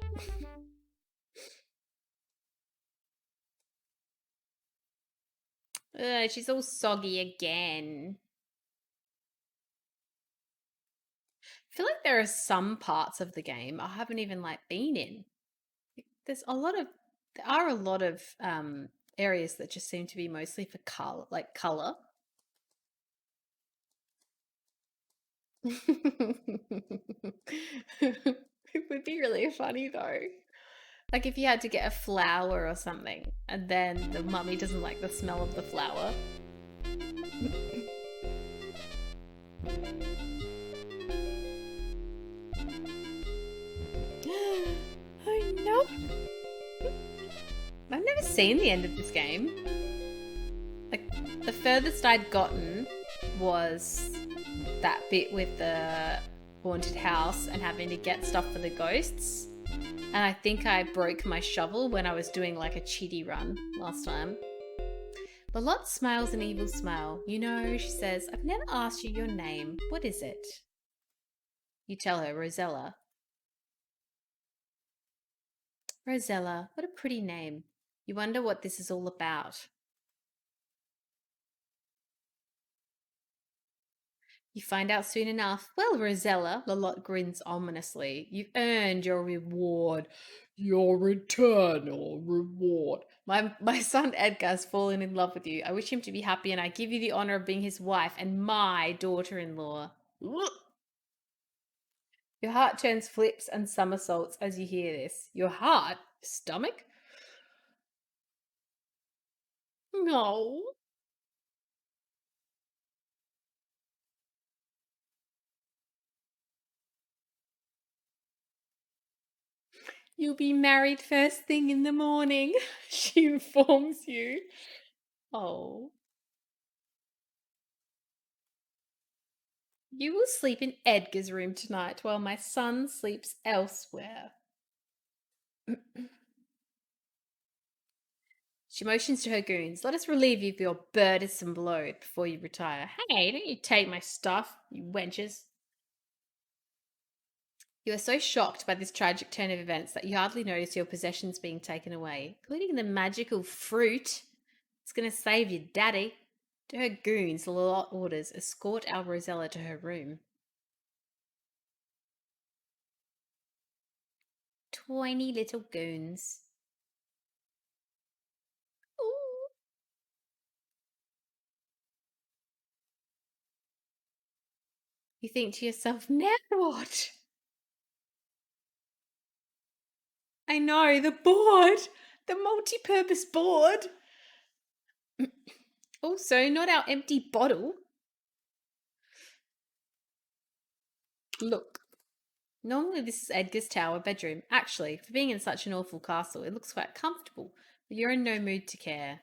She's all soggy again. I feel like there are some parts of the game I haven't even been in. There's a lot of there are a lot of areas that just seem to be mostly for color, like color. It would be really funny though. Like if you had to get a flower or something, and then the mummy doesn't like the smell of the flower. Oh no! I've never seen the end of this game. Like the furthest I'd gotten was that bit with the haunted house and having to get stuff for the ghosts. And I think I broke my shovel when I was doing like a cheaty run last time. Lalotte smiles an evil smile. You know, she says, I've never asked you your name. What is it? You tell her, Rosella. Rosella, what a pretty name. You wonder what this is all about. You find out soon enough. Well, Rosella, Lalotte grins ominously. You've earned your reward. Your eternal reward. My son Edgar's fallen in love with you. I wish him to be happy, and I give you the honor of being his wife and my daughter-in-law. Your heart turns flips and somersaults as you hear this. Your heart? Stomach? No. You'll be married first thing in the morning, she informs you. Oh. You will sleep in Edgar's room tonight while my son sleeps elsewhere. She motions to her goons. Let us relieve you of your burdensome load before you retire. Hey, don't you take my stuff, you wenches. You are so shocked by this tragic turn of events that you hardly notice your possessions being taken away, including the magical fruit. It's going to save your daddy. To her goons, the lot orders escort our Rosella to her room. Tiny little goons. Ooh. You think to yourself, now what? I know, the board! The multi-purpose board! Also, not our empty bottle. Look. Normally this is Edgar's tower bedroom. Actually, for being in such an awful castle, it looks quite comfortable, but you're in no mood to care.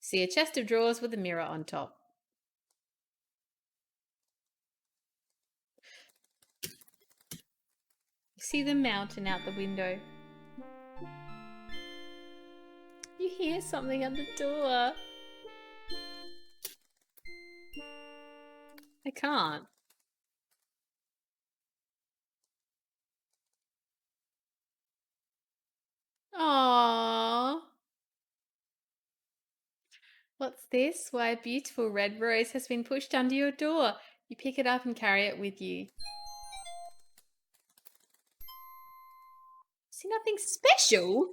See a chest of drawers with a mirror on top. You see the mountain out the window. You hear something at the door. I can't. Aww. What's this? Why, a beautiful red rose has been pushed under your door. You pick it up and carry it with you. See nothing special?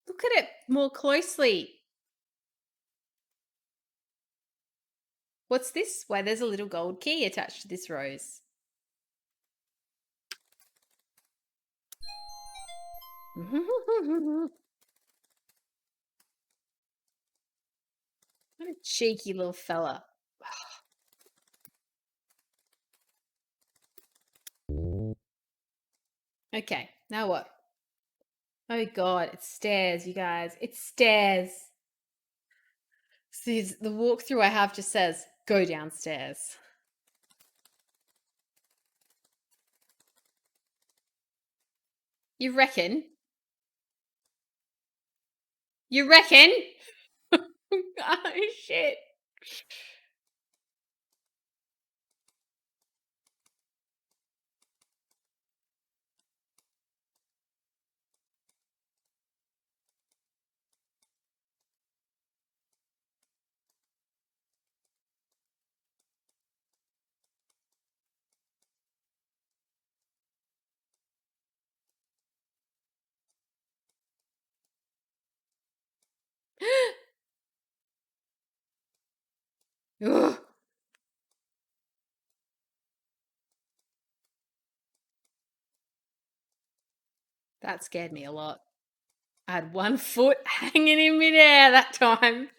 Look at it more closely. What's this? Why, there's a little gold key attached to this rose. What a cheeky little fella. Okay, now what? Oh god, it's stairs, you guys. It's stairs. See, the walkthrough I have just says, go downstairs. You reckon? You reckon? Oh, shit. Ugh. That scared me a lot. I had one foot hanging in midair that time.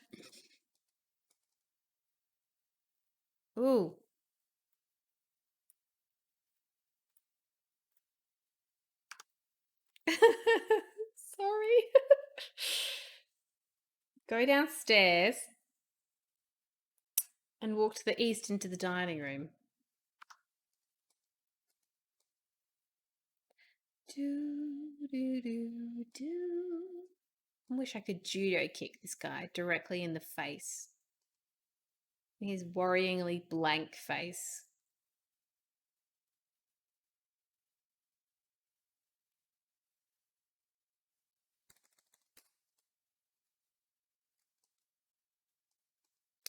Ooh. Sorry. Go downstairs and walk to the east into the dining room. I wish I could judo kick this guy directly in the face. His worryingly blank face.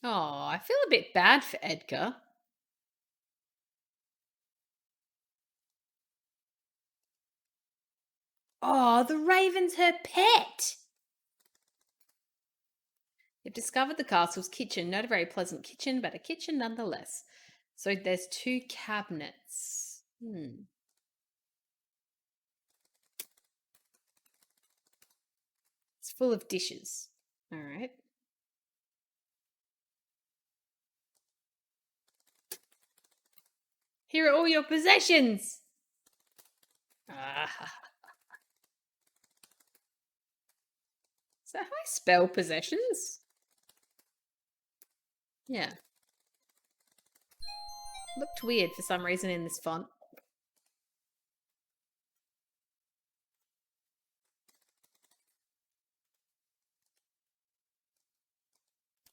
Oh, I feel a bit bad for Edgar. Oh, the raven's her pet. You've discovered the castle's kitchen. Not a very pleasant kitchen, but a kitchen nonetheless. So there's two cabinets. It's full of dishes. All right. Here are all your possessions. Ah. Is that how I spell possessions? Yeah. Looked weird for some reason in this font.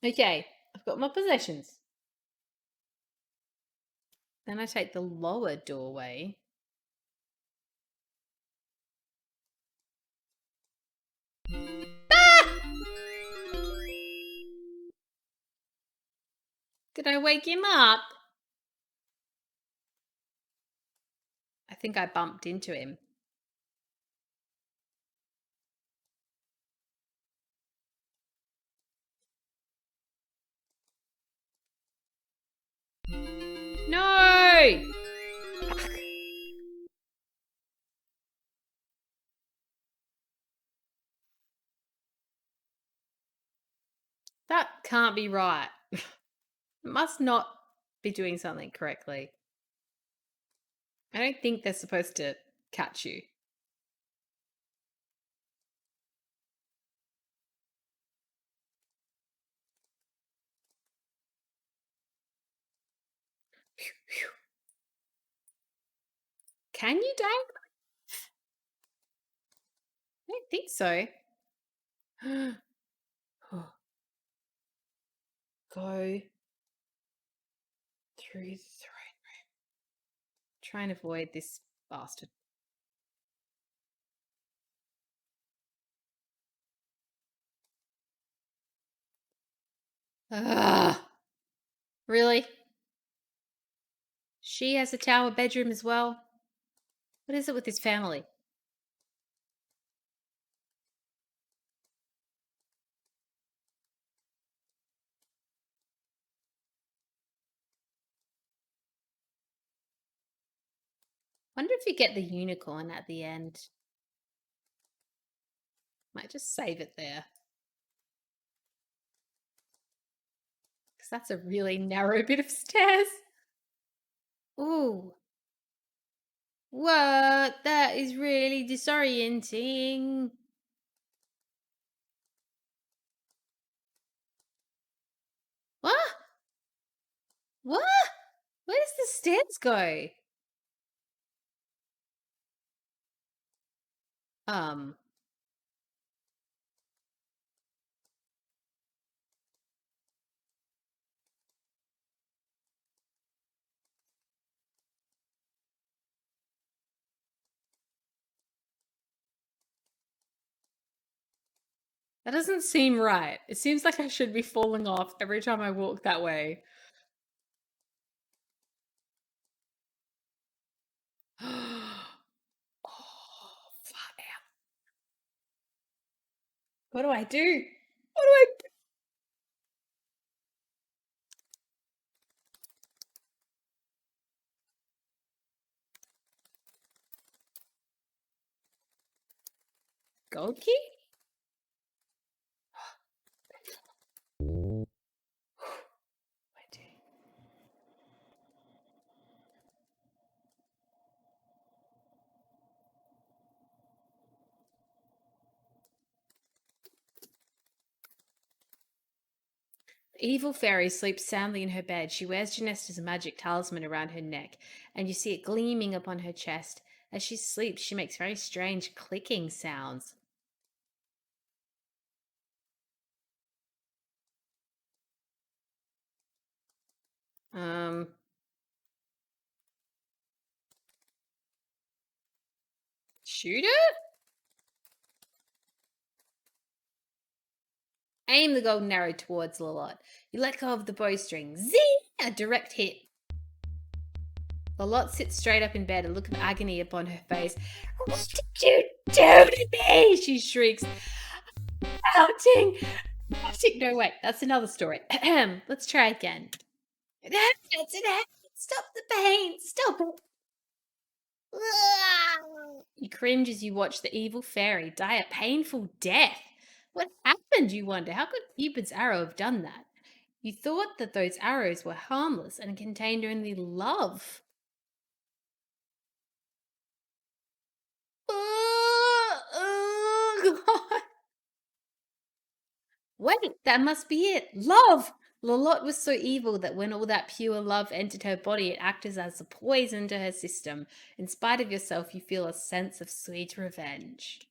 Okay, I've got my possessions. Then I take the lower doorway. Ah! Did I wake him up? I think I bumped into him. No! Fuck. That can't be right. It must not be doing something correctly. I don't think they're supposed to catch you. Can you, Dave? I don't think so. Go through the throne room. Try and avoid this bastard. Ah, really? She has a tower bedroom as well? What is it with his family? Wonder if you get the unicorn at the end. Might just save it there. Because that's a really narrow bit of stairs. Ooh. What? That is really disorienting. What? What? Where does the stairs go? Um, that doesn't seem right. It seems like I should be falling off every time I walk that way. Oh, far out. What do I do? What do I do? Gold key? I do. The evil fairy sleeps soundly in her bed. She wears Genesta's magic talisman around her neck, and you see it gleaming upon her chest. As she sleeps, she makes very strange clicking sounds. Um, Shoot it? Aim the golden arrow towards the lot. You let go of the bowstring. Zing! A direct hit. The lot sits straight up in bed, a look of agony upon her face. What did you do to me? She shrieks. Outing! Outing! No, wait, that's another story. Let's try again. It hurts, it hurts. Stop the pain. Stop it. You cringe as you watch the evil fairy die a painful death. What happened, you wonder? How could Cupid's arrow have done that? You thought that those arrows were harmless and contained only love. God. Wait, that must be it. Love! Lolotte was so evil that when all that pure love entered her body, it acted as a poison to her system. In spite of yourself, you feel a sense of sweet revenge.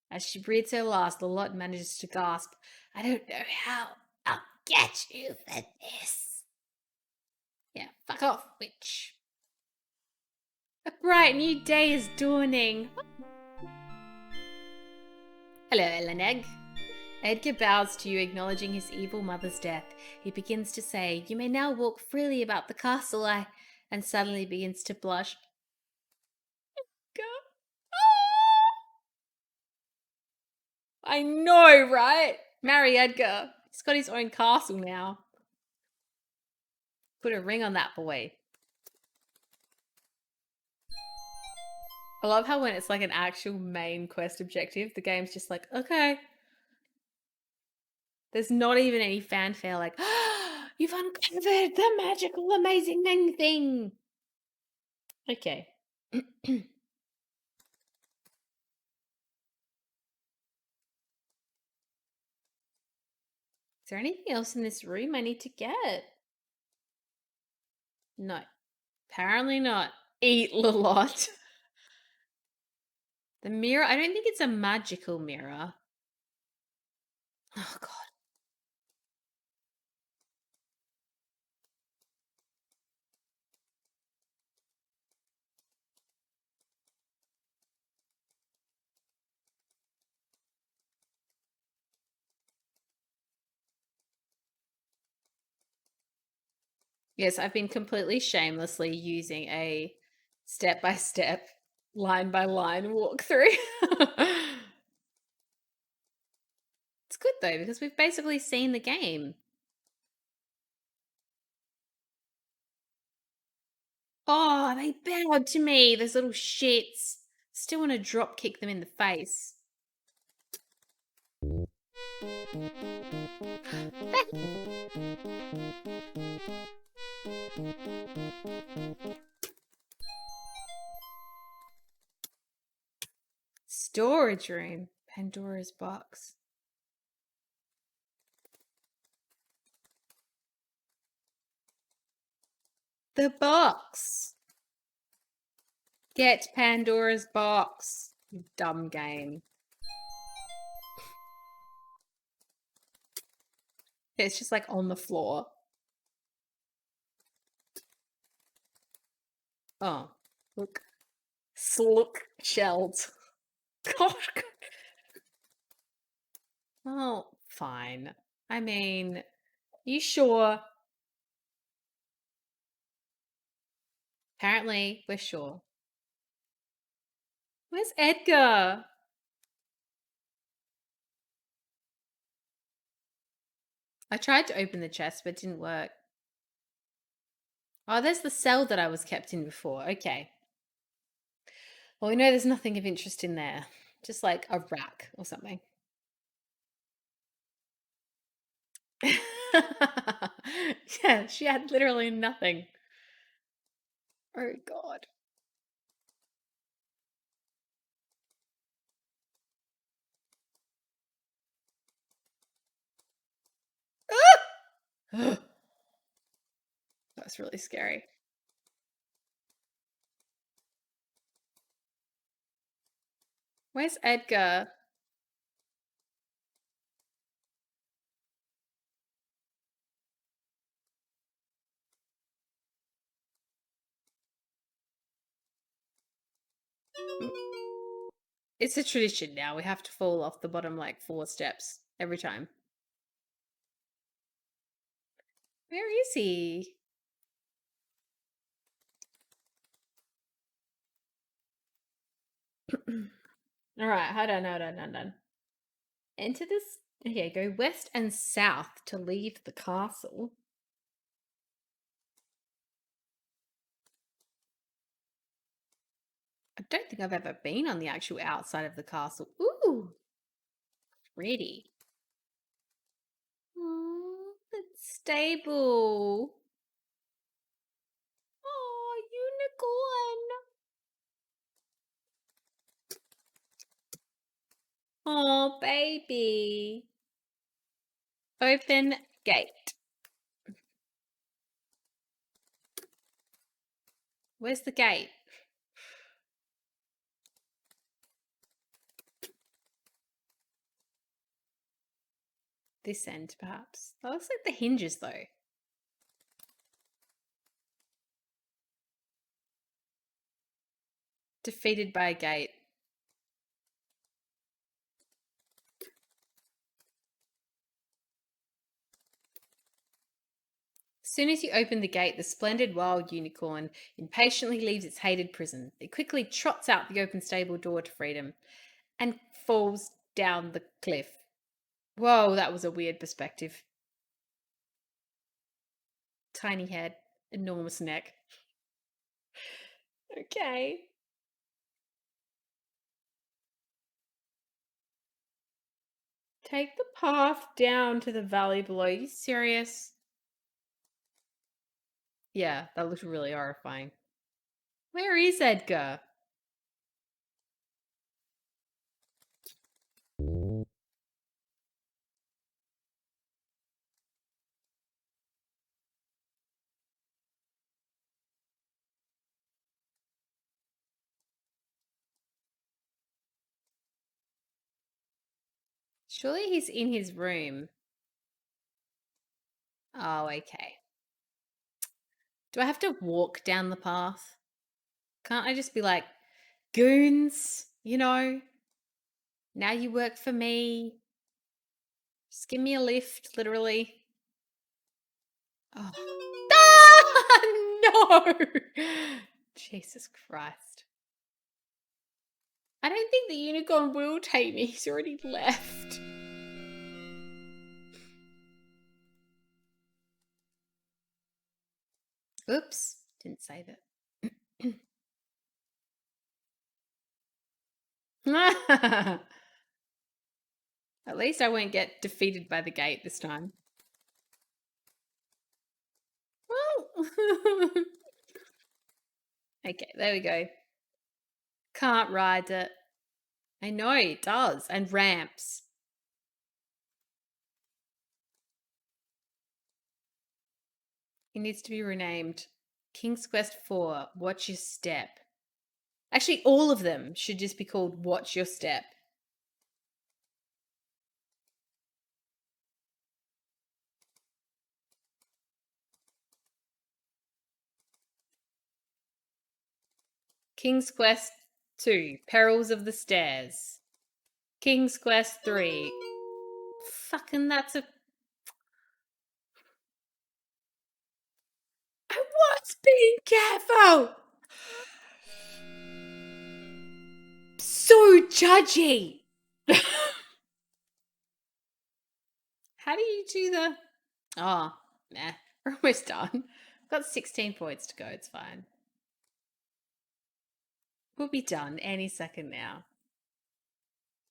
As she breathes her last, Lolotte manages to gasp, I don't know how. I'll get you for this. Yeah, fuck off, witch. A bright new day is dawning. Hello, Eleneg. Edgar bows to you, acknowledging his evil mother's death. He begins to say, You may now walk freely about the castle, and suddenly begins to blush. I know, right? Marry Edgar. He's got his own castle now. Put a ring on that boy. I love how when it's like an actual main quest objective, the game's just like, okay. There's not even any fanfare like, you've uncovered the magical, amazing thing. Okay. Is there anything else in this room I need to get? No. Apparently not. Eat Lolot. The mirror, I don't think it's a magical mirror. Oh, God. Yes, I've been completely shamelessly using a step-by-step, line-by-line walkthrough. It's good, though, because we've basically seen the game. Oh, they bowed to me, those little shits. Still want to drop kick them in the face. Storage room. Pandora's box. The box. Get Pandora's box. You dumb game. It's just like on the floor. Oh, look. Slook shells. Gosh. Oh, fine. I mean, you sure? Apparently, we're sure. Where's Edgar? I tried to open the chest, but it didn't work. Oh, there's the cell that I was kept in before. Okay. Well, we know there's nothing of interest in there. Just like a rack or something. Yeah, she had literally nothing. Oh, God. That's really scary. Where's Edgar? It's a tradition now. We have to fall off the bottom like 4 steps every time. Where is he? All right, hold on. Enter this. Okay, go west and south to leave the castle. I don't think I've ever been on the actual outside of the castle. Ooh, pretty. Oh, it's stable. Oh, unicorn. Oh, baby. Open gate. Where's the gate? This end, perhaps. That looks like the hinges, though. Defeated by a gate. As soon as you open the gate, the splendid wild unicorn impatiently leaves its hated prison. It quickly trots out the open stable door to freedom and falls down the cliff. Whoa, that was a weird perspective. Tiny head, enormous neck. Okay. Take the path down to the valley below. Are you serious? Yeah, that looks really horrifying. Where is Edgar? Surely he's in his room. Oh, okay. Do I have to walk down the path? Can't I just be like, goons, now you work for me. Just give me a lift, literally. Oh. Ah, no! Jesus Christ. I don't think the unicorn will take me. He's already left. Oops, didn't save it. At least I won't get defeated by the gate this time. Well, okay, there we go. Can't ride it. I know it does. And ramps. It needs to be renamed. King's Quest 4, Watch Your Step. Actually, all of them should just be called Watch Your Step. King's Quest 2, Perils of the Stairs. King's Quest 3. Fucking that's a... I was being careful! So judgy! How do you do the... Oh, nah. We're almost done. Got 16 points to go. It's fine. We'll be done any second now.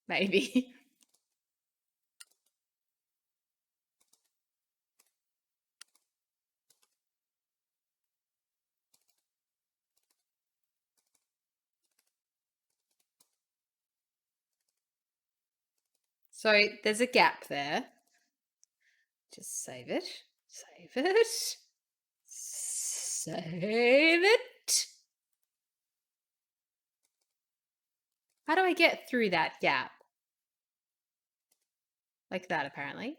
Maybe. So there's a gap there. Just save it. Save it. Save it. How do I get through that gap? Like that, apparently.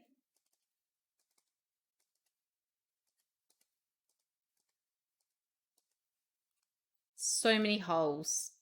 So many holes.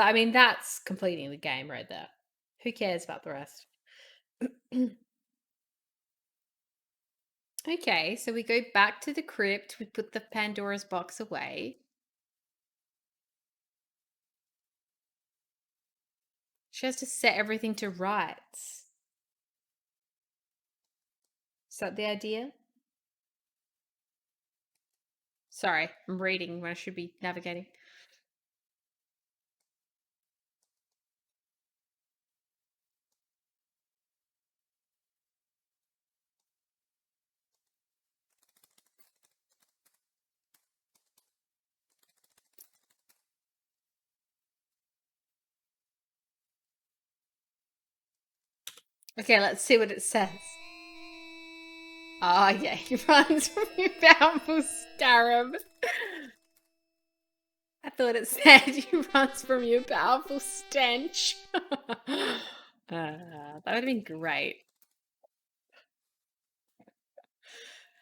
I mean, that's completing the game right there. Who cares about the rest? Okay, so we go back to the crypt. We put the Pandora's box away. She has to set everything to rights. Is that the idea? Sorry, I'm reading when I should be navigating. Okay, let's see what it says. Oh, yeah, he runs from your powerful scarab. I thought it said he runs from your powerful stench. That would have been great.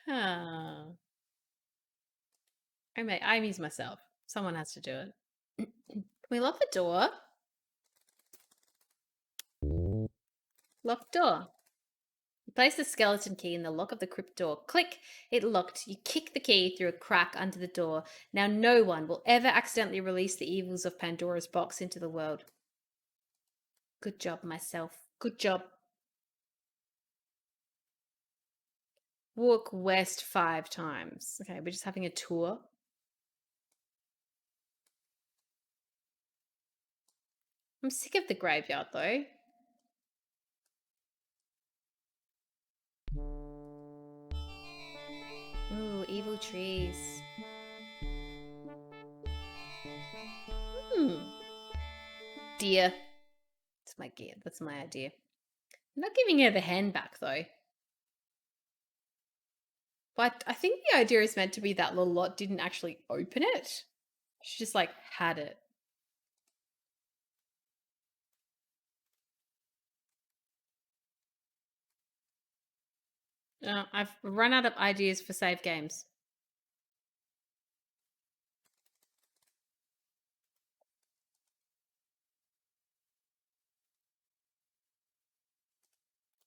Oh. I amuse myself. Someone has to do it. Can we lock the door? Locked door. You place the skeleton key in the lock of the crypt door. Click! It locked. You kick the key through a crack under the door. Now no one will ever accidentally release the evils of Pandora's box into the world. Good job, myself. Good job. Walk west 5 times. Okay, we're just having a tour. I'm sick of the graveyard though. Ooh, evil trees. Deer. That's my gear. That's my idea. I'm not giving her the hand back though. But I think the idea is meant to be that Lolot didn't actually open it. She just like had it. I've run out of ideas for save games.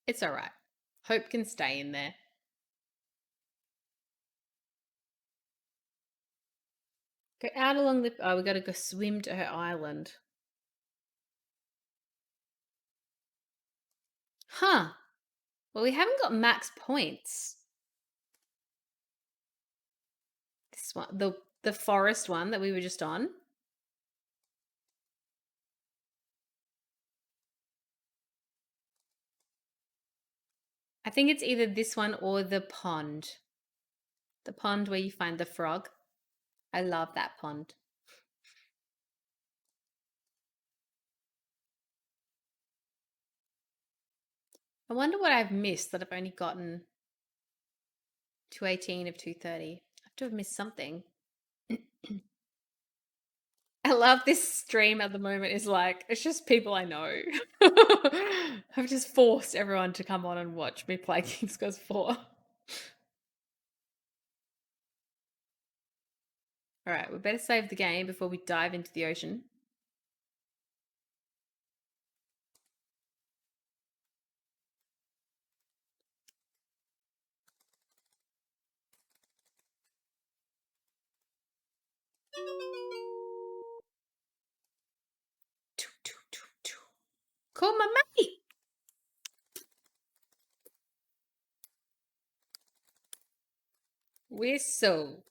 It's alright. Hope can stay in there. Go out along the. Oh, we gotta go swim to her island. Huh. Well, we haven't got max points. This one, the forest one that we were just on. I think it's either this one or the pond. The pond where you find the frog. I love that pond. I wonder what I've missed that I've only gotten 218 of 230. I have to have missed something. I love this stream at the moment is like, it's just people I know. I've just forced everyone to come on and watch me play King's Quest 4. Alright, we better save the game before we dive into the ocean. Call my mate! Whistle.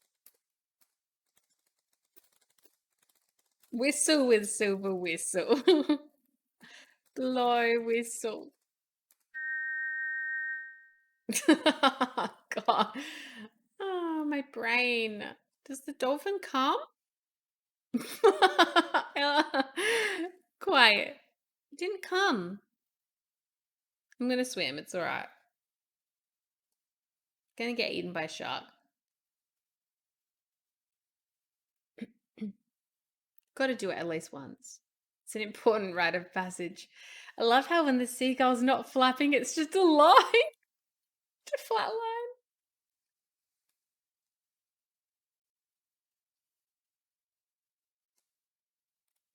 Whistle with silver whistle. Blow whistle. God. Oh, my brain. Does the dolphin come? Quiet. It didn't come. I'm gonna swim. It's alright. Gonna get eaten by a shark. Gotta do it at least once. It's an important rite of passage. I love how when the seagull's not flapping, it's just a line. A flat line.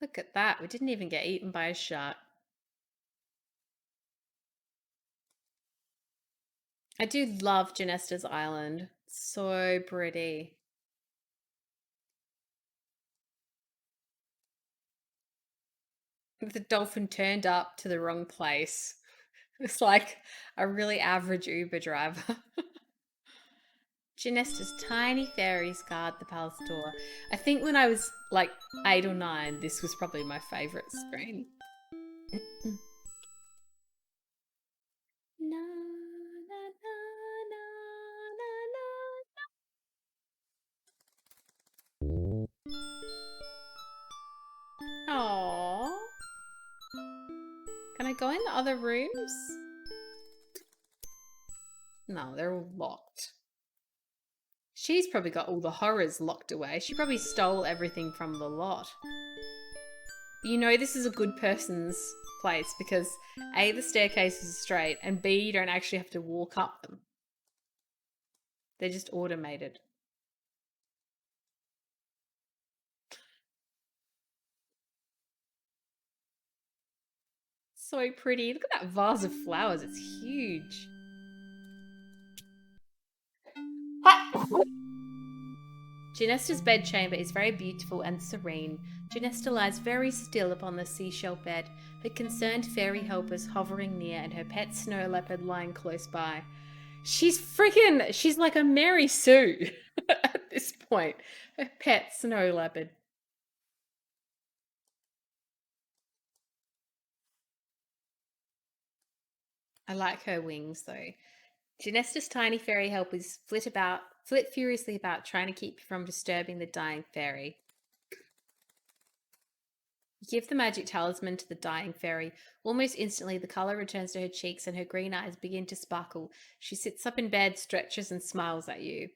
Look at that. We didn't even get eaten by a shark. I do love Genesta's island. So pretty. The dolphin turned up to the wrong place. It's like a really average Uber driver. Genesta's tiny fairies guard the palace door. I think when I was like 8 or 9, this was probably my favourite screen. Na, na, na, na, na, na. Aww. Can I go in the other rooms? No, they're all locked. She's probably got all the horrors locked away. She probably stole everything from the lot. You know this is a good person's place because A, the staircases are straight, and B, you don't actually have to walk up them. They're just automated. So pretty. Look at that vase of flowers. It's huge. Genesta's bedchamber is very beautiful and serene. Genesta lies very still upon the seashell bed, her concerned fairy helpers hovering near and her pet snow leopard lying close by. She's like a Mary Sue at this point. Her pet snow leopard. I like her wings though. Genesta's tiny fairy helpers flit furiously about, trying to keep you from disturbing the dying fairy. You give the magic talisman to the dying fairy. Almost instantly, the colour returns to her cheeks and her green eyes begin to sparkle. She sits up in bed, stretches, and smiles at you.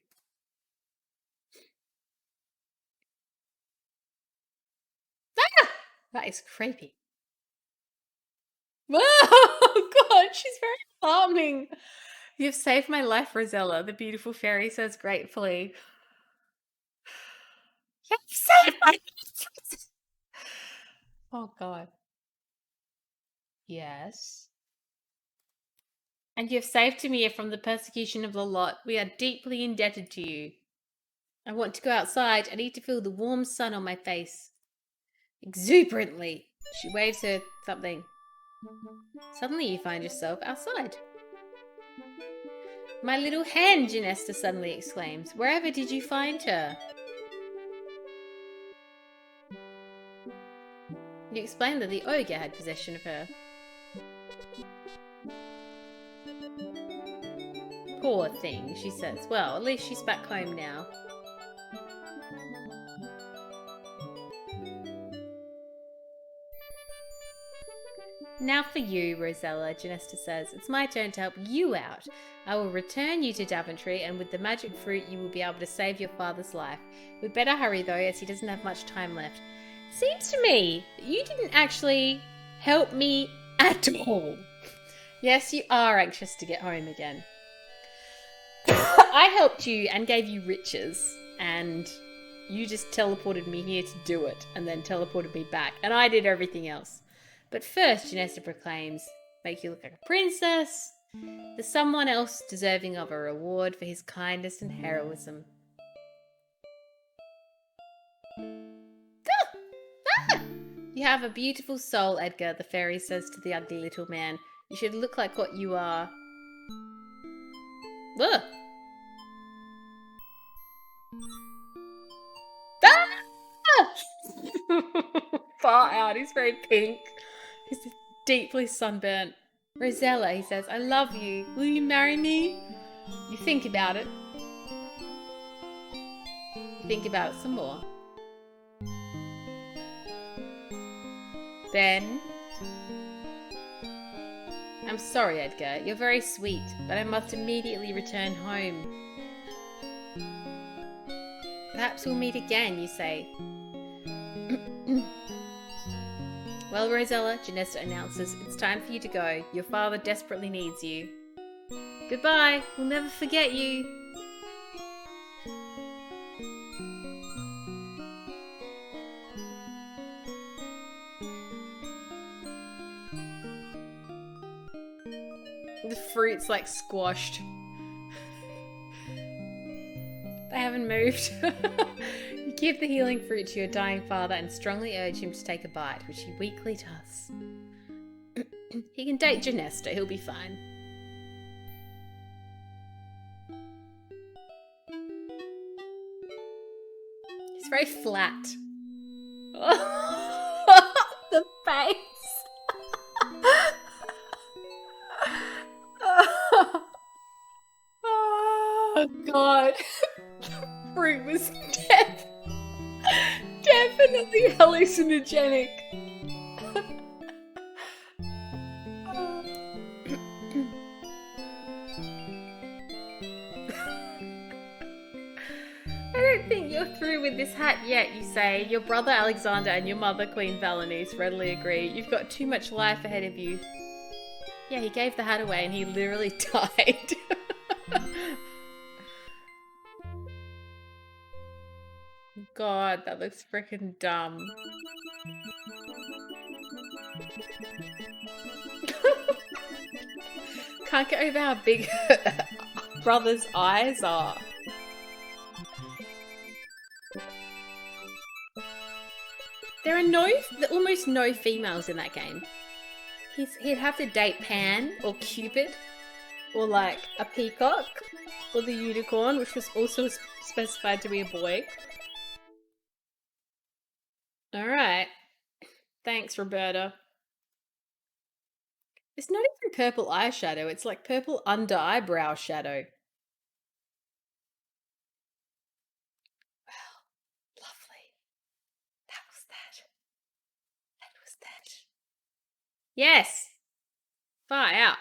Ah! That is creepy. Oh, God, she's very charming. You've saved my life, Rosella, the beautiful fairy says gratefully. You've saved my life. Oh, God. Yes. And you have saved Tamir from the persecution of the lot. We are deeply indebted to you. I want to go outside. I need to feel the warm sun on my face. Exuberantly, she waves her something. Suddenly you find yourself outside. My little hen, Genesta suddenly exclaims. Wherever did you find her? You explain that the ogre had possession of her. Poor thing, she says. Well, at least she's back home now. Now for you, Rosella, Genesta says. It's my turn to help you out. I will return you to Daventry, and with the magic fruit you will be able to save your father's life. We'd better hurry, though, as he doesn't have much time left. Seems to me that you didn't actually help me at all. Yes, you are anxious to get home again. I helped you and gave you riches, and you just teleported me here to do it, and then teleported me back, and I did everything else. But first, Genesta proclaims, make you look like a princess. There's someone else deserving of a reward for his kindness and heroism. You have a beautiful soul, Edgar, the fairy says to the ugly little man. You should look like what you are. Ugh. Far out, he's very pink. He's deeply sunburnt. Rosella, he says, I love you. Will you marry me? You think about it. You think about it some more. Then, I'm sorry, Edgar. You're very sweet, but I must immediately return home. Perhaps we'll meet again, you say. Well, Rosella, Genesta announces, it's time for you to go. Your father desperately needs you. Goodbye. We'll never forget you. The fruit's like squashed. They haven't moved. You give the healing fruit to your dying father and strongly urge him to take a bite, which he weakly does. He can date Genesta, he'll be fine. He's very flat. The face. Oh god. Fruit was definitely hallucinogenic. I don't think you're through with this hat yet, you say. Your brother Alexander and your mother Queen Valenice readily agree. You've got too much life ahead of you. Yeah, he gave the hat away and he literally died. God, that looks freaking dumb. Can't get over how big her brother's eyes are. There are almost no females in that game. He'd have to date Pan or Cupid or like a peacock or the unicorn, which was also specified to be a boy. Alright. Thanks, Roberta. It's not even purple eyeshadow, it's like purple under eyebrow shadow. Wow, lovely. That was that. That was that. Yes! Far out.